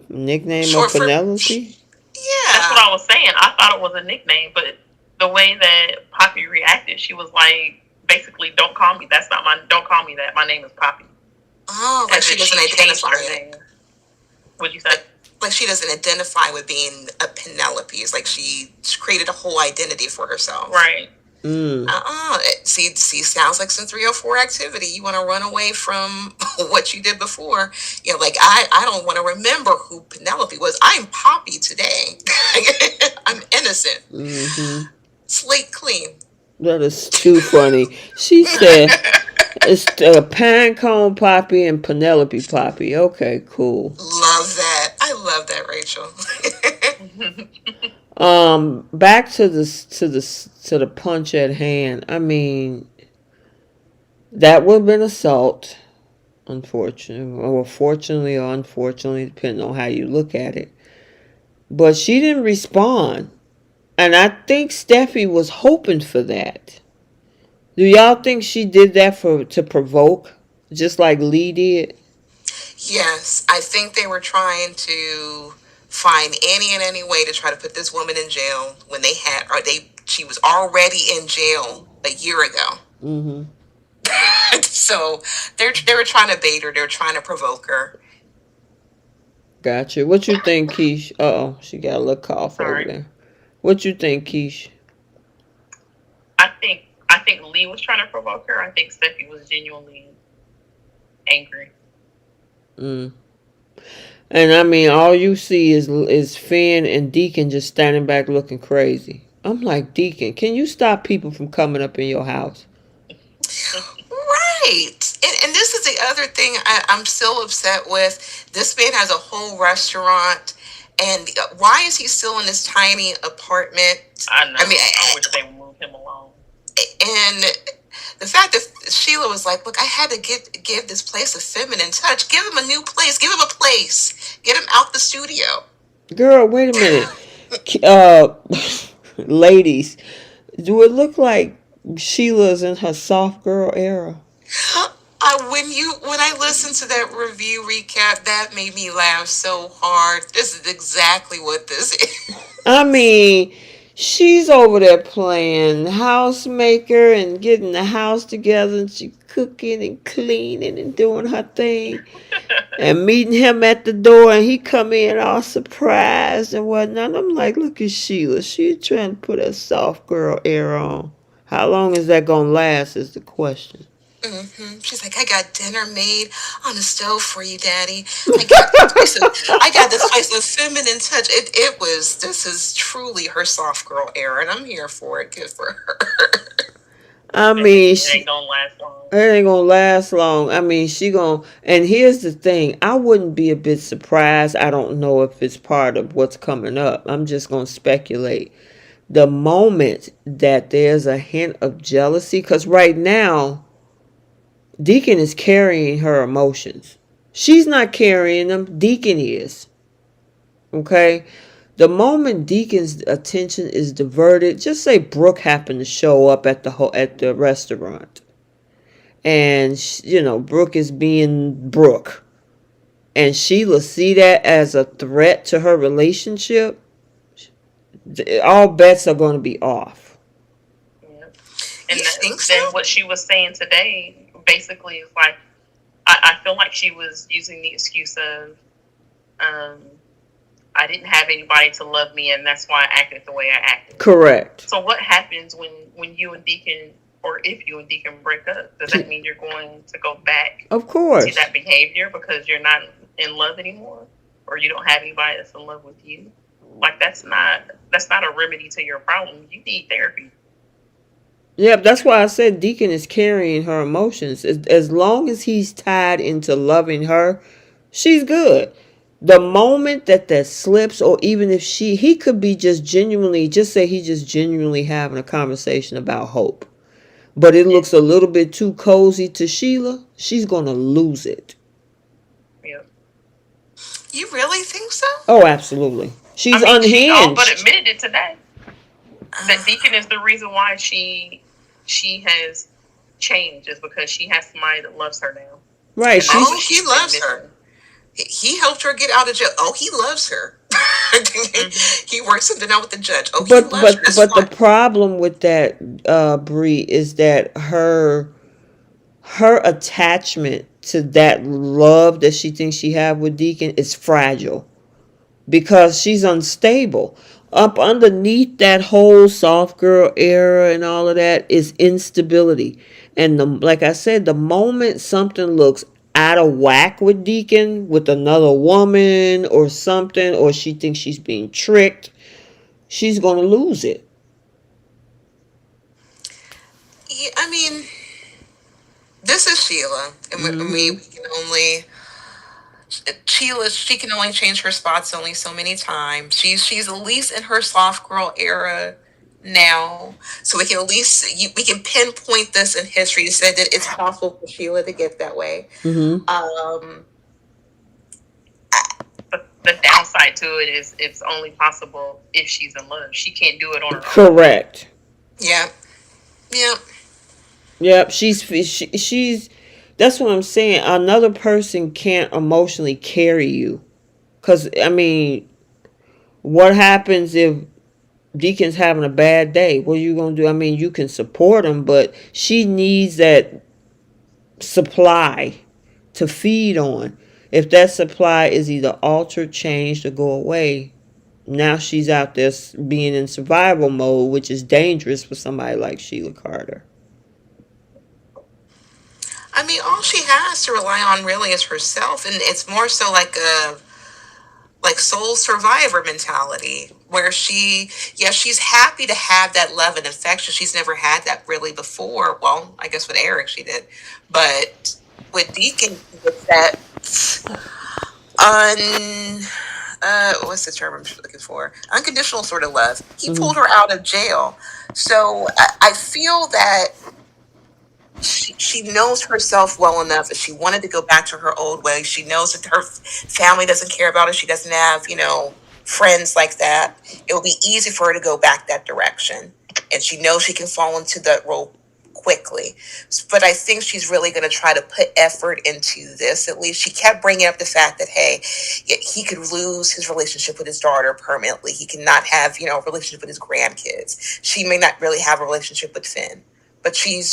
nickname Short of Penelope? Yeah. That's what I was saying. I thought it was a nickname, but the way that Poppy reacted, she was like, basically, don't call me that. My name is Poppy. Oh, like she doesn't identify it. What'd you say? Like she doesn't identify with being a Penelope. It's like she created a whole identity for herself. Right. See, sounds like some 304 activity. You want to run away from what you did before. Like I don't want to remember who Penelope was. I'm Poppy today. I'm innocent. Mm-hmm. Slate clean. That is too funny. She said it's Pinecone Poppy and Penelope Poppy. Okay, cool. Love that. I love that, Rachel. Back to the punch at hand. I mean, that would have been assault, unfortunately, or fortunately or unfortunately, depending on how you look at it. But she didn't respond, and I think Steffi was hoping for that. Do y'all think she did that to provoke, just like Lee did? Yes, I think they were trying to find any way to try to put this woman in jail when she was already in jail a year ago. Mm-hmm. So they were trying to bait her. They were trying to provoke her. Gotcha. What you think, Keish? Uh-oh, she got a little cough over Sorry. there. What you think, Keish? I think Lee was trying to provoke her. I think Steffi was genuinely angry. Mm. And I mean, all you see is Finn and Deacon just standing back looking crazy. I'm like, Deacon, can you stop people from coming up in your house? Right. And this is the other thing I'm still upset with. This man has a whole restaurant. And why is he still in this tiny apartment? I know. I mean, I wish they would move him along. and the fact that Sheila was like, look, I had to give this place a feminine touch. Give him a new place. Give him a place. Get him out the studio. Girl, wait a minute. Uh, ladies, do it look like Sheila's in her soft girl era? When I listened to that review recap, that made me laugh so hard. This is exactly what this is. I mean, she's over there playing housemaker and getting the house together, and she cooking and cleaning and doing her thing, and meeting him at the door, and he come in all surprised and whatnot. And I'm like, look at Sheila. She's trying to put a soft girl air on. How long is that gonna last? Is the question. Mm-hmm. She's like, I got dinner made on the stove for you, Daddy. I got this place of feminine touch. This is truly her soft girl era, and I'm here for it. Good for her. I mean, it ain't gonna last long. It ain't gonna last long. I mean, she gonna. And here's the thing: I wouldn't be a bit surprised. I don't know if it's part of what's coming up. I'm just gonna speculate. The moment that there's a hint of jealousy, because right now, Deacon is carrying her emotions. She's not carrying them. Deacon is. Okay. The moment Deacon's attention is diverted, just say Brooke happened to show up at the restaurant, and Brooke is being Brooke, and Sheila see that as a threat to her relationship, all bets are going to be off. Yeah. And then what she was saying today basically is like, I feel like she was using the excuse of I didn't have anybody to love me, and that's why I acted the way I acted. Correct. So what happens when you and Deacon, or if you and Deacon break up? Does that mean you're going to go back Of course. to that behavior because you're not in love anymore, or you don't have anybody that's in love with you? Like that's not a remedy to your problem. You need therapy. Yeah, that's why I said Deacon is carrying her emotions. As long as he's tied into loving her, she's good. The moment that slips, or even if he could be just say he's just genuinely having a conversation about hope, but it looks a little bit too cozy to Sheila, she's going to lose it. Yeah. You really think so? Oh, absolutely. She's unhinged. She all but admitted it today. That Deacon is the reason why she has changed, is because she has somebody that loves her now. Right. He loves her. He helped her get out of jail. Oh, he loves her. Mm-hmm. He worked something out with the judge. Oh, he loves her. But the problem with that, Bree, is that her attachment to that love that she thinks she have with Deacon is fragile, because she's unstable. Up underneath that whole soft girl era and all of that is instability. And like I said, the moment something looks out of whack with Deacon, with another woman or something, or she thinks she's being tricked, she's going to lose it. Yeah, I mean, this is Sheila. And we can only... Sheila, she can only change her spots only so many times. She's at least in her soft girl era now, so we can at least we can pinpoint this in history to say that it's possible for Sheila to get that way. Mm-hmm. The downside to it is it's only possible if she's in love. She can't do it on her own. Correct. Yeah. Yep. She's. That's what I'm saying. Another person can't emotionally carry you, because I mean, what happens if Deacon's having a bad day. What are you gonna do? I mean, you can support him, but she needs that supply to feed on. If that supply is either altered, changed, or go away, now she's out there being in survival mode, which is dangerous for somebody like Sheila Carter. I mean, all she has to rely on really is herself, and it's more so like a soul survivor mentality where she's happy to have that love and affection. She's never had that really before. Well, I guess with Eric she did, but with Deacon, with that un what's the term I'm looking for? Unconditional sort of love. He pulled her out of jail. So I feel that she knows herself well enough. If she wanted to go back to her old ways, she knows that her family doesn't care about her. She doesn't have, friends like that. It will be easy for her to go back that direction. And she knows she can fall into that role quickly. But I think she's really going to try to put effort into this. At least she kept bringing up the fact that, hey, he could lose his relationship with his daughter permanently. He cannot have, a relationship with his grandkids. She may not really have a relationship with Finn. But she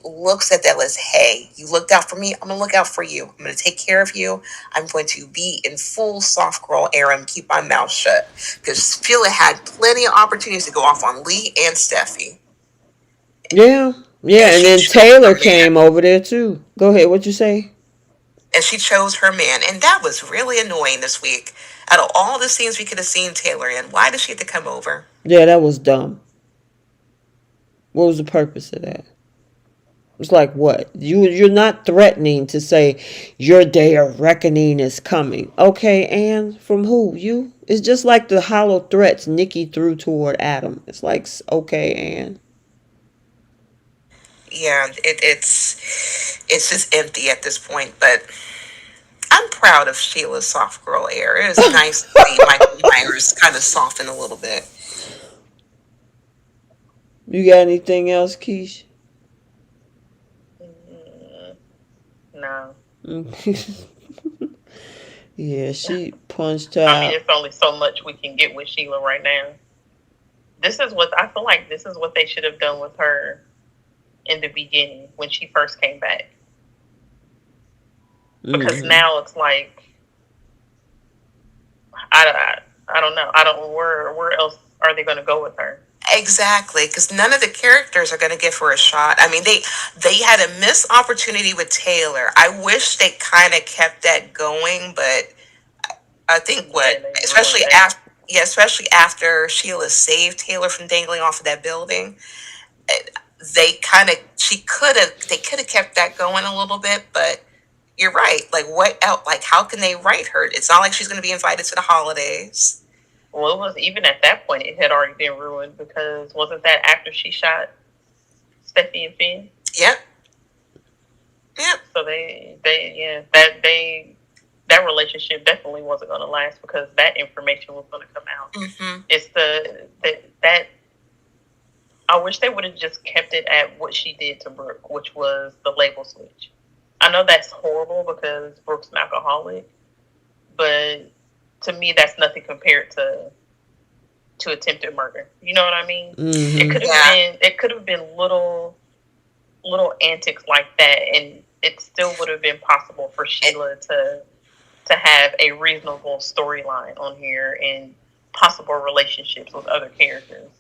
looks at that list. Hey, you looked out for me. I'm gonna look out for you. I'm gonna take care of you. I'm going to be in full soft girl era and keep my mouth shut. Because Phyllis had plenty of opportunities to go off on Lee and Steffi, Yeah, yeah, and and she then chose Taylor her man. came over there too. Go ahead, what you say? And she chose her man, and that was really annoying this week. Out of all the scenes we could have seen Taylor in, why did she have to come over? Yeah, that was dumb. What was the purpose of that? It's like what? You're not threatening to say your day of reckoning is coming. Okay, and from who? You? It's just like the hollow threats Nikki threw toward Adam. It's like okay, and Yeah, it's just empty at this point, but I'm proud of Sheila's soft girl air. It is nice to see Michael Myers kind of soften a little bit. You got anything else, Keish? No. Yeah, she punched her I mean, out. it's only so much we can get with Sheila right now. This is what I feel like. This is what they should have done with her in the beginning when she first came back. Because now it's like I don't know. I don't where else are they going to go with her? Exactly, because none of the characters are going to give her a shot. I mean, they had a missed opportunity with Taylor. I wish they kind of kept that going, but I think especially after Sheila saved Taylor from dangling off of that building, they could have kept that going a little bit, but you're right. Like what else? Like how can they write her? It's not like she's going to be invited to the holidays. Well, it was even at that point it had already been ruined because wasn't that after she shot Steffy and Finn? Yep. Yep. So that relationship definitely wasn't going to last because that information was going to come out. Mm-hmm. It's that I wish they would have just kept it at what she did to Brooke, which was the label switch. I know that's horrible because Brooke's an alcoholic, but to me, that's nothing compared to attempted murder. You know what I mean? Mm-hmm. It could have been little antics like that, and it still would have been possible for Sheila to have a reasonable storyline on here and possible relationships with other characters.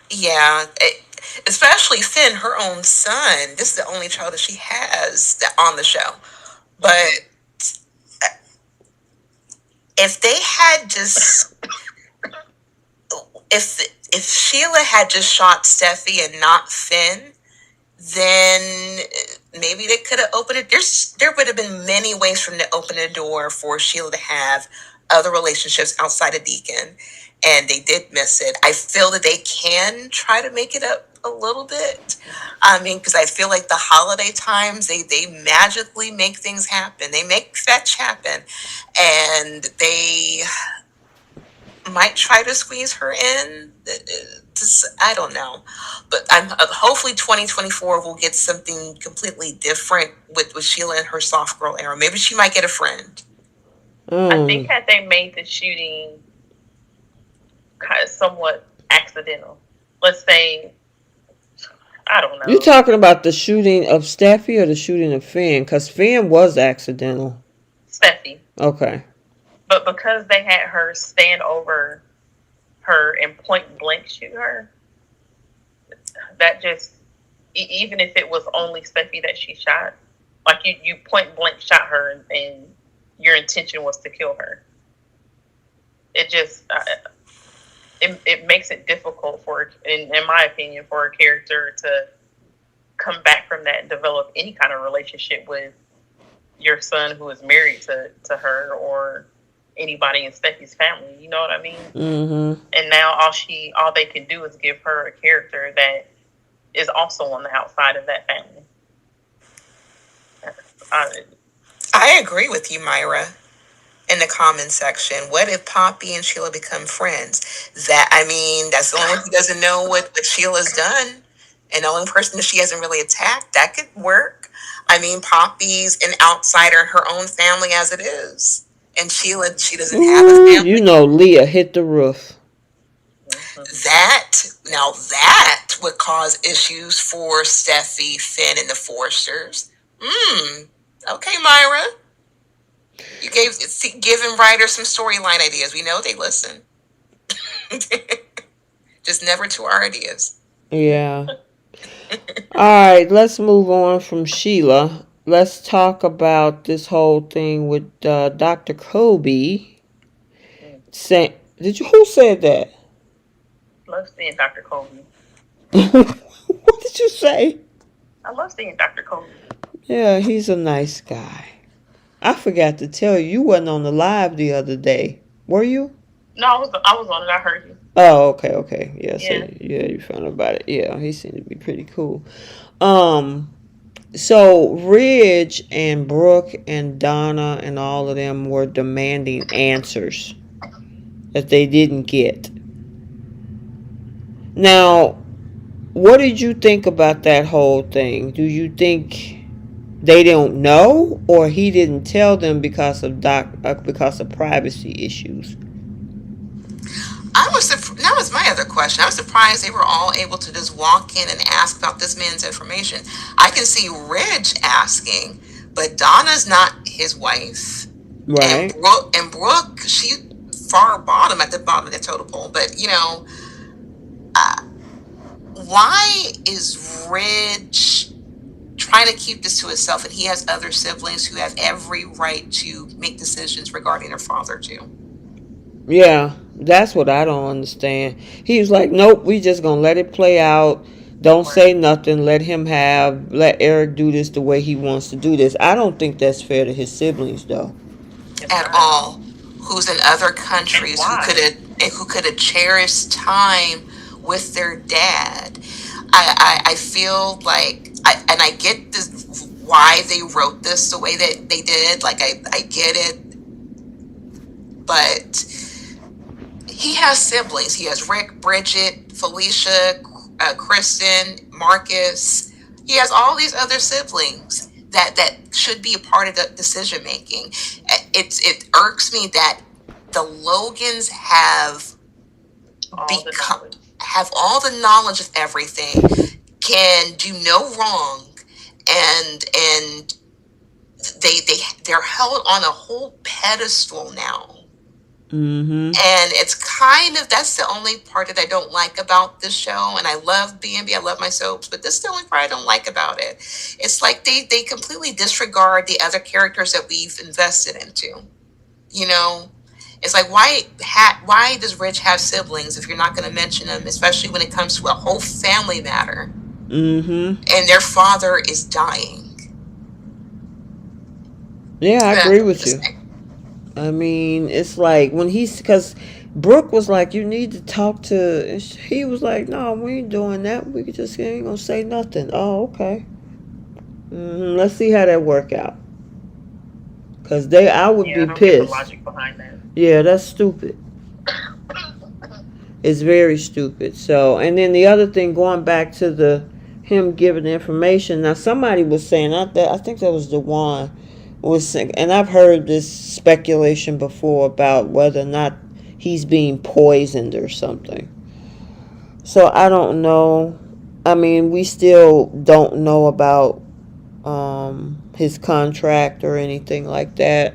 Yeah, especially Finn, her own son. This is the only child that she has on the show, but. If they had just, if Sheila had just shot Steffi and not Finn, then maybe they could have opened it. There would have been many ways for them to open a door for Sheila to have other relationships outside of Deacon, and they did miss it. I feel that they can try to make it up a little bit. I mean, because I feel like the holiday times, they magically make things happen. They make fetch happen, and they might try to squeeze her in. I don't know, but I'm hopefully 2024 will get something completely different with Sheila and her soft girl era. Maybe she might get a friend. I think had they made the shooting somewhat accidental. Let's say, I don't You know, talking about the shooting of Steffi or the shooting of Finn? Because Finn was accidental. Steffi. Okay. But because they had her stand over her and point blank shoot her, that just, even if it was only Steffi that she shot, like you point blank shot her and your intention was to kill her. It just, it makes it difficult for, in my opinion, for a character to come back from that and develop any kind of relationship with your son who is married to her or anybody in Steffi's family. You know what I mean? Mm-hmm. And now all they can do is give her a character that is also on the outside of that family. I agree with you, Myra. In the comment section, what if Poppy and Sheila become friends? That's the only one who doesn't know what Sheila's done, and the only person that she hasn't really attacked. That could work. Poppy's an outsider in her own family as it is, and Sheila, she doesn't have a Ooh, family. you know Leah hit the roof. That would cause issues for Steffi, Finn, and the Forsters. Okay, Myra. You giving writers some storyline ideas. We know they listen. Just never to our ideas. Yeah. All right, let's move on from Sheila. Let's talk about this whole thing with Dr. Kobe. Who said that? Love seeing Dr. Kobe. What did you say? I love seeing Dr. Kobe. Yeah, he's a nice guy. I forgot to tell you, you wasn't on the live the other day, were you? No, I was on it. I heard you. Oh, okay. Yeah, so Yeah. you found out about it. Yeah, he seemed to be pretty cool. So Ridge and Brooke and Donna and all of them were demanding answers that they didn't get. Now, what did you think about that whole thing? Do you think they don't know, or he didn't tell them because of privacy issues? That was my other question. I was surprised they were all able to just walk in and ask about this man's information. I can see Ridge asking, but Donna's not his wife. Right. And Brooke, she far bottom at the bottom of the totem pole. But why is Ridge trying to keep this to himself, and he has other siblings who have every right to make decisions regarding their father too? Yeah, that's what I don't understand. He was like, nope, we just gonna let it play out. Don't say nothing. Let Eric do this the way he wants to do this. I don't think that's fair to his siblings, though. At all. Who's in other countries who could have cherished time with their dad. I feel like I get this, why they wrote this the way that they did. Like I get it, but he has siblings. He has Rick, Bridget, Felicia, Kristen, Marcus. He has all these other siblings that should be a part of the decision making. It irks me that the Logans have all the knowledge of everything, can do no wrong, and they're held on a whole pedestal now. Mm-hmm. And it's that's the only part that I don't like about this show. And I love B&B, I love my soaps, but this is the only part I don't like about it. It's like they completely disregard the other characters that we've invested into. It's like, why does Rich have siblings if you're not going to mention them, especially when it comes to a whole family matter? Mm-hmm. And their father is dying. Yeah, I agree with you. It's like because Brooke was like, you need to talk to. He was like, no, we ain't doing that. We just ain't gonna say nothing. Oh, okay. Let's see how that work out. Because I would be pissed. Get the logic behind that. Yeah, that's stupid. It's very stupid. So, and then the other thing, going back to him giving the information. Now, somebody was saying, I think that was DeJuan, and I've heard this speculation before about whether or not he's being poisoned or something. So I don't know. I mean, we still don't know about his contract or anything like that.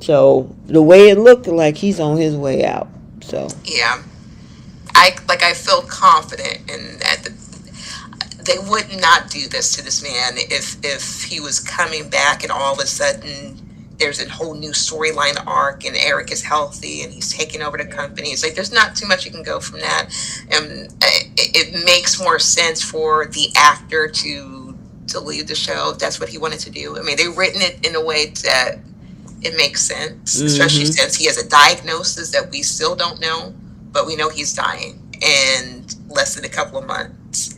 So the way it looked like he's on his way out. So Yeah, I feel confident in that they would not do this to this man if he was coming back and all of a sudden there's a whole new storyline arc and Eric is healthy and he's taking over the company. It's like there's not too much you can go from that, and it makes more sense for the actor to leave the show if that's what he wanted to do. I mean, they've written it in a way that it makes sense, especially since he has a diagnosis that we still don't know, but we know he's dying in less than a couple of months,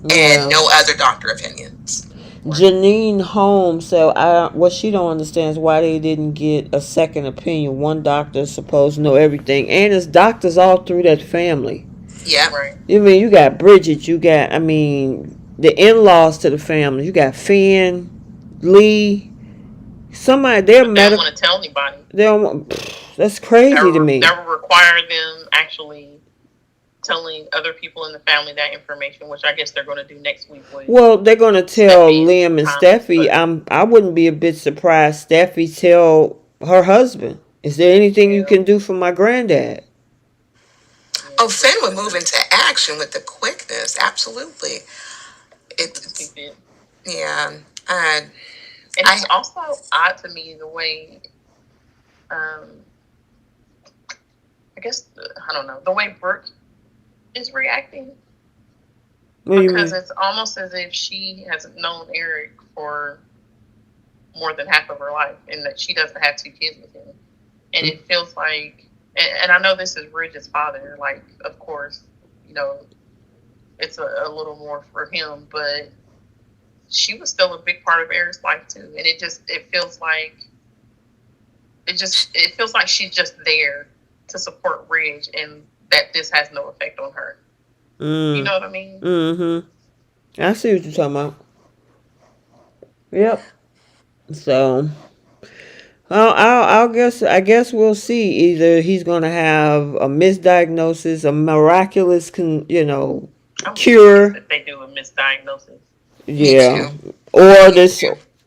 and yeah. no other doctor opinions. Janine Holmes. So what she don't understand is why they didn't get a second opinion. One doctor is supposed to know everything, and it's doctors all through that family. Yeah. Right. I mean, you got Bridget. You got, I mean, the in-laws to the family. You got Finn, Lee. Somebody they're But they don't want to tell anybody. They don't want. That's crazy to me. That would require them actually telling other people in the family that information, which I guess they're going to do next week. Well, they're going to tell Steffy Liam and Steffy. I wouldn't be a bit surprised. Steffy tell her husband, "Is there anything you can do for my granddad?" Oh, Finn would move into action with the quickness. Absolutely. Yeah. And it's also odd to me the way, I guess, I don't know, the way Brooke is reacting. Because it's almost as if she hasn't known Eric for more than half of her life and that she doesn't have 2 kids with him. And it feels like, and I know this is Bridget's father, like, of course, you know, it's a little more for him, but she was still a big part of Eric's life too. And it feels like, it feels like she's just there to support Ridge and that this has no effect on her. You know what I mean? Mm-hmm. I see what you're talking about. Yep. So, I guess we'll see. Either he's gonna have a misdiagnosis, a miraculous, cure. If they do a misdiagnosis. Yeah.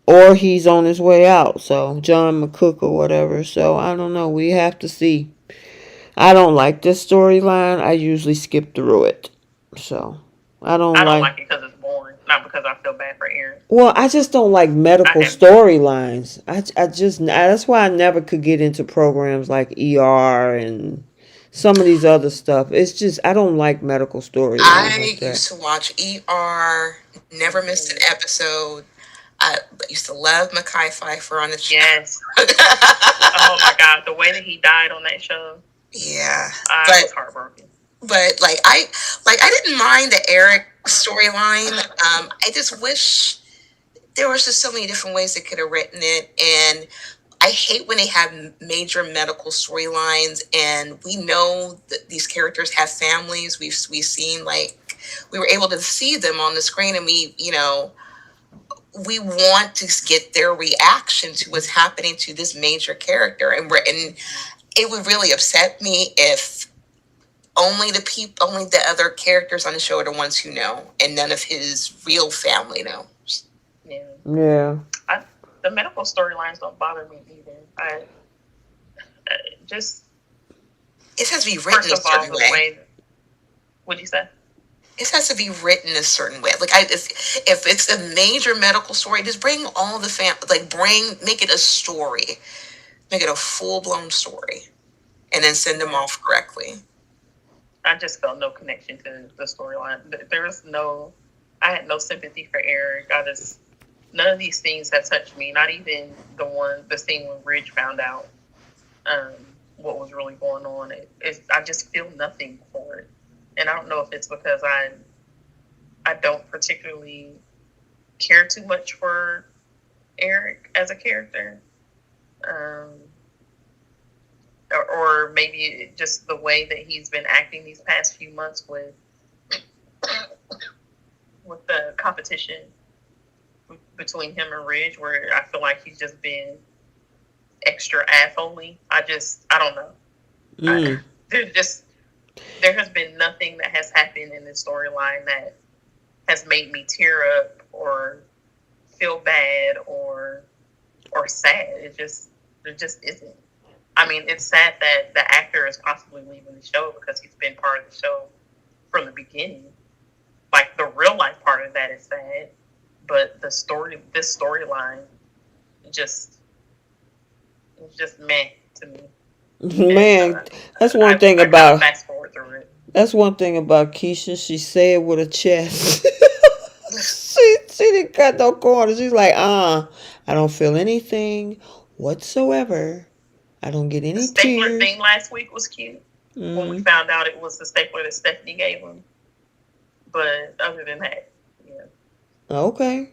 Or he's on his way out. So John McCook or whatever. So I don't know. We have to see. I don't like this storyline. I usually skip through it. So I don't like it because it's boring, not because I feel bad for Aaron. Well, I just don't like medical storylines. I just that's why I never could get into programs like ER and some of these other stuff. It's just I don't like medical storylines. I used to watch ER. Never missed an episode. I used to love Mekhi Phifer on the show. Yes. Oh my God, the way that he died on that show. Yeah, I was heartbroken. But I didn't mind the Eric storyline. I just wish there was just so many different ways they could have written it. And I hate when they have major medical storylines, and we know that these characters have families. We've seen, like, we were able to see them on the screen, and we we want to get their reaction to what's happening to this major character, and it would really upset me if only the other characters on the show are the ones who know, and none of his real family knows. Yeah. The medical storylines don't bother me either. It has to be written a certain way. What'd you say? It has to be written a certain way. Like, if it's a major medical story, just bring all the make it a story, make it a full blown story, and then send them off correctly. I just felt no connection to the storyline. I had no sympathy for Eric. None of these things have touched me. Not even the scene when Ridge found out what was really going on. I just feel nothing for it. And I don't know if it's because I don't particularly care too much for Eric as a character. Or maybe just the way that he's been acting these past few months with the competition between him and Ridge, where I feel like he's just been extra assholey. I don't know. Mm. There's just there has been nothing that has happened in this storyline that has made me tear up or feel bad or sad. It just isn't. I mean, it's sad that the actor is possibly leaving the show because he's been part of the show from the beginning. Like the real life part of that is sad, but this storyline, just it's just meh to me. And Man, that's one I thing I kind of about fast forward through it. that's one thing about Keisha. She said with a chest. She didn't cut no corners. She's like, I don't feel anything whatsoever. I don't get The any stapler tears. thing last week was cute when we Mm. found out it was the stapler that Stephanie gave him. But other than that, yeah, Okay.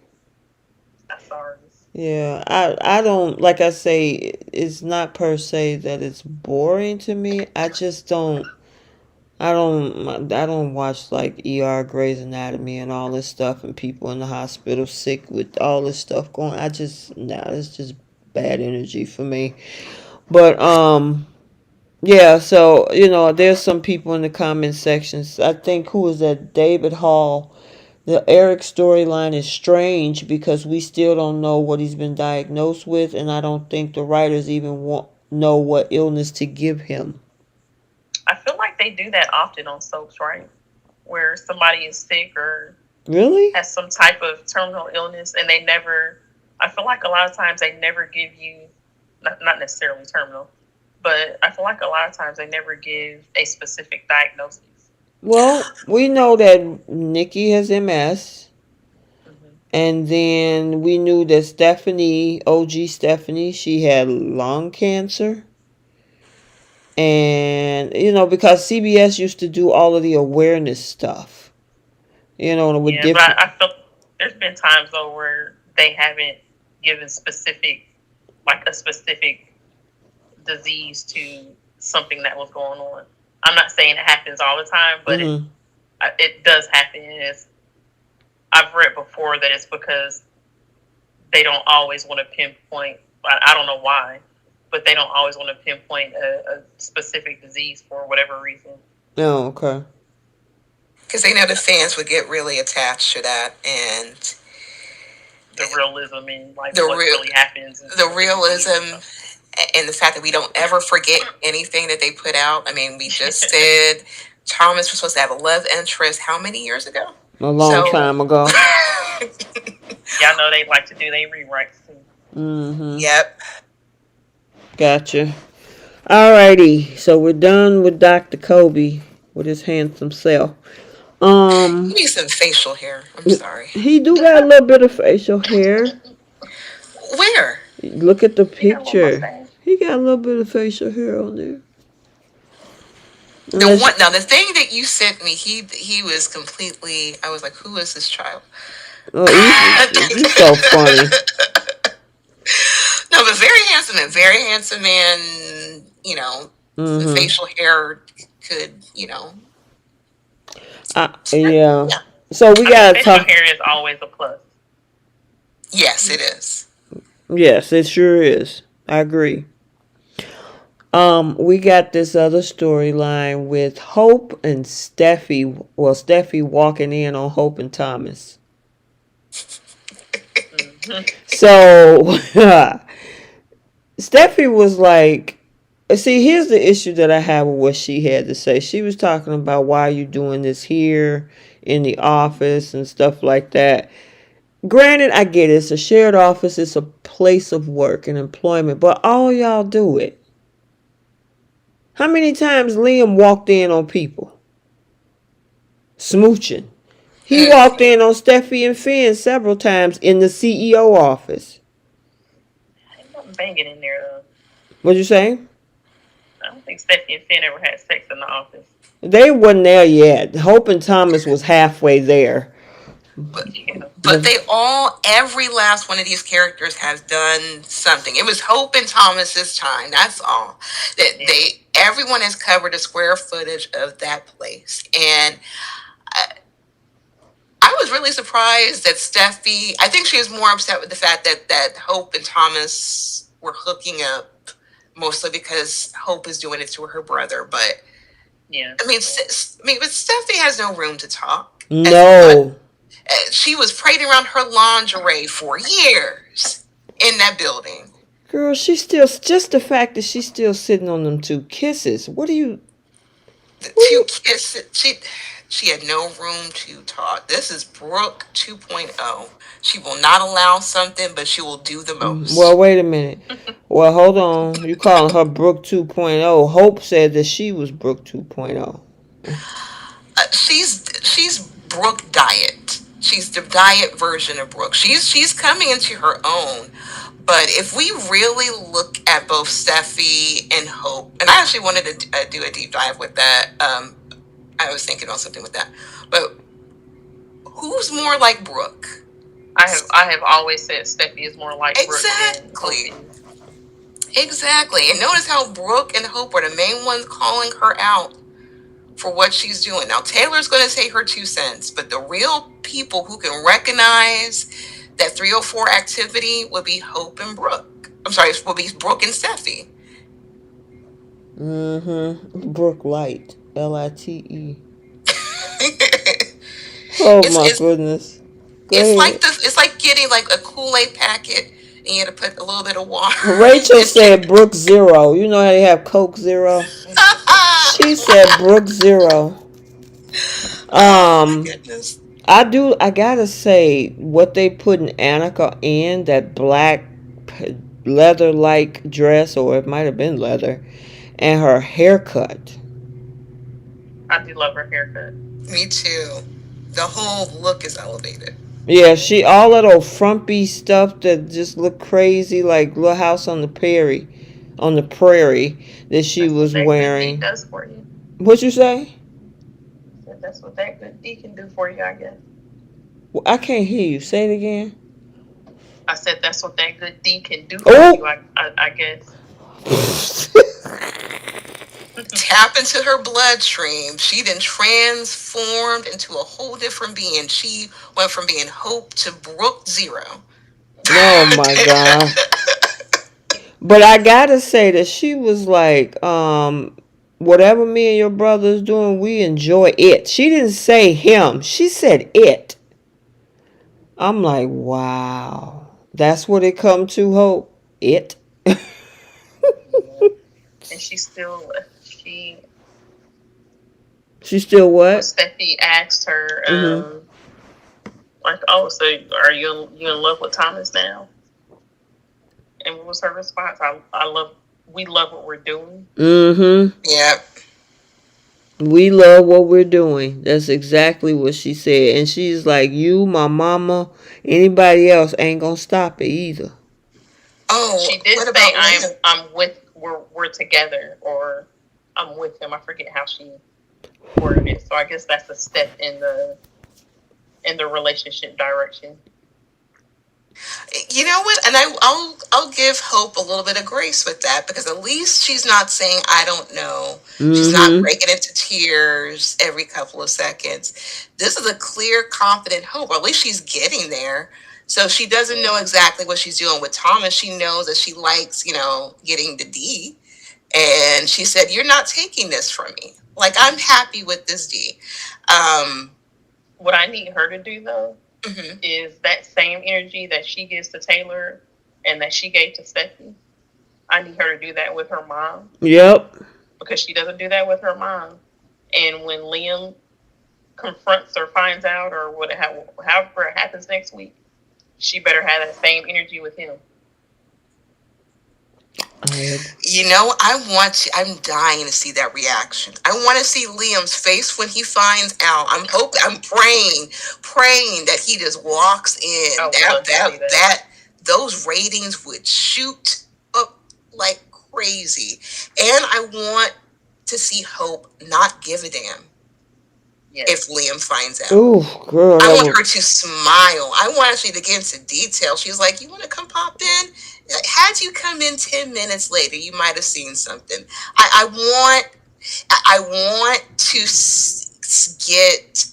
that's ours. Yeah, I don't, like I say, it's not per se that it's boring to me. I don't watch like ER Grey's Anatomy and all this stuff and people in the hospital sick with all this stuff going. I just nah, it's just bad energy for me. But yeah, so there's some people in the comment sections. I think who is that? David Hall. The Eric storyline is strange because we still don't know what he's been diagnosed with, and I don't think the writers even know what illness to give him. I feel like they do that often on soaps, right? Where somebody is sick or Really? has some type of terminal illness, and they never. I feel like a lot of times they never give you, not necessarily terminal, but I feel like a lot of times they never give a specific diagnosis. Well, we know that Nikki has MS, Mm-hmm. and then we knew that Stephanie, OG Stephanie, she had lung cancer. And, because CBS used to do all of the awareness stuff, with Yeah, but different. I feel there's been times though where they haven't given specific, like a specific disease to something that was going on. I'm not saying it happens all the time, but Mm-hmm. it does happen. I've read before that it's because they don't always want to pinpoint. I don't know why, but they don't always want to pinpoint a specific disease for whatever reason. Oh, okay. Because they know the fans would get really attached to that, and The realism in like the what real really happens the instead of the disease and realism stuff. and the fact that we don't ever forget anything that they put out. I mean, we just said Thomas was supposed to have a love interest how many years ago? A long So, time ago. Y'all know they like to do their rewrites too. Mm-hmm. yep. Gotcha. Alrighty. So we're done with Dr. Kobe with his handsome self. You Um, need some facial hair. I'm sorry. he do got a little bit of facial hair. Where? Look at the He got a little picture. mustache. He got a little bit of facial hair on there. The Unless, one now, the thing that you sent me, he was completely. I was like, who is this child? oh, he's so funny. No, but very handsome man. The Mm-hmm. facial hair could, Yeah. yeah. So we I mean, gotta facial talk. hair is always a plus. Yes, it is. Yes, it sure is. I agree. We got this other storyline with Hope and Steffi. Well, Steffi walking in on Hope and Thomas. Mm-hmm. So Steffi was like, see, here's the issue that I have with what she had to say. She was talking about why you doing this here in the office and stuff like that. Granted, I get it. It's a shared office. It's a place of work and employment. But all y'all do it. How many times Liam walked in on people? Smooching. He walked in on Steffi and Finn several times in the CEO office. Ain't nothing banging in there though. What'd you say? I don't think Steffy and Finn ever had sex in the office. They wasn't there yet. Hope and Thomas was halfway there. But Yeah. but they all, every last one of these characters has done something. It was Hope and Thomas's time. That's all. That Yeah. everyone has covered a square footage of that place, and I was really surprised that Steffi. I think she was more upset with the fact that Hope and Thomas were hooking up mostly because Hope is doing it to her brother. But Yeah. but Steffi has no room to talk. But No. she was parading around her lingerie for years in that building. Girl, she's still, just the fact that she's still sitting on them two kisses. The What do two you, kisses. She had no room to talk. This is Brooke 2.0. She will not allow something, but she will do the well, most. wait a minute. Well, hold on. You calling her Brooke 2.0. Hope said that she was Brooke 2.0. She's Brooke diet. She's the diet version of Brooke. She's coming into her own. But if we really look at both Steffi and Hope, and I actually wanted to do a deep dive with that. I was thinking on something with that. But who's more like Brooke? I have always said Steffi is more like Brooke than Hope Exactly. is. Exactly. And notice how Brooke and Hope are the main ones calling her out for what she's doing. Now, Taylor's going to say her 2 cents, but the real people who can recognize that 304 activity would be Hope and Brooke. I'm sorry, would be Brooke and Steffi. Brooke Light. Lite. it's Oh my it's goodness. Go it's like ahead. it's like getting like a Kool-Aid packet and you had to put a little bit of water Rachel in said Brooke Zero. You know how they have Coke Zero? She said Brooke Zero. Oh my Um, goodness. I gotta say, what they put in Annika in that black leather like dress, or it might have been leather, and her haircut. I do love her haircut. Me too. The whole look is elevated. Yeah, she all of those frumpy stuff that just look crazy, like Little House on the prairie that she That's what was that good D wearing. does for you. What you say? So that's what that good D can do for you, I guess. Well, I can't hear you. Say it again. I said that's what that good D can do for you, Oh. I guess. Tap into her bloodstream. She then transformed into a whole different being. She went from being Hope to Brooke Zero. Oh my god. But I gotta say that she was like, whatever me and your brother's doing, we enjoy it. She didn't say him. She said it. I'm like, wow. That's what it come to, Hope. It. Yeah. And she She still when what? Steffi asked her, Mm-hmm. like, oh, so are you in love with Thomas now? And what was her response? We love what we're doing. Mm-hmm. Yeah. We love what we're doing. That's exactly what she said. And she's like, you, my mama, anybody else ain't gonna stop it either. Oh, She did what say about Liam? I'm with we're together, or I'm with him. I forget how she worded it. So I guess that's a step in the relationship direction. You know what? And I'll give Hope a little bit of grace with that because at least she's not saying I don't know. She's not Mm-hmm. breaking into tears every couple of seconds. This is a clear, confident Hope, or at least she's getting there. So she doesn't know exactly what she's doing with Thomas. She knows that she likes, getting the D. And she said, "You're not taking this from me. Like I'm happy with this D." Um, What I need her to do though mhm. is that same energy that she gives to Taylor and that she gave to Steffi. I need her to do that with her mom Yep. because she doesn't do that with her mom. And when Liam confronts or finds out or however it happens next week, she better have that same energy with him. I'm dying to see that reaction. I want to see Liam's face when he finds out. I'm praying that he just walks in. I would That love to see that that. that those ratings would shoot up like crazy. And I want to see Hope not give a damn Yes. if Liam finds out. Ooh, girl, I that want was. her to smile. I want actually to get into detail. She's like, "You want to come pop in? Had you come in 10 minutes later, you might have seen something." I want to get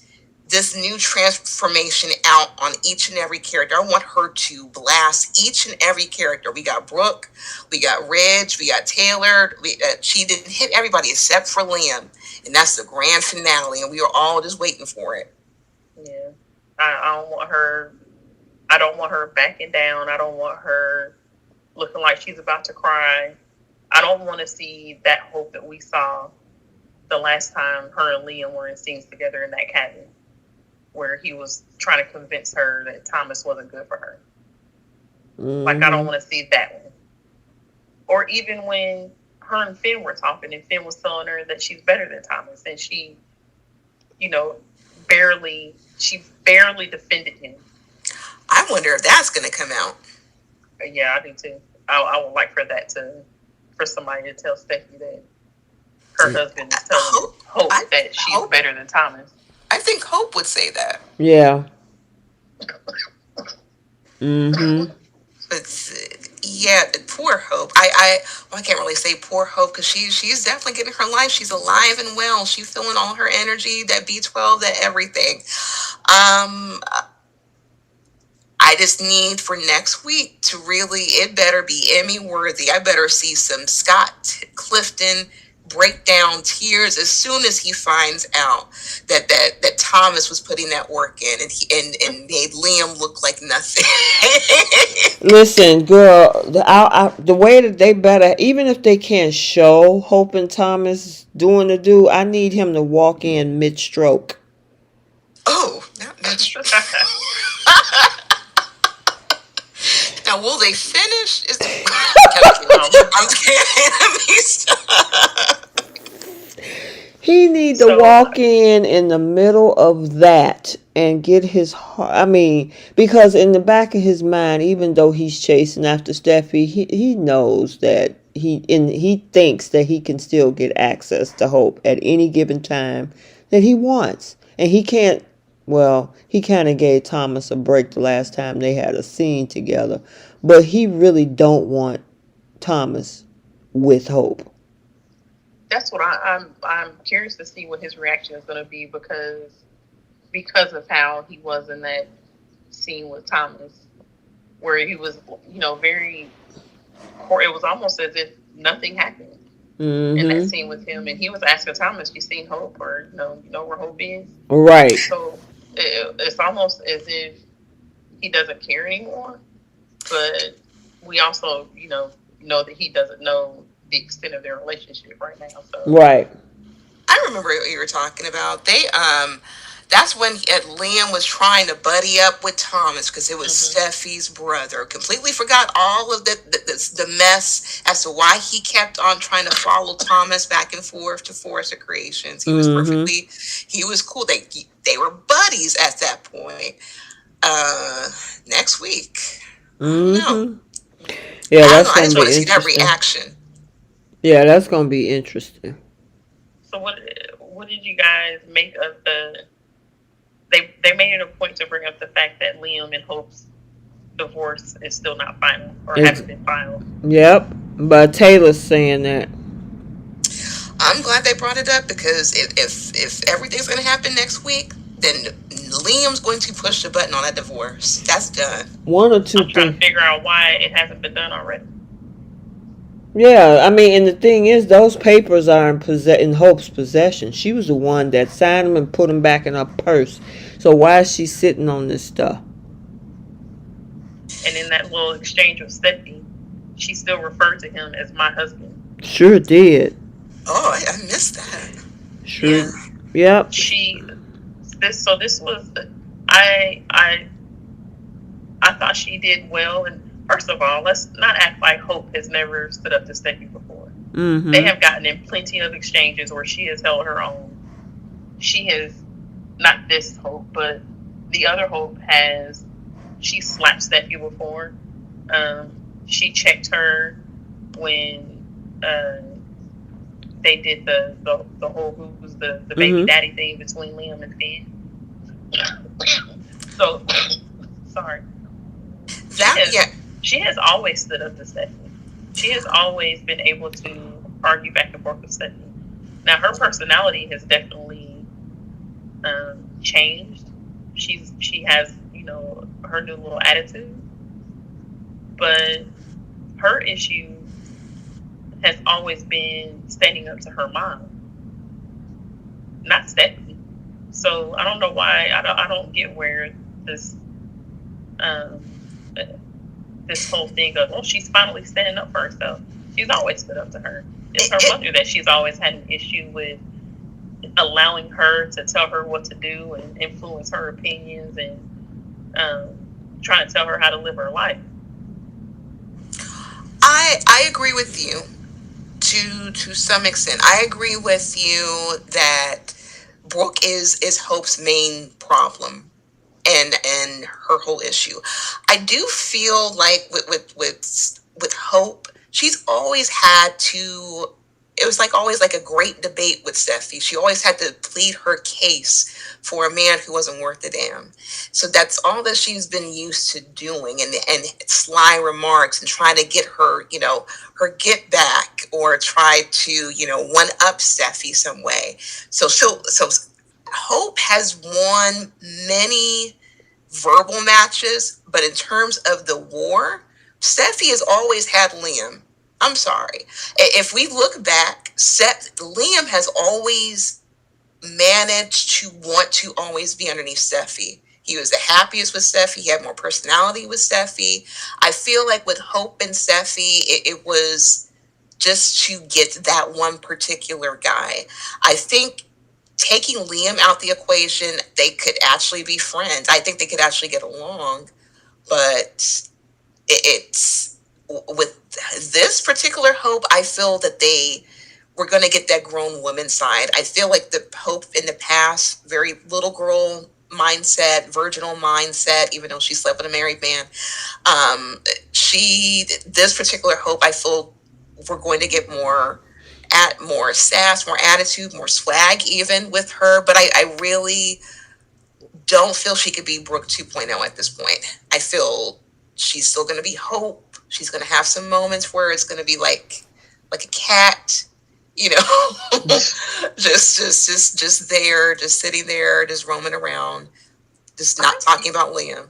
this new transformation out on each and every character. I want her to blast each and every character. We got Brooke, we got Reg, we got Taylor. She didn't hit everybody except for Liam, and that's the grand finale, and we were all just waiting for it. Yeah, I don't want her. I don't want her backing down. I don't want her looking like she's about to cry. I don't want to see that hope that we saw the last time her and Liam were in scenes together in that cabin, where he was trying to convince her that Thomas wasn't good for her. Mm-hmm. Like, I don't want to see that one. Or even when her and Finn were talking, and Finn was telling her that she's better than Thomas, and she, barely defended him. I wonder if that's going to come out. Yeah, I do too. I would like for somebody to tell Steffy that her husband is telling Hope that she's better than Thomas. I think Hope would say that. Yeah. Mm-hmm. But yeah, poor Hope. I can't really say poor Hope, because she's definitely getting her life. She's alive and well. She's feeling all her energy, that B12, that everything. I just need for next week to really, it better be Emmy worthy. I better see some Scott Clifton breakdown tears as soon as he finds out that Thomas was putting that work in, and made Liam look like nothing. Listen, girl, the way that they better, even if they can't show Hope and Thomas doing the do, I need him to walk in mid-stroke. Oh, that's true. Now, will they finish? I'm He need to walk in the middle of that and get his heart. I mean, because in the back of his mind, even though he's chasing after Steffi, he knows that he thinks that he can still get access to Hope at any given time that he wants, and he can't. Well, he kind of gave Thomas a break the last time they had a scene together, but he really don't want Thomas with Hope. That's what I'm curious to see what his reaction is going to be, because of how he was in that scene with Thomas, where he was, very. It was almost as if nothing happened in that scene with him, and he was asking Thomas, "You seen Hope, or you know where Hope is?" Right. So it's almost as if he doesn't care anymore, but we also, know that he doesn't know the extent of their relationship right now. So. Right. I remember what you were talking about. That's when Liam was trying to buddy up with Thomas, because it was Steffi's brother. Completely forgot all of the mess as to why he kept on trying to follow Thomas back and forth to Forest of Creations. He was he was cool. They were buddies at that point. Next week. No. Yeah, that's I just want to see that reaction. Yeah, that's gonna be interesting. So what did you guys make of the? They made it a point to bring up the fact that Liam and Hope's divorce is still not final, or hasn't been filed. Yep, but Taylor's saying that. I'm glad they brought it up, because if everything's going to happen next week, then Liam's going to push the button on that divorce. That's done. One or two I'm trying to figure out why it hasn't been done already. Yeah, I mean, and the thing is, those papers are in Hope's possession. She was the one that signed them and put them back in her purse. So why is she sitting on this stuff? And in that little exchange with Steffi, she still referred to him as my husband. Sure did. Oh, I missed that. Sure. Yeah. Yep. This was, I thought she did well. And first of all, let's not act like Hope has never stood up to Steffi before. They have gotten in plenty of exchanges where she has held her own. She has, not this Hope, but the other Hope has, she slapped Steffi before. She checked her when they did the whole who's the baby daddy thing between Liam and Finn. So, sorry. She has always stood up to Steffi. She has always been able to argue back and forth with Steffi. Now, her personality has definitely changed. She has her new little attitude, but her issue has always been standing up to her mom, not Steffy. So I don't know why. I don't get where this um, this whole thing of, oh, she's finally standing up for herself. She's always stood up to her. It's her mother that she's always had an issue with allowing her to tell her what to do and influence her opinions and trying to tell her how to live her life. I agree with you to some extent. I agree with you that Brooke is Hope's main problem and her whole issue. I do feel like with Hope, she's always had to. It was like always like a great debate with Steffi. She always had to plead her case for a man who wasn't worth a damn. So that's all that she's been used to doing, and sly remarks and trying to get her, her get back or try to, one up Steffi some way. So Hope has won many verbal matches, but in terms of the war, Steffi has always had Liam. I'm sorry. If we look back, Liam has always managed to want to always be underneath Steffi. He was the happiest with Steffi. He had more personality with Steffi. I feel like with Hope and Steffi, it was just to get that one particular guy. I think taking Liam out the equation, they could actually be friends. I think they could actually get along, but it's with this particular Hope, I feel that they were going to get that grown woman side. I feel like the Hope in the past, very little girl mindset, virginal mindset, even though she slept with a married man. This particular Hope, I feel we're going to get more sass, more attitude, more swag even with her. But I really don't feel she could be Brooke 2.0 at this point. I feel she's still going to be Hope. She's going to have some moments where it's going to be like a cat, just there, just sitting there, just roaming around, just not talking about Liam.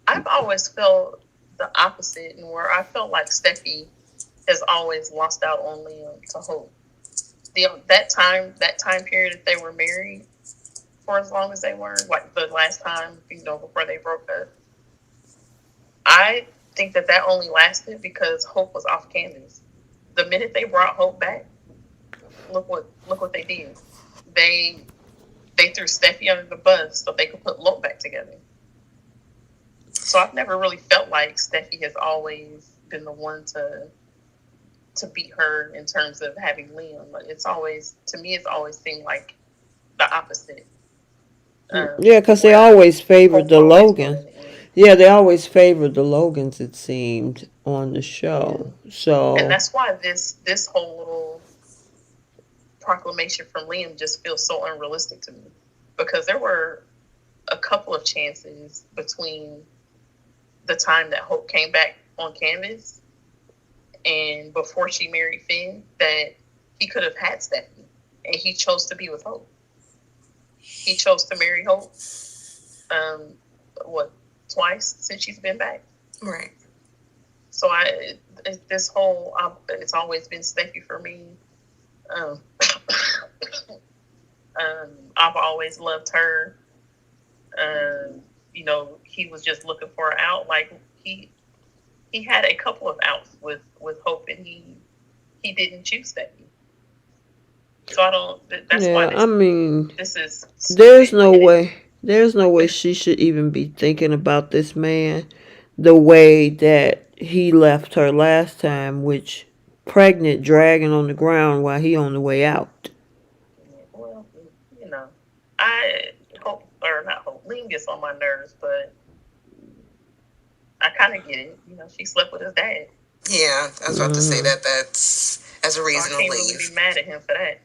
I've always felt the opposite, and where I felt like Steffi has always lost out on Liam to Hope. That time period that they were married for as long as they were, like the last time, before they broke up, I think that only lasted because Hope was off canvas. The minute they brought Hope back, look what they did. They threw Steffi under the bus so they could put Lope back together. So I've never really felt like Steffi has always been the one to beat her in terms of having Liam. It's always seemed like the opposite. Yeah, because they always favored the Logan. Yeah, they always favored the Logans, it seemed, on the show. So, and that's why this whole little proclamation from Liam just feels so unrealistic to me, because there were a couple of chances between the time that Hope came back on canvas and before she married Finn that he could have had Steffi, and he chose to be with Hope. He chose to marry Hope. Twice since she's been back. Right. So it's always been Steffi for me. I've always loved her. He was just looking for an out. Like he had a couple of outs with Hope, and he didn't choose Steffi. So I don't. That's why. This is. There's no way. There's no way she should even be thinking about this man the way that he left her last time, which pregnant, dragging on the ground while he on the way out. Well, I hope, or not hope, Liam gets on my nerves, but I kind of get it. She slept with his dad. Yeah, I was about to say that's as a reason to leave. I can't really be mad at him for that.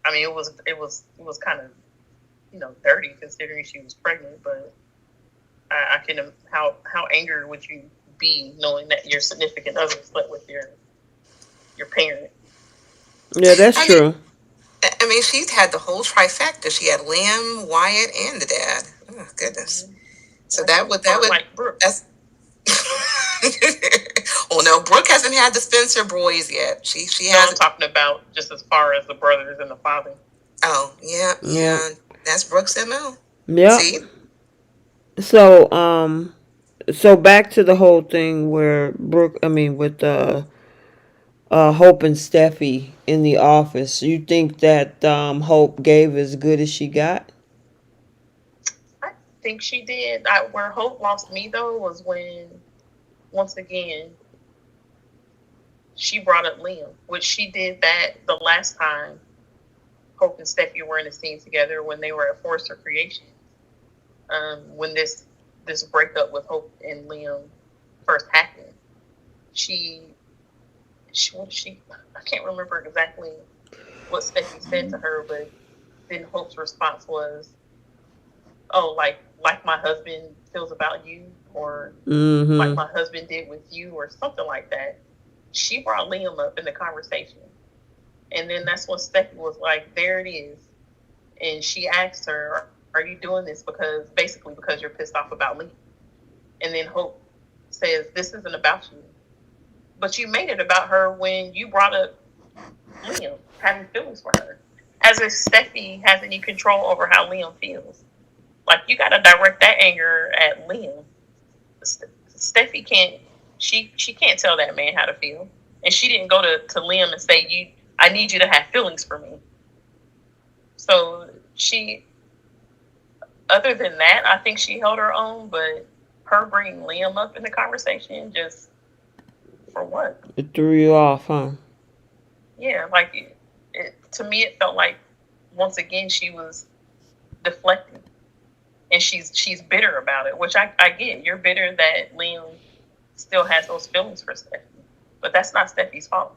I mean, it was kind of dirty considering she was pregnant, but I can. How angry would you be knowing that your significant other slept with your parent? Yeah, that's true. I mean, she's had the whole trifecta. She had Liam, Wyatt, and the dad. Oh goodness. So that would Like Brooke. that's. Well, no, Brooke hasn't had the Spencer boys yet. She No, I'm hasn't. talking about just as far as the brothers and the father. Oh yeah, Yep. yeah. That's Brooke's MO. Yep. See, So, so back to the whole thing where with Hope and Steffi in the office. You think that Hope gave as good as she got? I think she did. Where Hope lost me though was when, once again, she brought up Liam, which she did that the last time Hope and Steffi were in a scene together when they were at Forrester Creation. When this breakup with Hope and Liam first happened, she what she I can't remember exactly what Steffi said to her, but then Hope's response was, "Oh, like my husband feels about you, or like Mm-hmm. my husband did with you, or something like that." She brought Liam up in the conversation, and then that's when Steffi was like, "There it is," and she asked her, "Are you doing this because you're pissed off about Liam?" And then Hope says, "This isn't about you, but you made it about her when you brought up Liam having feelings for her, as if Steffi has any control over how Liam feels. Like, you got to direct that anger at Liam. Steffi can't. She can't tell that man how to feel, and she didn't go to Liam and say, "You, I need you to have feelings for me." So she, other than that, I think she held her own. But her bringing Liam up in the conversation, just for what? It threw you off, huh? Yeah, like to me, it felt like once again she was deflecting, and she's bitter about it, which I get. You're bitter that Liam still has those feelings for Steffi, but that's not Steffi's fault.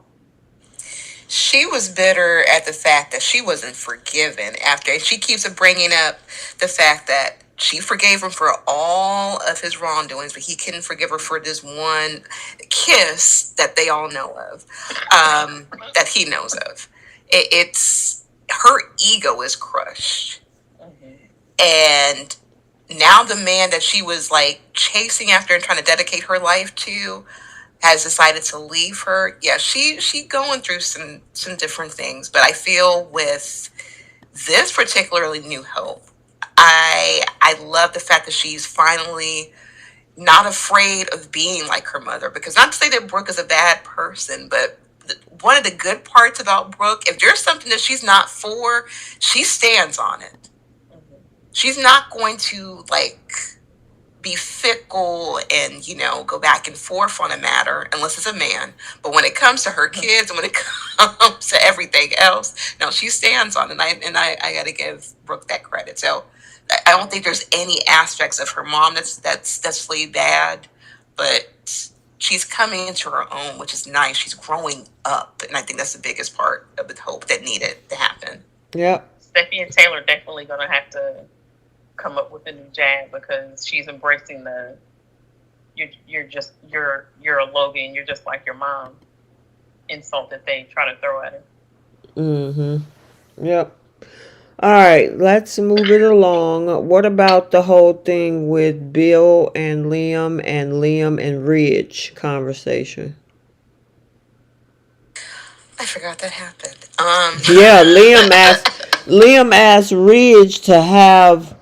she was bitter at the fact that she wasn't forgiven after. And she keeps bringing up the fact that she forgave him for all of his wrongdoings, but he couldn't forgive her for this one kiss that they all know of, that he knows of. It's her ego is crushed, Mm-hmm. and now the man that she was like chasing after and trying to dedicate her life to has decided to leave her. Yeah, she going through some different things, but I feel with this particularly New Hope, I love the fact that she's finally not afraid of being like her mother. Because not to say that Brooke is a bad person, but one of the good parts about Brooke, if there's something that she's not for, she stands on it. Mm-hmm. She's not going to like be fickle and go back and forth on a matter unless it's a man. But when it comes to her kids and when it comes to everything else, no, she stands on it. And I got to give Brooke that credit. So I don't think there's any aspects of her mom that's really bad, but she's coming into her own, which is nice. She's growing up, and I think that's the biggest part of the hope that needed to happen. Yep. Steffi and Taylor definitely gonna have to come up with a new jab, because she's embracing the you're a Logan, you're just like your mom insult that they try to throw at her. Mm-hmm. Yep. All right, let's move it along. What about the whole thing with Bill and Liam and Ridge conversation? I forgot that happened. Yeah, Liam asked Ridge to have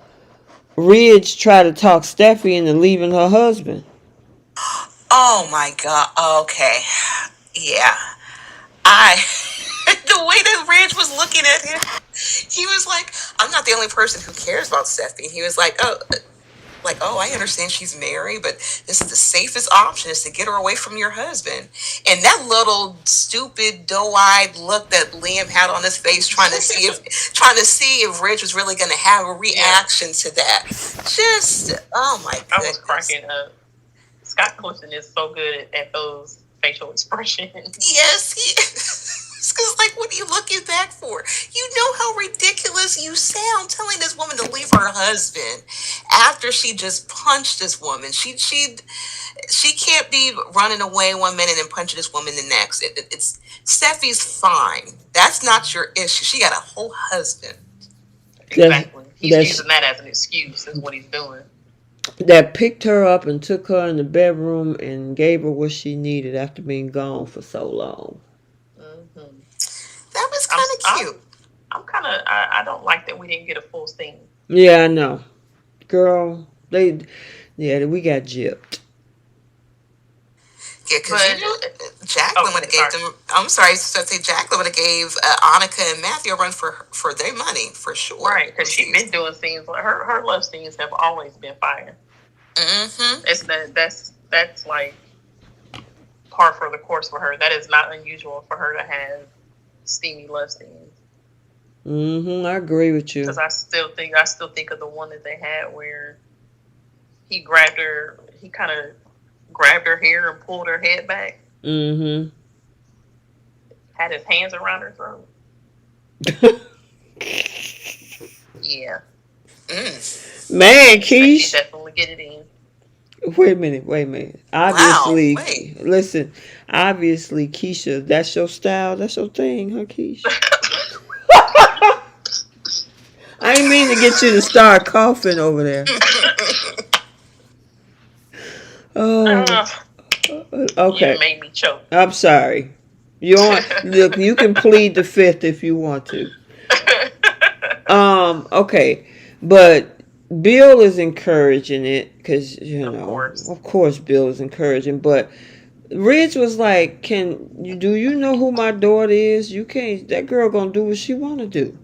Ridge try to talk Steffi into leaving her husband. Oh my God. Okay. Yeah. I the way that Ridge was looking at him, he was like, "I'm not the only person who cares about Steffi." He was like, I understand she's married, but this is the safest option is to get her away from your husband. And that little stupid doe-eyed look that Liam had on his face, trying to see if Ridge was really going to have a reaction to that. Just, oh my I was goodness. cracking up. Scott Clifton is so good at those facial expressions. Yes, he is. Because, like, what are you looking back for? You know how ridiculous you sound telling this woman to leave her husband after she just punched this woman. She She can't be running away 1 minute and punching this woman the next. It's Steffi's fine. That's not your issue. She got a whole husband. That's Exactly. He's that's using that as an excuse. Is what he's doing. that picked her up and took her in the bedroom and gave her what she needed after being gone for so long. Mm-hmm. That was I'm, kind of I'm, cute. I'm kind of. I don't like that we didn't get a full scene. Yeah, I know, girl. Yeah, we got gypped. Yeah, because But Jacqueline would have gave sorry. them. I'm sorry, so say Jacqueline would have gave Annika and Matthew a run for their money for sure. Right, because she's been doing scenes. Like her love scenes have always been fire. Mm-hmm. It's that's like par for the course for her. That is not unusual for her to have steamy love scenes. I agree with you. Because I still think of the one that they had where he grabbed her. He kind of grabbed her hair and pulled her head back. Mm-hmm. Had his hands around her throat. Yeah. Man, She Keish. definitely get it in. Wait a minute. Obviously, Wow, wait. listen. Obviously, Keisha, that's your style. That's your thing, huh, Keish? I ain't mean to get you to start coughing over there. Oh, okay. You made me choke. I'm sorry. Look, you can plead the fifth if you want to. Okay, but Bill is encouraging it because of course, Bill is encouraging. But Ridge was like, do you know who my daughter is? You can't. That girl gonna do what she wanna do.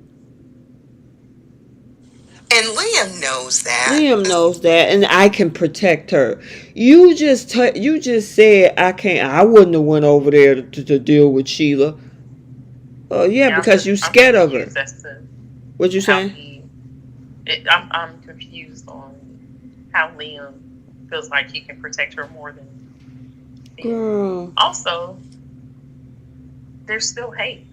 And Liam knows that. Liam knows that, and I can protect her. You just said I can't. I wouldn't have went over there to deal with Sheila. Yeah, because you scared of her. What you saying? I'm confused on how Liam feels like he can protect her more than Finn. Girl. Also, there's still hate.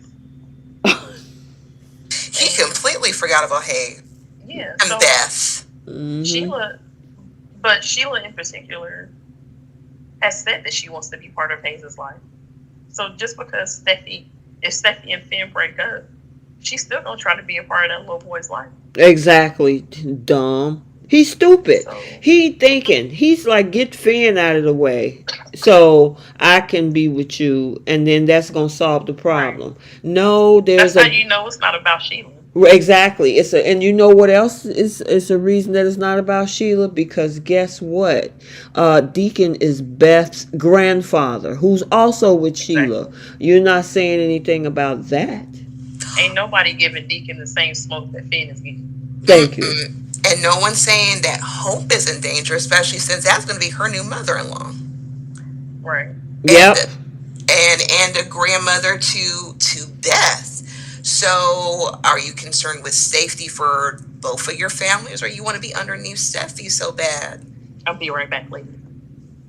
He completely forgot about Hay. Yeah. And So Beth. Sheila in particular has said that she wants to be part of Hayes' life. So just because if Steffy and Finn break up, she's still gonna try to be a part of that little boy's life. Exactly, dumb. He's stupid. He thinking. He's like, get Finn out of the way so I can be with you, and then that's gonna solve the problem. Right. No, that's how you know it's not about Sheila. Exactly. And you know what else is a reason that it's not about Sheila? Because guess what? Deacon is Beth's grandfather, who's also with Sheila. You're not saying anything about that. Ain't nobody giving Deacon the same smoke that Finn is getting. Thank you. And no one's saying that Hope is in danger, especially since that's going to be her new mother-in-law. Right. Yep. And a grandmother to Beth. So, are you concerned with safety for both of your families, or you want to be underneath Steffi so bad? I'll be right back, lady.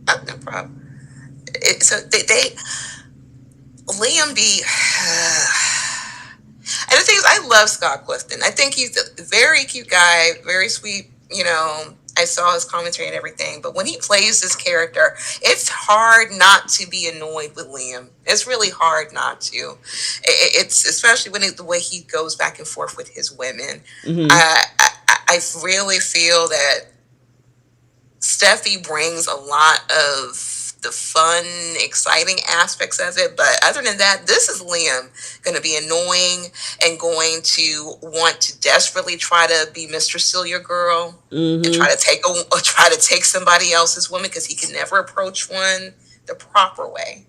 Oh, no problem. So Liam B. And the thing is, I love Scott Clifton. I think he's a very cute guy, very sweet. I saw his commentary and everything. But when he plays this character, it's hard not to be annoyed with Liam. It's really hard not to. It's especially when the way he goes back and forth with his women. Mm-hmm. I really feel that Steffi brings a lot of the fun, exciting aspects of it. But other than that, this is Liam going to be annoying and going to want to desperately try to be Mr. Celia Girl and try to take somebody else's woman because he can never approach one the proper way.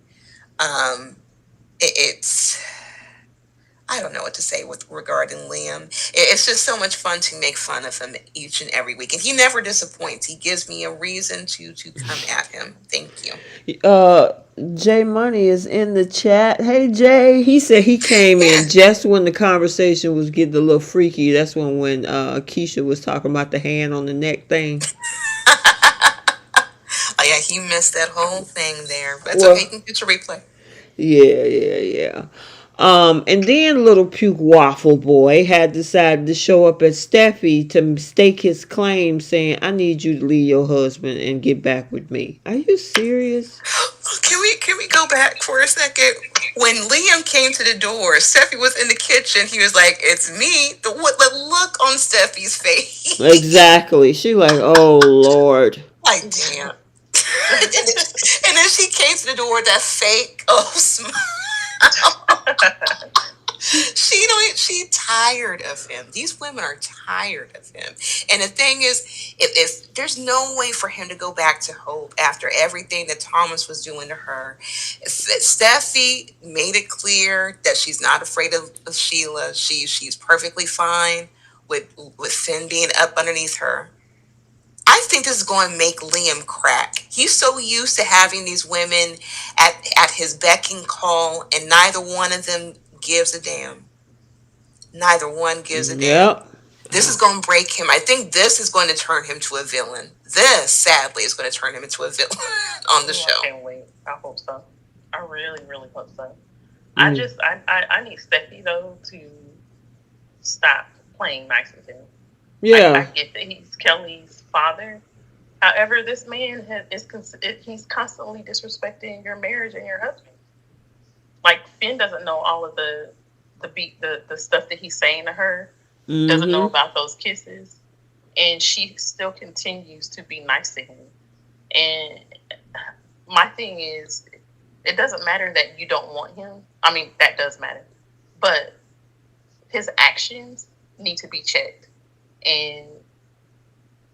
I don't know what to say regarding Liam. It's just so much fun to make fun of him each and every week. And he never disappoints. He gives me a reason to come at him. Thank you. Jay Money is in the chat. Hey, Jay. He said he came in just when the conversation was getting a little freaky. That's when Keisha was talking about the hand on the neck thing. Oh, yeah. He missed that whole thing there. But it's okay. You can get your replay. Yeah. And then little puke waffle boy had decided to show up at Steffi to stake his claim, saying, "I need you to leave your husband and get back with me." Are you serious? Can we go back for a second? When Liam came to the door, Steffi was in the kitchen. He was like, "It's me." The look on Steffi's face. Exactly. She like, oh Lord. Like, damn. And then she came to the door with that fake smile. She tired of him. These women are tired of him. And the thing is, if there's no way for him to go back to Hope after everything that Thomas was doing to her. Steffi made it clear that she's not afraid of Sheila. She's perfectly fine with Finn being up underneath her. I think this is going to make Liam crack. He's so used to having these women at his beck and call, and neither one of them gives a damn. Neither one gives a damn. Yep. This is going to break him. I think this is going to turn him to a villain. This, sadly, is going to turn him into a villain on the show. I can't wait. I hope so. I really, really hope so. I need Steffi, though, to stop playing nice with him. Yeah. I get that he's Kelly's father. However, this man he's constantly disrespecting your marriage and your husband. Like, Finn doesn't know all of the stuff that he's saying to her. Mm-hmm. Doesn't know about those kisses, and she still continues to be nice to him. And my thing is, it doesn't matter that you don't want him. I mean, that does matter, but his actions need to be checked. And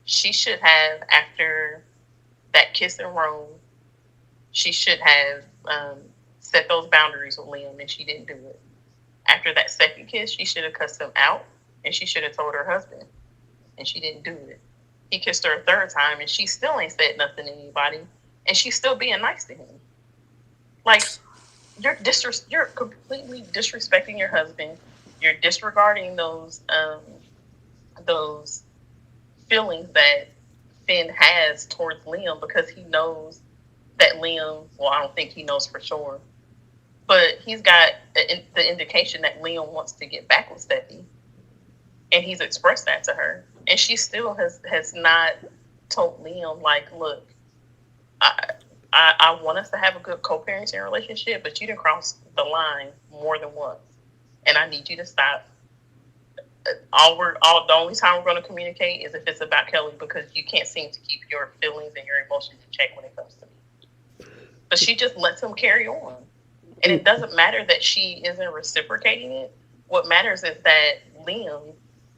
she should have, after that kiss in Rome, she should have set those boundaries with Liam, and she didn't do it. After that second kiss, she should have cussed him out, and she should have told her husband, and she didn't do it. He kissed her a third time, and she still ain't said nothing to anybody, and she's still being nice to him. Like, you're completely disrespecting your husband. You're disregarding those feelings that Finn has towards Liam, because he knows that Liam, well, I don't think he knows for sure, but he's got the indication that Liam wants to get back with Steffi, and he's expressed that to her, and she still has not told Liam, like, look, I want us to have a good co-parenting relationship, but you didn't cross the line more than once, and I need you to stop. The only time we're going to communicate is if it's about Kelly, because you can't seem to keep your feelings and your emotions in check when it comes to me. But she just lets him carry on. And it doesn't matter that she isn't reciprocating it. What matters is that Liam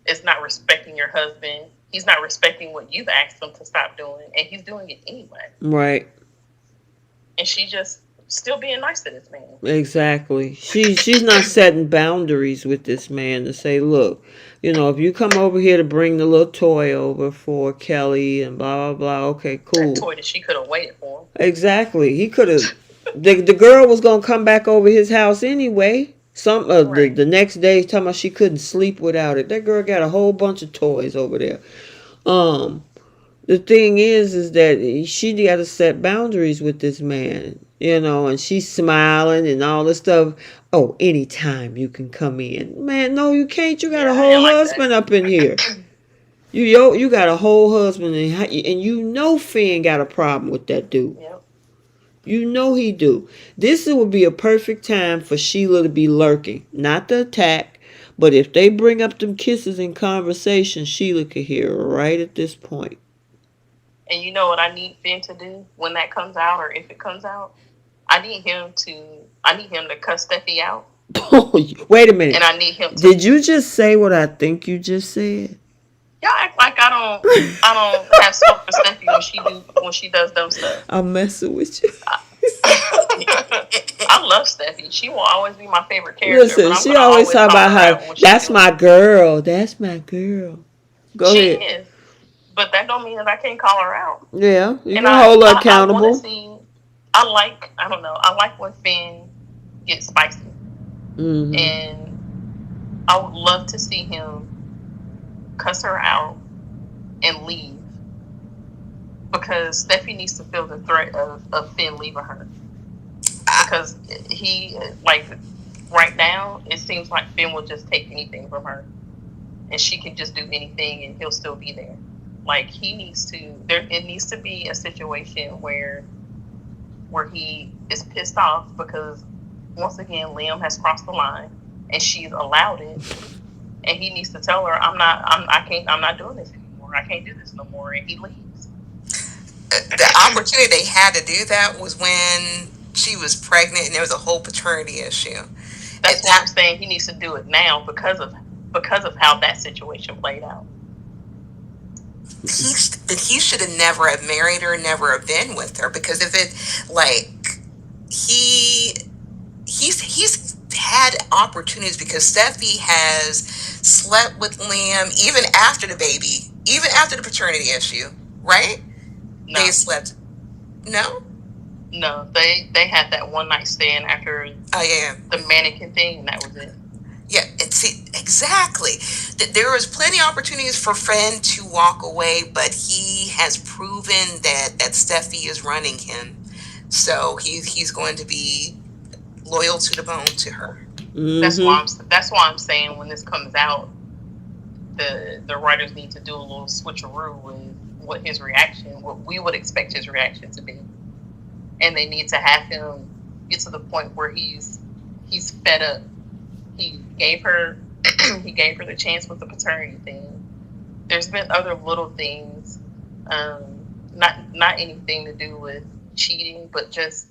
is not respecting your husband. He's not respecting what you've asked him to stop doing, and he's doing it anyway. Right. And she just still being nice to this man. Exactly. She's not setting boundaries with this man to say, look, if you come over here to bring the little toy over for Kelly and blah, blah, blah, okay, cool. That toy that she could have waited for. Exactly. He could have. The girl was going to come back over his house anyway. Right. The next day, talking about she couldn't sleep without it. That girl got a whole bunch of toys over there. The thing is that she got to set boundaries with this man, and she's smiling and all this stuff. Oh, anytime you can come in. Man, no, you can't. You got a whole husband up in here. You got a whole husband, and Finn got a problem with that dude. Yep. He do. This would be a perfect time for Sheila to be lurking. Not to attack, but if they bring up them kisses in conversation, Sheila could hear right at this point. And you know what I need Finn to do when that comes out, or if it comes out? I need him to cuss Steffi out. Wait a minute. And I need him to... Did you just say what I think you just said? Y'all act like I don't have smoke for Steffi when she does dumb stuff. I'm messing with you. I love Steffi. She will always be my favorite character. Listen, she always talk about how that's my girl. That's my girl. Go ahead. She is. But that don't mean that I can't call her out. Yeah, you can hold her accountable. I like when Finn gets spicy. Mm-hmm. And I would love to see him cuss her out and leave. Because Steffi needs to feel the threat of Finn leaving her. Because he, right now, it seems like Finn will just take anything from her, and she can just do anything, and he'll still be there. Like he needs to. There, it needs to be a situation where he is pissed off because once again Liam has crossed the line, and she's allowed it, and he needs to tell her, I'm not doing this anymore. I can't do this no more, and he leaves. The opportunity they had to do that was when she was pregnant and there was a whole paternity issue. That's why I'm saying he needs to do it now because of how that situation played out. He should have never have married her, never have been with her, because if it like he's had opportunities, because Steffi has slept with Liam even after the baby, even after the paternity issue, right? No. They slept. No, they had that one night stand after the mannequin thing, and that was it. Yeah, see, exactly. There was plenty of opportunities for Finn to walk away, but he has proven that Steffi is running him, so he's going to be loyal to the bone to her. Mm-hmm. That's why I'm saying when this comes out, the writers need to do a little switcheroo with what his reaction, what we would expect his reaction to be, and they need to have him get to the point where he's fed up. He gave her the chance with the paternity thing. There's been other little things, not anything to do with cheating, but just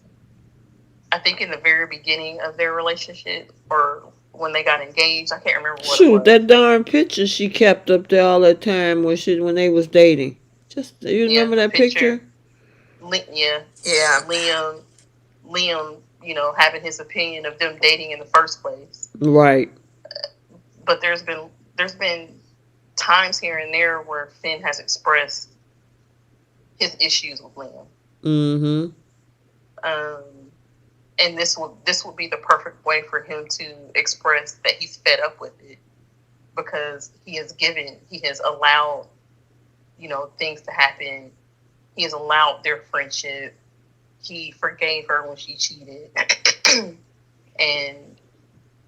I think in the very beginning of their relationship, or when they got engaged, I can't remember what it was. That darn picture she kept up there all that time when they was dating. Just you remember that picture? Yeah. Liam, having his opinion of them dating in the first place. Right. But there's been times here and there where Finn has expressed his issues with Liam. Mm-hmm. And this would be the perfect way for him to express that he's fed up with it, because he has allowed, things to happen. He has allowed their friendship. He forgave her when she cheated. And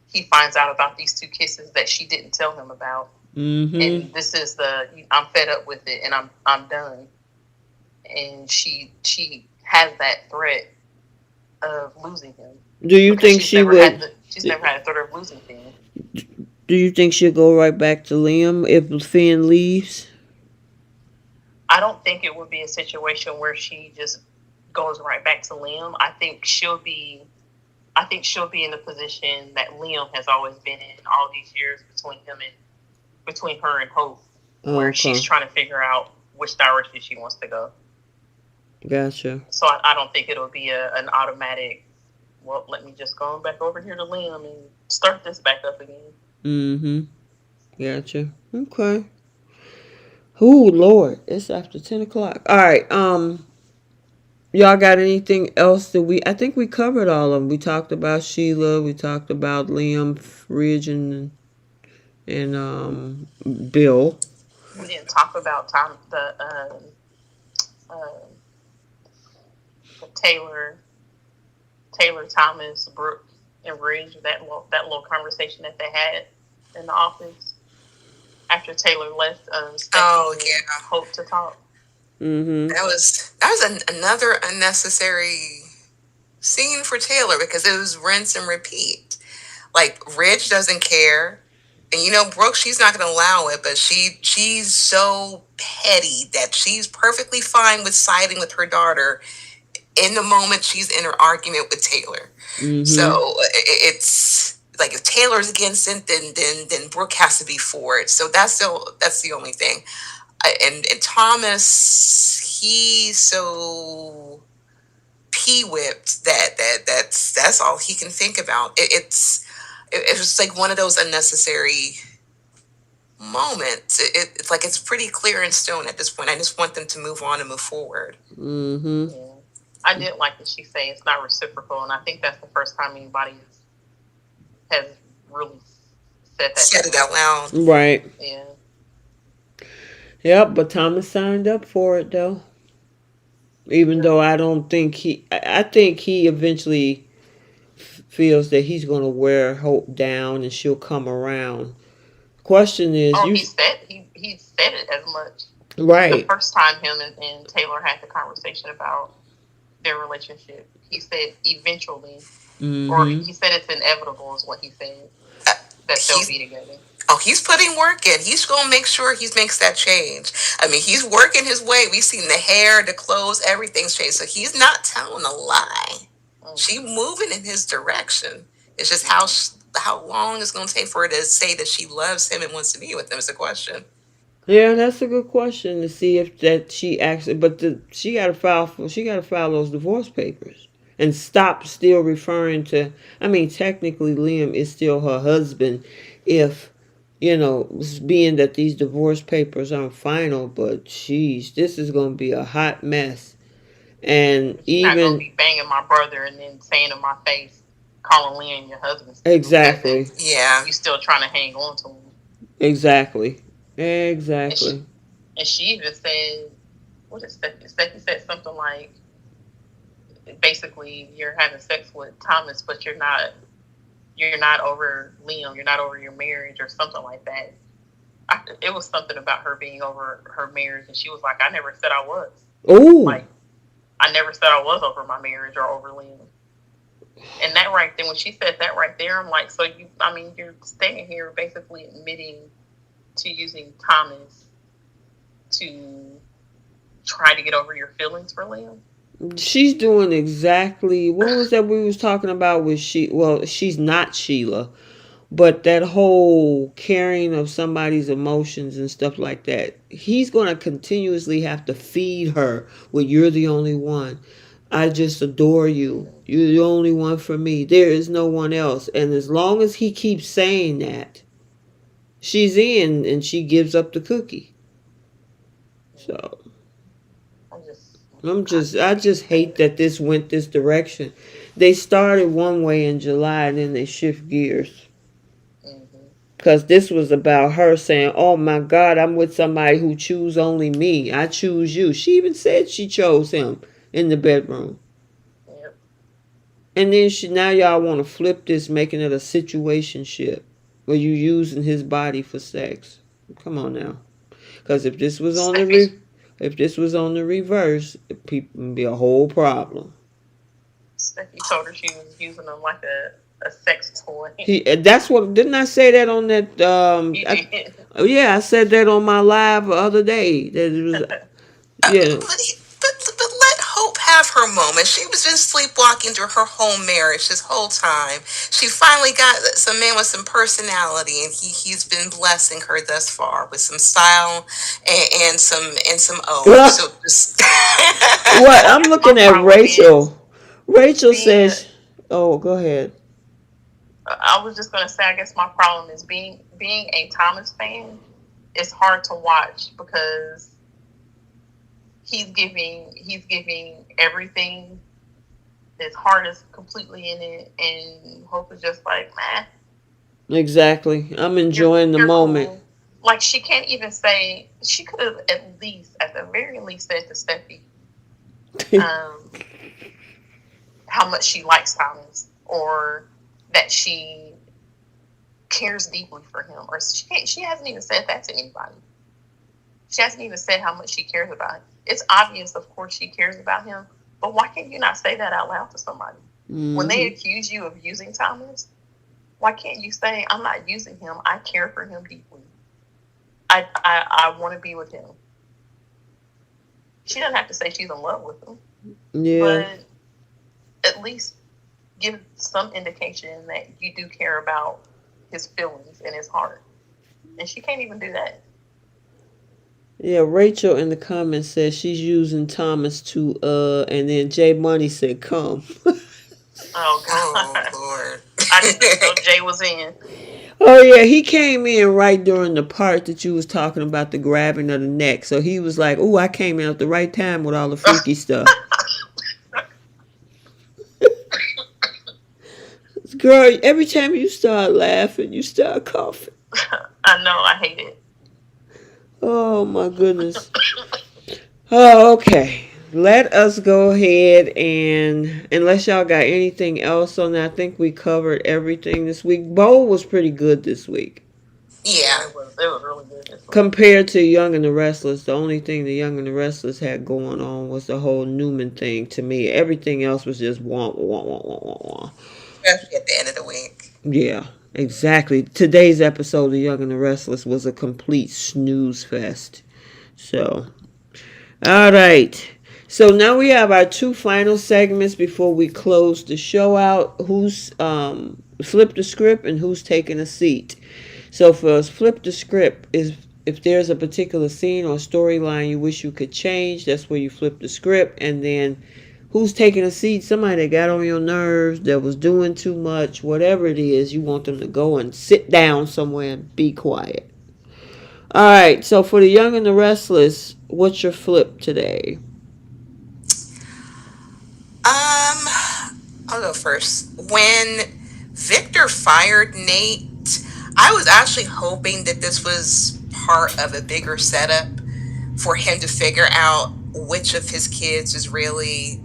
he finds out about these 2 kisses that she didn't tell him about. Mm-hmm. And this is I'm fed up with it, and I'm done. And she has that threat of losing him. Do you think she would? She's never had a threat of losing him. Do you think she'll go right back to Liam if Finn leaves? I don't think it would be a situation where she just goes right back to Liam. I think she'll be in the position that Liam has always been in all these years between her and Hope, where she's trying to figure out which direction she wants to go. Gotcha. So I don't think it'll be an automatic, well, let me just go back over here to Liam and start this back up again. Mm-hmm. Gotcha. Okay. Oh, Lord. It's after 10 o'clock. All right. Y'all got anything else I think we covered all of them. We talked about Sheila. We talked about Liam, Ridge, and Bill. We didn't talk about the Taylor, Thomas, Brooke, and Ridge. That little conversation that they had in the office after Taylor left. Hope to talk. Mm-hmm. That was another unnecessary scene for Taylor, because it was rinse and repeat. Like, Ridge doesn't care, and Brooke, she's not going to allow it, but she's so petty that she's perfectly fine with siding with her daughter in the moment she's in her argument with Taylor. Mm-hmm. So it's like, if Taylor's against it, then Brooke has to be for it. So that's the only thing. And Thomas, he's so pee-whipped that's all he can think about. It's like one of those unnecessary moments. It's like it's pretty clear in stone at this point. I just want them to move on and move forward. Mm-hmm. Yeah. I did like that she say it's not reciprocal, and I think that's the first time anybody has really said it out loud. Right. Yeah. Yep, but Thomas signed up for it, though. Even though I don't think I think he eventually feels that he's going to wear Hope down and she'll come around. Question is, Oh, you he said it as much the right? first time him and Taylor had the conversation about their relationship. He said eventually, or Mm-hmm. he said it's inevitable, is what he said, Uh, that they'll he's be together. he's putting work in. He's gonna make sure he makes that change. I mean, he's working his way. We've seen the hair, the clothes, everything's changed. So he's not telling a lie. She moving in his direction. It's just how long it's gonna take for her to say that she loves him and wants to be with him is the question. Yeah, that's a good question to see if that she actually, but she got to file those divorce papers and stop still referring to. I mean, technically, Liam is still her husband, if being that these divorce papers aren't final. But she's this is going to be a hot mess, and She's not gonna even be banging my brother and then saying in my face, calling Lynn your husband still, and then exactly, Yeah. you still trying to hang on to him. exactly, And she, exactly. and she even said, what is Steffi? Steffi said something like, basically, you're having sex with Thomas, but you're not over Liam, you're not over your marriage, or something like that. It was something about her being over her marriage, and she was like, I never said I was. Oh, Like, I never said I was over my marriage or over Liam. And that right there, when she said that right there, I'm like, so you're standing here basically admitting to using Thomas to try to get over your feelings for Liam. she's doing exactly what was that we was talking about with she's not Sheila, but that whole caring of somebody's emotions and stuff like that. He's going to continuously have to feed her with you're the only one. I just adore you. You're the only one for me. There is no one else. And as long as he keeps saying that, she's in and she gives up the cookie. So I just, I just hate that this went this direction. They started one way in July and then they shift gears. mm-hmm. Because this was about her saying, oh my God, I'm with somebody who choose only me. I choose you. She even said she chose him in the bedroom. Yep. And then now y'all want to flip this, making it a situationship where you using his body for sex. Come on now. Because Steffi, if this was on the reverse, people would be a whole problem. Steffi told her she was using him like a sex toy. That's what didn't I say that on that You did. yeah, I said that on my live the other day. That it was yeah. But let Hope have her moment. She was just sleepwalking through her whole marriage this whole time. She finally got some man with some personality, and he's been blessing her thus far with some style and some O. So just What I I'm guess my looking at problem is Rachel. Rachel being a. says, "Oh, go ahead." I was just gonna say, I guess my problem is being a Thomas fan. It's hard to watch because he's giving everything. His heart is completely in it, and Hope is just like, man, Exactly. I'm enjoying the you're moment. cool. Like she can't even say. She could have at least, at the very least, said to Steffi, um, how much she likes Thomas, or that she cares deeply for him, or she hasn't even said that to anybody. She hasn't even said how much she cares about him. It's obvious, of course, she cares about him, but why can't you not say that out loud to somebody? When they accuse you of using Thomas, why can't you say, I'm not using him, I care for him deeply. I want to be with him. She doesn't have to say she's in love with him, Yeah. but at least give some indication that you do care about his feelings and his heart. And she can't even do that. Yeah, Rachel in the comments says she's using Thomas to and then Jay Money said come. Oh oh God. Lord. I didn't even know Jay was in. Oh yeah, he came in right during the part that you was talking about the grabbing of the neck. So he was like, "Ooh, I came in at the right time with all the freaky stuff." Girl, every time you start laughing, you start coughing. I know, I hate it. Oh my goodness. Oh, okay. let us go ahead and, unless y'all got anything else on that, I think we covered everything this week. Bowl was pretty good this week. Yeah. It was really good this week. Compared to Young and the Restless, the only thing the Young and the Restless had going on was the whole Newman thing to me. Everything else was just wah, wah, wah, wah, wah, wah. Especially at the end of the week. Yeah, exactly. Today's episode of Young and the Restless was a complete snooze fest. So, all right. So now we have our two final segments before we close the show out. Who's flip the script and who's taking a seat. So for us, flip the script is if there's a particular scene or storyline you wish you could change, that's where you flip the script. And then who's taking a seat? Somebody that got on your nerves, that was doing too much, whatever it is, you want them to go and sit down somewhere and be quiet. All right, so for the Young and the Restless, what's your flip today? I'll go first. When Victor fired Nate, I was actually hoping that this was part of a bigger setup for him to figure out which of his kids is really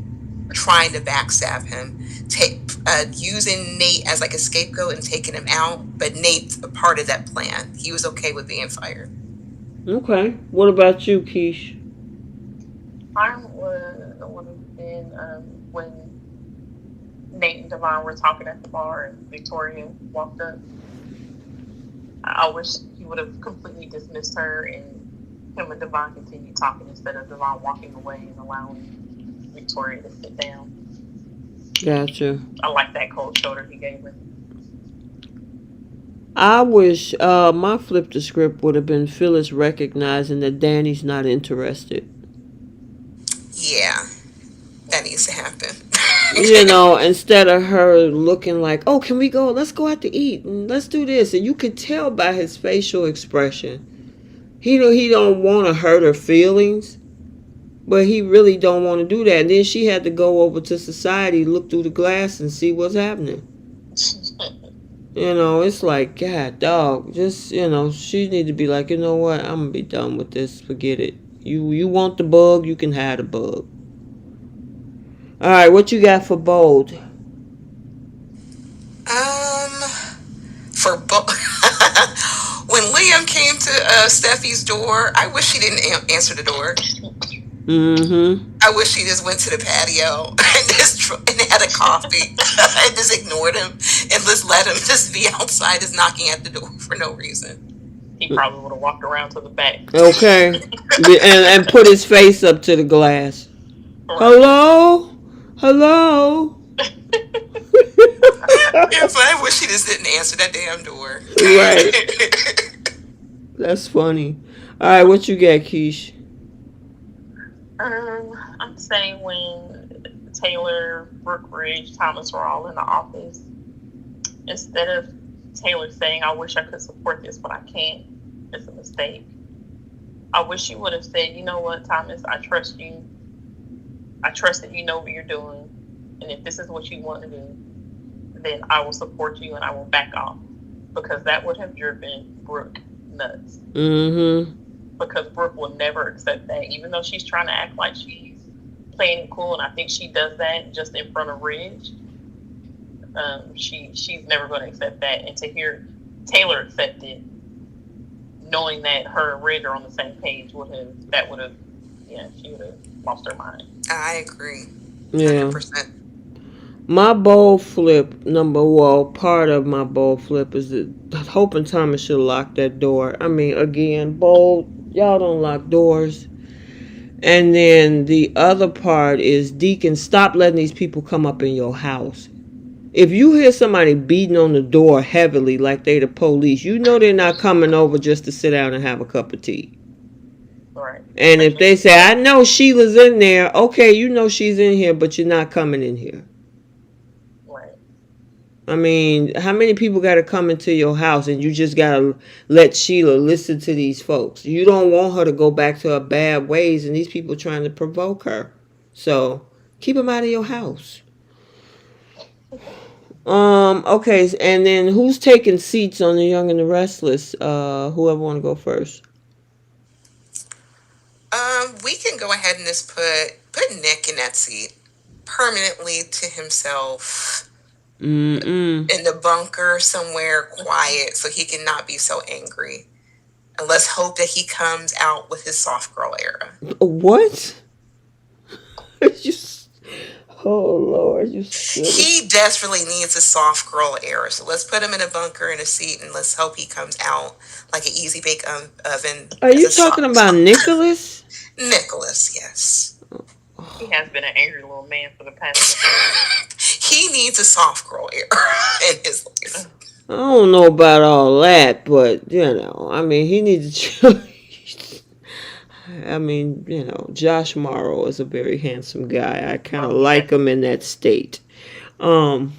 trying to backstab him. Using Nate as like a scapegoat and taking him out, but Nate's a part of that plan. He was okay with being fired. Okay. What about you, Keish? Mine would have been when Nate and Devon were talking at the bar and Victoria walked up. I wish he would have completely dismissed her and him and Devon continued talking instead of Devon walking away and allowing Victoria to sit down. Gotcha. I like that cold shoulder he gave her. I wish my flip the script would have been Phyllis recognizing that Danny's not interested. Yeah, that needs to happen. Instead of her looking like, oh, can we go? Let's go out to eat and let's do this. And you could tell by his facial expression, he don't want to hurt her feelings, but he really don't want to do that. And then she had to go over to society, look through the glass, and see what's happening. It's like, God, dog, just, she need to be like, you know what? I'm going to be done with this. Forget it. You want the bug, you can have the bug. All right, what you got for bold? For when Liam came to Steffi's door, I wish he didn't answer the door. Mm-hmm. I wish he just went to the patio and had a coffee and just ignored him and just let him just be outside, just knocking at the door for no reason. He probably would have walked around to the back. Okay. and put his face up to the glass. Right. Hello? Yeah, but I wish he just didn't answer that damn door. Right. That's funny. All right, what you got, Keish? I'm saying when Taylor, Brookridge, Thomas were all in the office, instead of Taylor saying, I wish I could support this, but I can't, it's a mistake. I wish you would have said, you know what, Thomas, I trust you. I trust that you know what you're doing. And if this is what you want to do, then I will support you and I will back off. Because that would have driven Brooke nuts. Mm-hmm. Because Brooke will never accept that. Even though she's trying to act like she's playing it cool, and I think she does that just in front of Ridge. She's never going to accept that. And to hear Taylor accept it, knowing that her and Ridge are on the same page, she would have lost her mind. I agree. 100%. Yeah. My bold flip, part of my bold flip is that hoping Thomas should lock that door. I mean, again, bold, y'all don't lock doors. And then the other part is, Deacon, stop letting these people come up in your house. If you hear somebody beating on the door heavily like they the police, you know they're not coming over just to sit down and have a cup of tea. Right. And if they say, I know Sheila's in there, okay, you know she's in here, but you're not coming in here. I mean, how many people got to come into your house and you just got to let Sheila listen to these folks? You don't want her to go back to her bad ways and these people trying to provoke her. So, keep them out of your house. Okay, and then who's taking seats on the Young and the Restless? Whoever want to go first. We can go ahead and just put Nick in that seat permanently to himself Mm-mm. in the bunker somewhere quiet so he can not be so angry. And let's hope that he comes out with his soft girl era. What? You oh Lord, you silly. He desperately needs a soft girl era. So let's put him in a bunker in a seat and let's hope he comes out like an easy bake oven Are as you a talking soft about Nicholas? Nicholas, yes. He has been an angry little man for the past couple of years. He needs a soft girl era in his life. I don't know about all that, but I mean, he needs to. I mean, Josh Morrow is a very handsome guy. I kind of like him in that state. But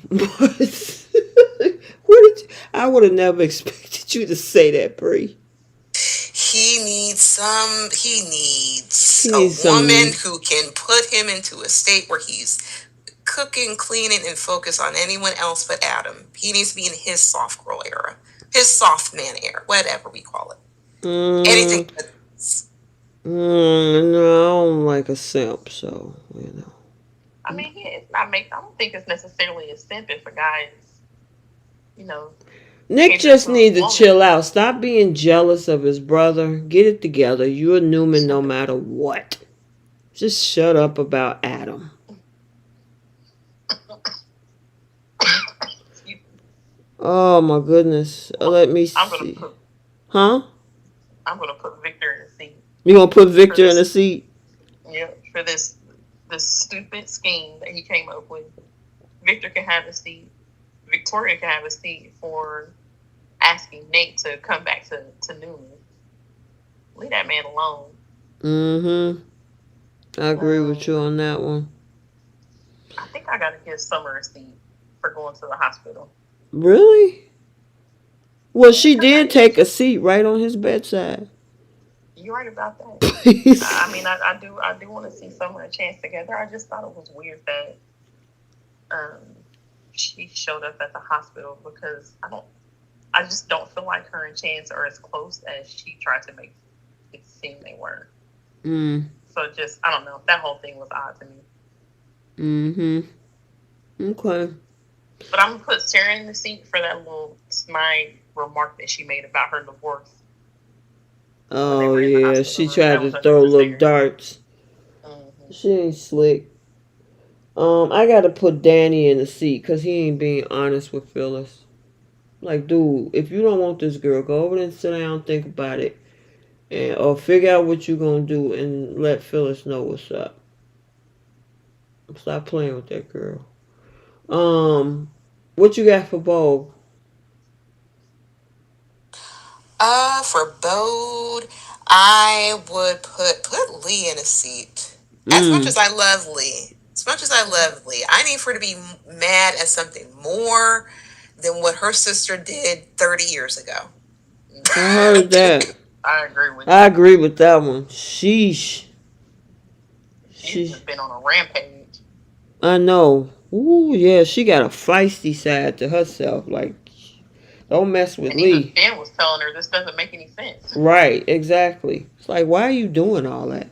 I would have never expected you to say that, Bree. He needs He a needs woman some. who can put him into a state where he's cooking, cleaning, and focus on anyone else but Adam. He needs to be in his soft girl era, his soft man era, whatever we call it. Anything but No, I don't like a simp, so. I mean, it's not make. I don't think it's necessarily a simp if a guy is, Nick just needs to chill out. Stop being jealous of his brother. Get it together. You're a Newman no matter what. Just shut up about Adam. Oh my goodness. Let me see. Huh? I'm gonna put Victor in the seat. You gonna put Victor in the seat? Yeah, for this stupid scheme that he came up with. Victor can have a seat. Victoria can have a seat for asking Nate to come back to Newman. Leave that man alone. Mm-hmm. I agree with you on that one. I think I gotta give Summer a seat for going to the hospital. Really? Well, she did take a seat right on his bedside. You're right about that. I mean, I do want to see Summer and Chance together. I just thought it was weird that she showed up at the hospital because I just don't feel like her and Chance are as close as she tried to make it seem they were. So I don't know. That whole thing was odd to me. Okay. But I'm gonna put Sharon in the seat for that little snide remark that she made about her divorce. Oh yeah, she tried to throw little darts. She ain't slick. I gotta put Danny in the seat because he ain't being honest with Phyllis. Like, dude, if you don't want this girl, go over there and sit down, think about it, or figure out what you're gonna do, and let Phyllis know what's up. Stop playing with that girl. What you got for Bo? For Bode, I would put Lee in a seat. As much as I love Lee, I need for her to be mad at something more than what her sister did 30 years ago. I heard that. I agree with you. I agree with that one. Sheesh. She's just been on a rampage. I know. Ooh, yeah, she got a feisty side to herself. Like, don't mess with Lee. Even Finn was telling her this doesn't make any sense. Right, exactly. It's like, why are you doing all that?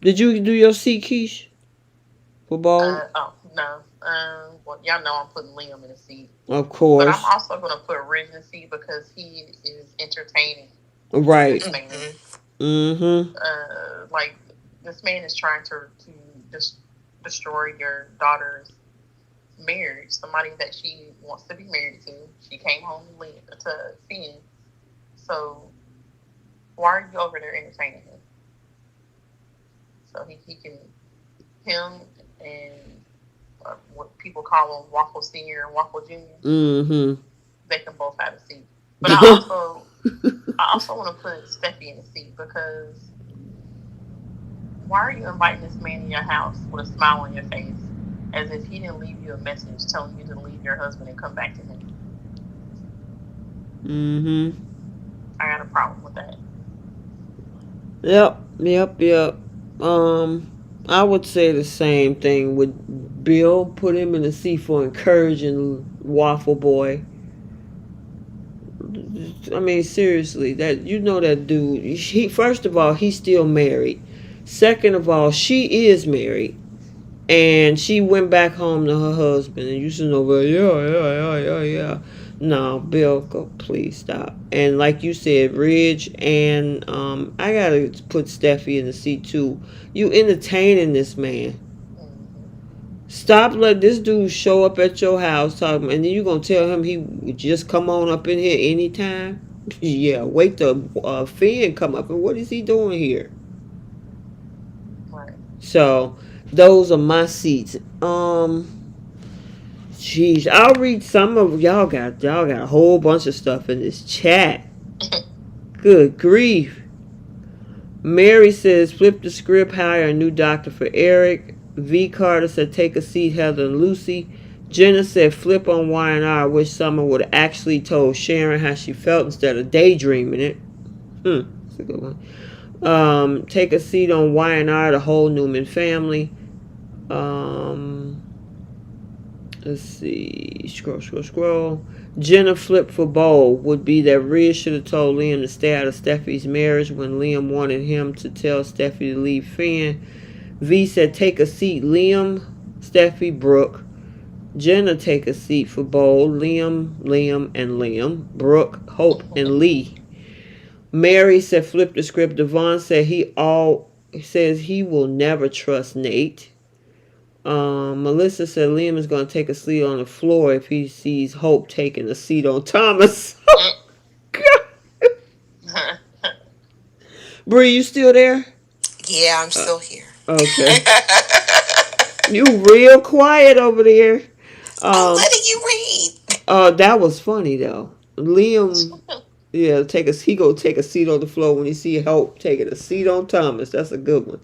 Did you do your seat, Keish? For ball? No. Well, y'all know I'm putting Liam in a seat. Of course. But I'm also going to put Ridge in a seat because he is entertaining. Right. Like, this man is trying to destroy your daughter's marriage, somebody that she wants to be married to. She came home to Finn. So why are you over there entertaining him? So he can, him and what people call him Waffle Senior and Waffle Junior. They can both have a seat. But I also want to put Steffy in the seat because why are you inviting this man in your house with a smile on your face as if he didn't leave you a message telling you to leave your husband and come back to him? I got a problem with that. Yep. I would say the same thing with Bill. Put him in the seat for encouraging Waffle Boy. I mean, seriously, that you know that dude. He first of all, he's still married. Second of all, she is married, and she went back home to her husband. And you should know, but yeah. No, Bill, go please stop. And like you said, Ridge and I gotta put Steffi in the seat too. You entertaining this man. Stop letting this dude show up at your house talking, and then you gonna tell him he would just come on up in here anytime? Yeah, wait till Finn come up, and what is he doing here? Right. So those are my seats. Jeez, I'll read some of y'all got a whole bunch of stuff in this chat. Good grief. Mary says, flip the script, hire a new doctor for Eric. V. Carter said, take a seat, Heather and Lucy. Jenna said, flip on Y&R. I wish someone would have actually told Sharon how she felt instead of daydreaming it. That's a good one. Take a seat on Y&R, the whole Newman family. Let's see. Scroll. Jenna flip for Bo would be that Rhea should have told Liam to stay out of Steffi's marriage when Liam wanted him to tell Steffi to leave Finn. V said, take a seat, Liam, Steffi, Brooke. Jenna, take a seat for Bo, Liam, and Liam. Brooke, Hope, and Lee. Mary said, flip the script. Devon said he says he will never trust Nate. Melissa said Liam is going to take a seat on the floor if he sees Hope taking a seat on Thomas. Bree, you still there? Yeah, I'm still here. Okay. You real quiet over there. I'm letting you read. That was funny though. Liam, yeah, he go take a seat on the floor when he see Hope taking a seat on Thomas. That's a good one.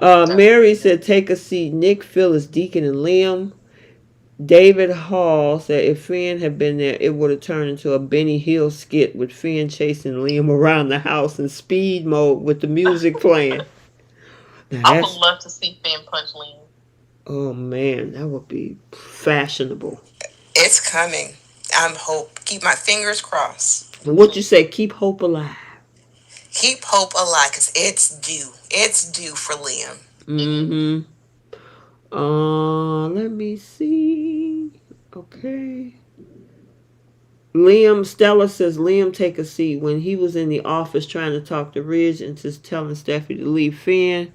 Mary said, take a seat, Nick, Phyllis, Deacon, and Liam. David Hall said, if Finn had been there, it would have turned into a Benny Hill skit with Finn chasing Liam around the house in speed mode with the music playing. I would love to see Finn punch Liam. Oh, man, that would be fashionable. It's coming. I'm hope. Keep my fingers crossed. And what you say, keep hope alive. Keep hope alive, because it's due. It's due for Liam. Mm-hmm. Let me see. Okay. Stella says, Liam, take a seat. When he was in the office trying to talk to Ridge and just telling Steffi to leave Finn.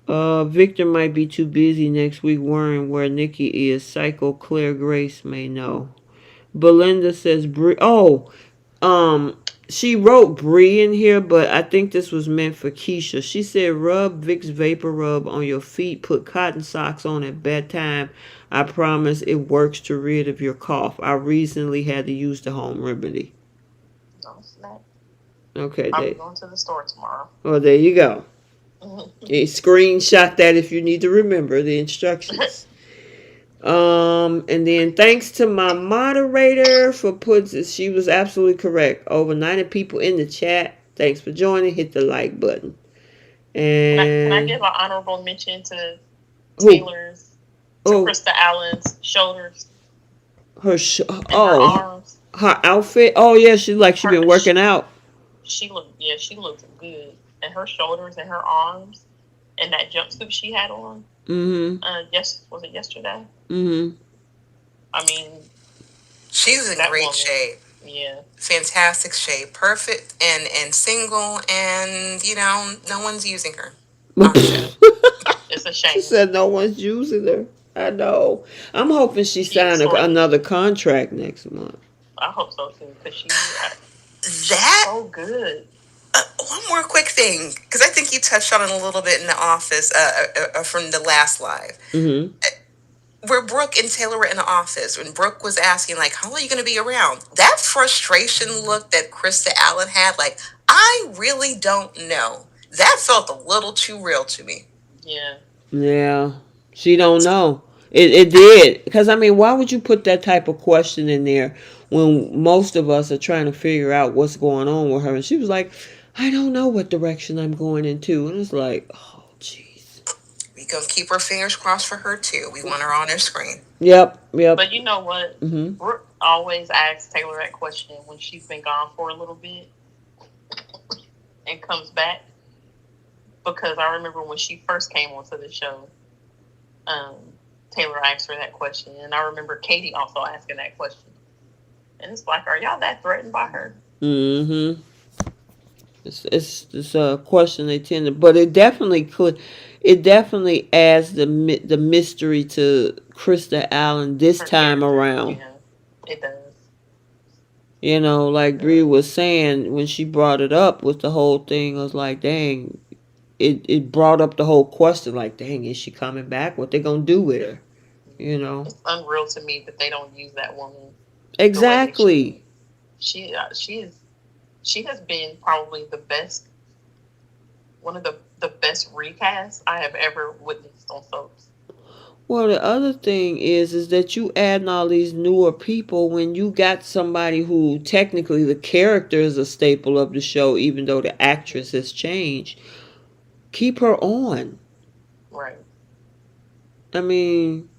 Victor might be too busy next week worrying where Nikki is. Psycho Claire Grace may know. Belinda says, she wrote Bree in here, but I think this was meant for Keisha. She said, rub Vicks Vapor Rub on your feet. Put cotton socks on at bedtime. I promise it works to rid of your cough. I recently had to use the home remedy. Don't snap. Okay. I'm going to the store tomorrow. Oh, there you go. Screenshot that if you need to remember the instructions. And then thanks to my moderator for she was absolutely correct. Over 90 people in the chat. Thanks for joining. Hit the like button. And can I give an honorable mention to Taylor's, Krista Allen's shoulders? Her arms. Her outfit. Oh yeah, she been working out. She looked good. And her shoulders and her arms and that jumpsuit she had on. Mm-hmm. Was it yesterday? Mm-hmm. I mean, she's in great shape. Yeah. Fantastic shape. Perfect and single, and no one's using her. It's a shame. She said no one's using her. I know. I'm hoping she signed another contract next month. I hope so too, because she's so good. One more quick thing, because I think you touched on it a little bit in the office from the last live. Mm-hmm. Where Brooke and Taylor were in the office, when Brooke was asking, how long are you going to be around? That frustration look that Krista Allen had, I really don't know. That felt a little too real to me. Yeah. Yeah. She don't know. It did. Because, why would you put that type of question in there when most of us are trying to figure out what's going on with her? And she was like, I don't know what direction I'm going into. And it's like, oh, jeez. We gonna keep our fingers crossed for her, too. We want her on our screen. Yep. But you know what? Mm-hmm. always ask Taylor that question when she's been gone for a little bit and comes back, because I remember when she first came onto the show, um, Taylor asked her that question, and I remember Katie also asking that question. And it's like, are y'all that threatened by her? Mm-hmm. It's a question they tend to, but it definitely could. It definitely adds the mystery to Krista Allen this Her time character, around. yeah, it does. You know, like Bree was saying when she brought it up with the whole thing, I was like, dang, it brought up the whole question, like, dang, is she coming back? What they gonna do with her? You know? It's unreal to me that they don't use that woman the way they should. Exactly. She has been probably the best, one of the best recasts I have ever witnessed on soaps. Well, the other thing is that you adding all these newer people when you got somebody who technically the character is a staple of the show, even though the actress has changed. Keep her on. Right. I mean,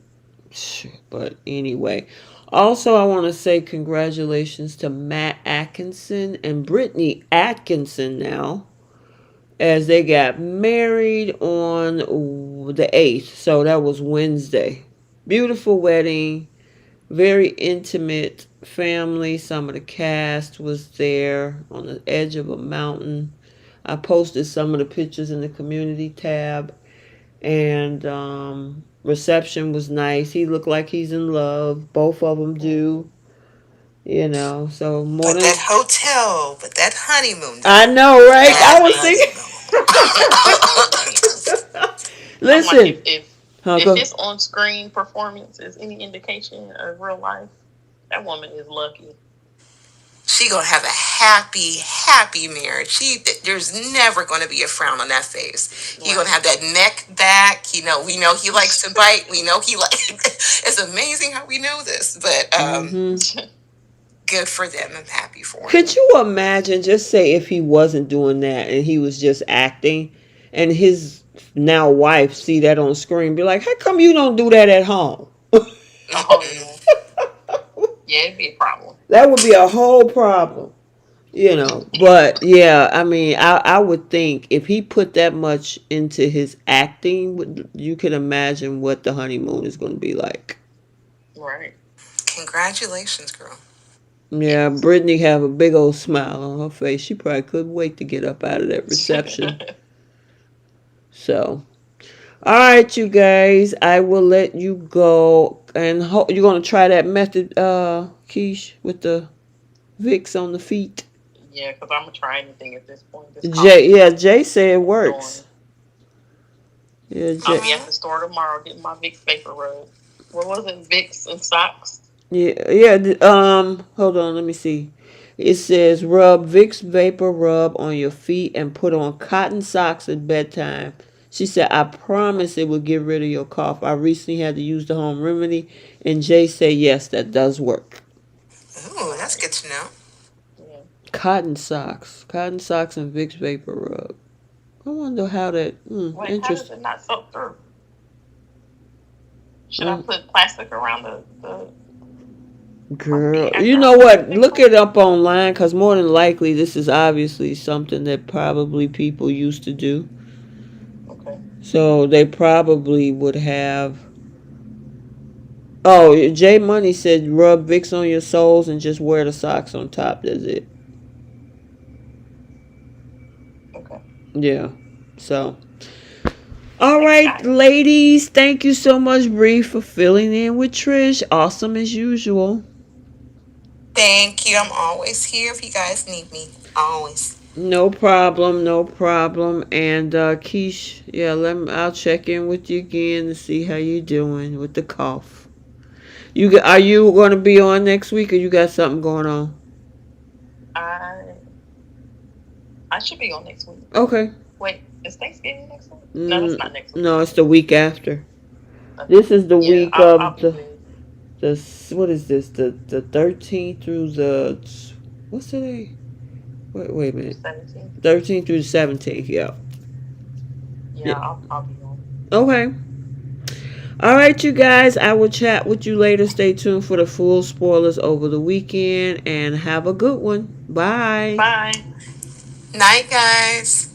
but anyway. Also, I want to say congratulations to Matt Atkinson and Brittany Atkinson now, as they got married on the 8th. So that was Wednesday. Beautiful wedding. Very intimate family. Some of the cast was there on the edge of a mountain. I posted some of the pictures in the community tab. And reception was nice. He looked like he's in love. Both of them do. You know, so more but than that hotel, but that honeymoon. I know, right? I That was thinking. I'm like, Listen, if his on screen performance is any indication of real life, that woman is lucky. She gonna have a happy marriage. There's never gonna be a frown on that face. He gonna have that neck back. You know, we know he likes to bite. We know he like. It's amazing how we know this, but good for them. I'm happy for him. Could you imagine? Just say if he wasn't doing that and he was just acting, and his now wife see that on screen, be like, "How come you don't do that at home?" Yeah, it'd be a problem. That would be a whole problem. You know, but yeah, I mean, I would think if he put that much into his acting, you can imagine what the honeymoon is going to be like. Right. Congratulations, girl. Yeah, Brittany have a big old smile on her face. She probably couldn't wait to get up out of that reception. So, all right, you guys, I will let you go, and you're going to try that method, Keish, with the Vicks on the feet. Yeah, because I'm gonna try anything at this point. Jay said it works. Yeah, I'll be at the store tomorrow getting my Vicks vapor rub. What was it? Vicks and socks. Yeah. Hold on, let me see. It says rub Vicks vapor rub on your feet and put on cotton socks at bedtime. She said, I promise it will get rid of your cough. I recently had to use the home remedy, and Jay said yes, that does work. Ooh, that's good to know. Yeah. Cotton socks and Vicks vapor rub. I wonder how that. Wait, interesting. how does it not soak through? Should I put plastic around the Girl, you know what? Look it up online, because more than likely this is obviously something that probably people used to do. Okay. So they probably would have. Oh, J Money said rub Vicks on your soles and just wear the socks on top. That's it. Okay. Yeah. So. All right, ladies. Thank you so much, Bree, for filling in with Trish. Awesome as usual. Thank you. I'm always here if you guys need me. Always. No problem. And Keish, yeah, I'll check in with you again to see how you doing with the cough. Are you going to be on next week, or you got something going on? I should be on next week. Okay. Wait, is Thanksgiving next week? No, that's not next week. No, it's the week after. This is the week of the what is this? The 13th through the what's today? Wait a minute. 17th. 13th through the 17th. Yeah. Yeah, I'll be on. Okay. All right, you guys. I will chat with you later. Stay tuned for the full spoilers over the weekend and have a good one. Bye. Bye. Night, guys.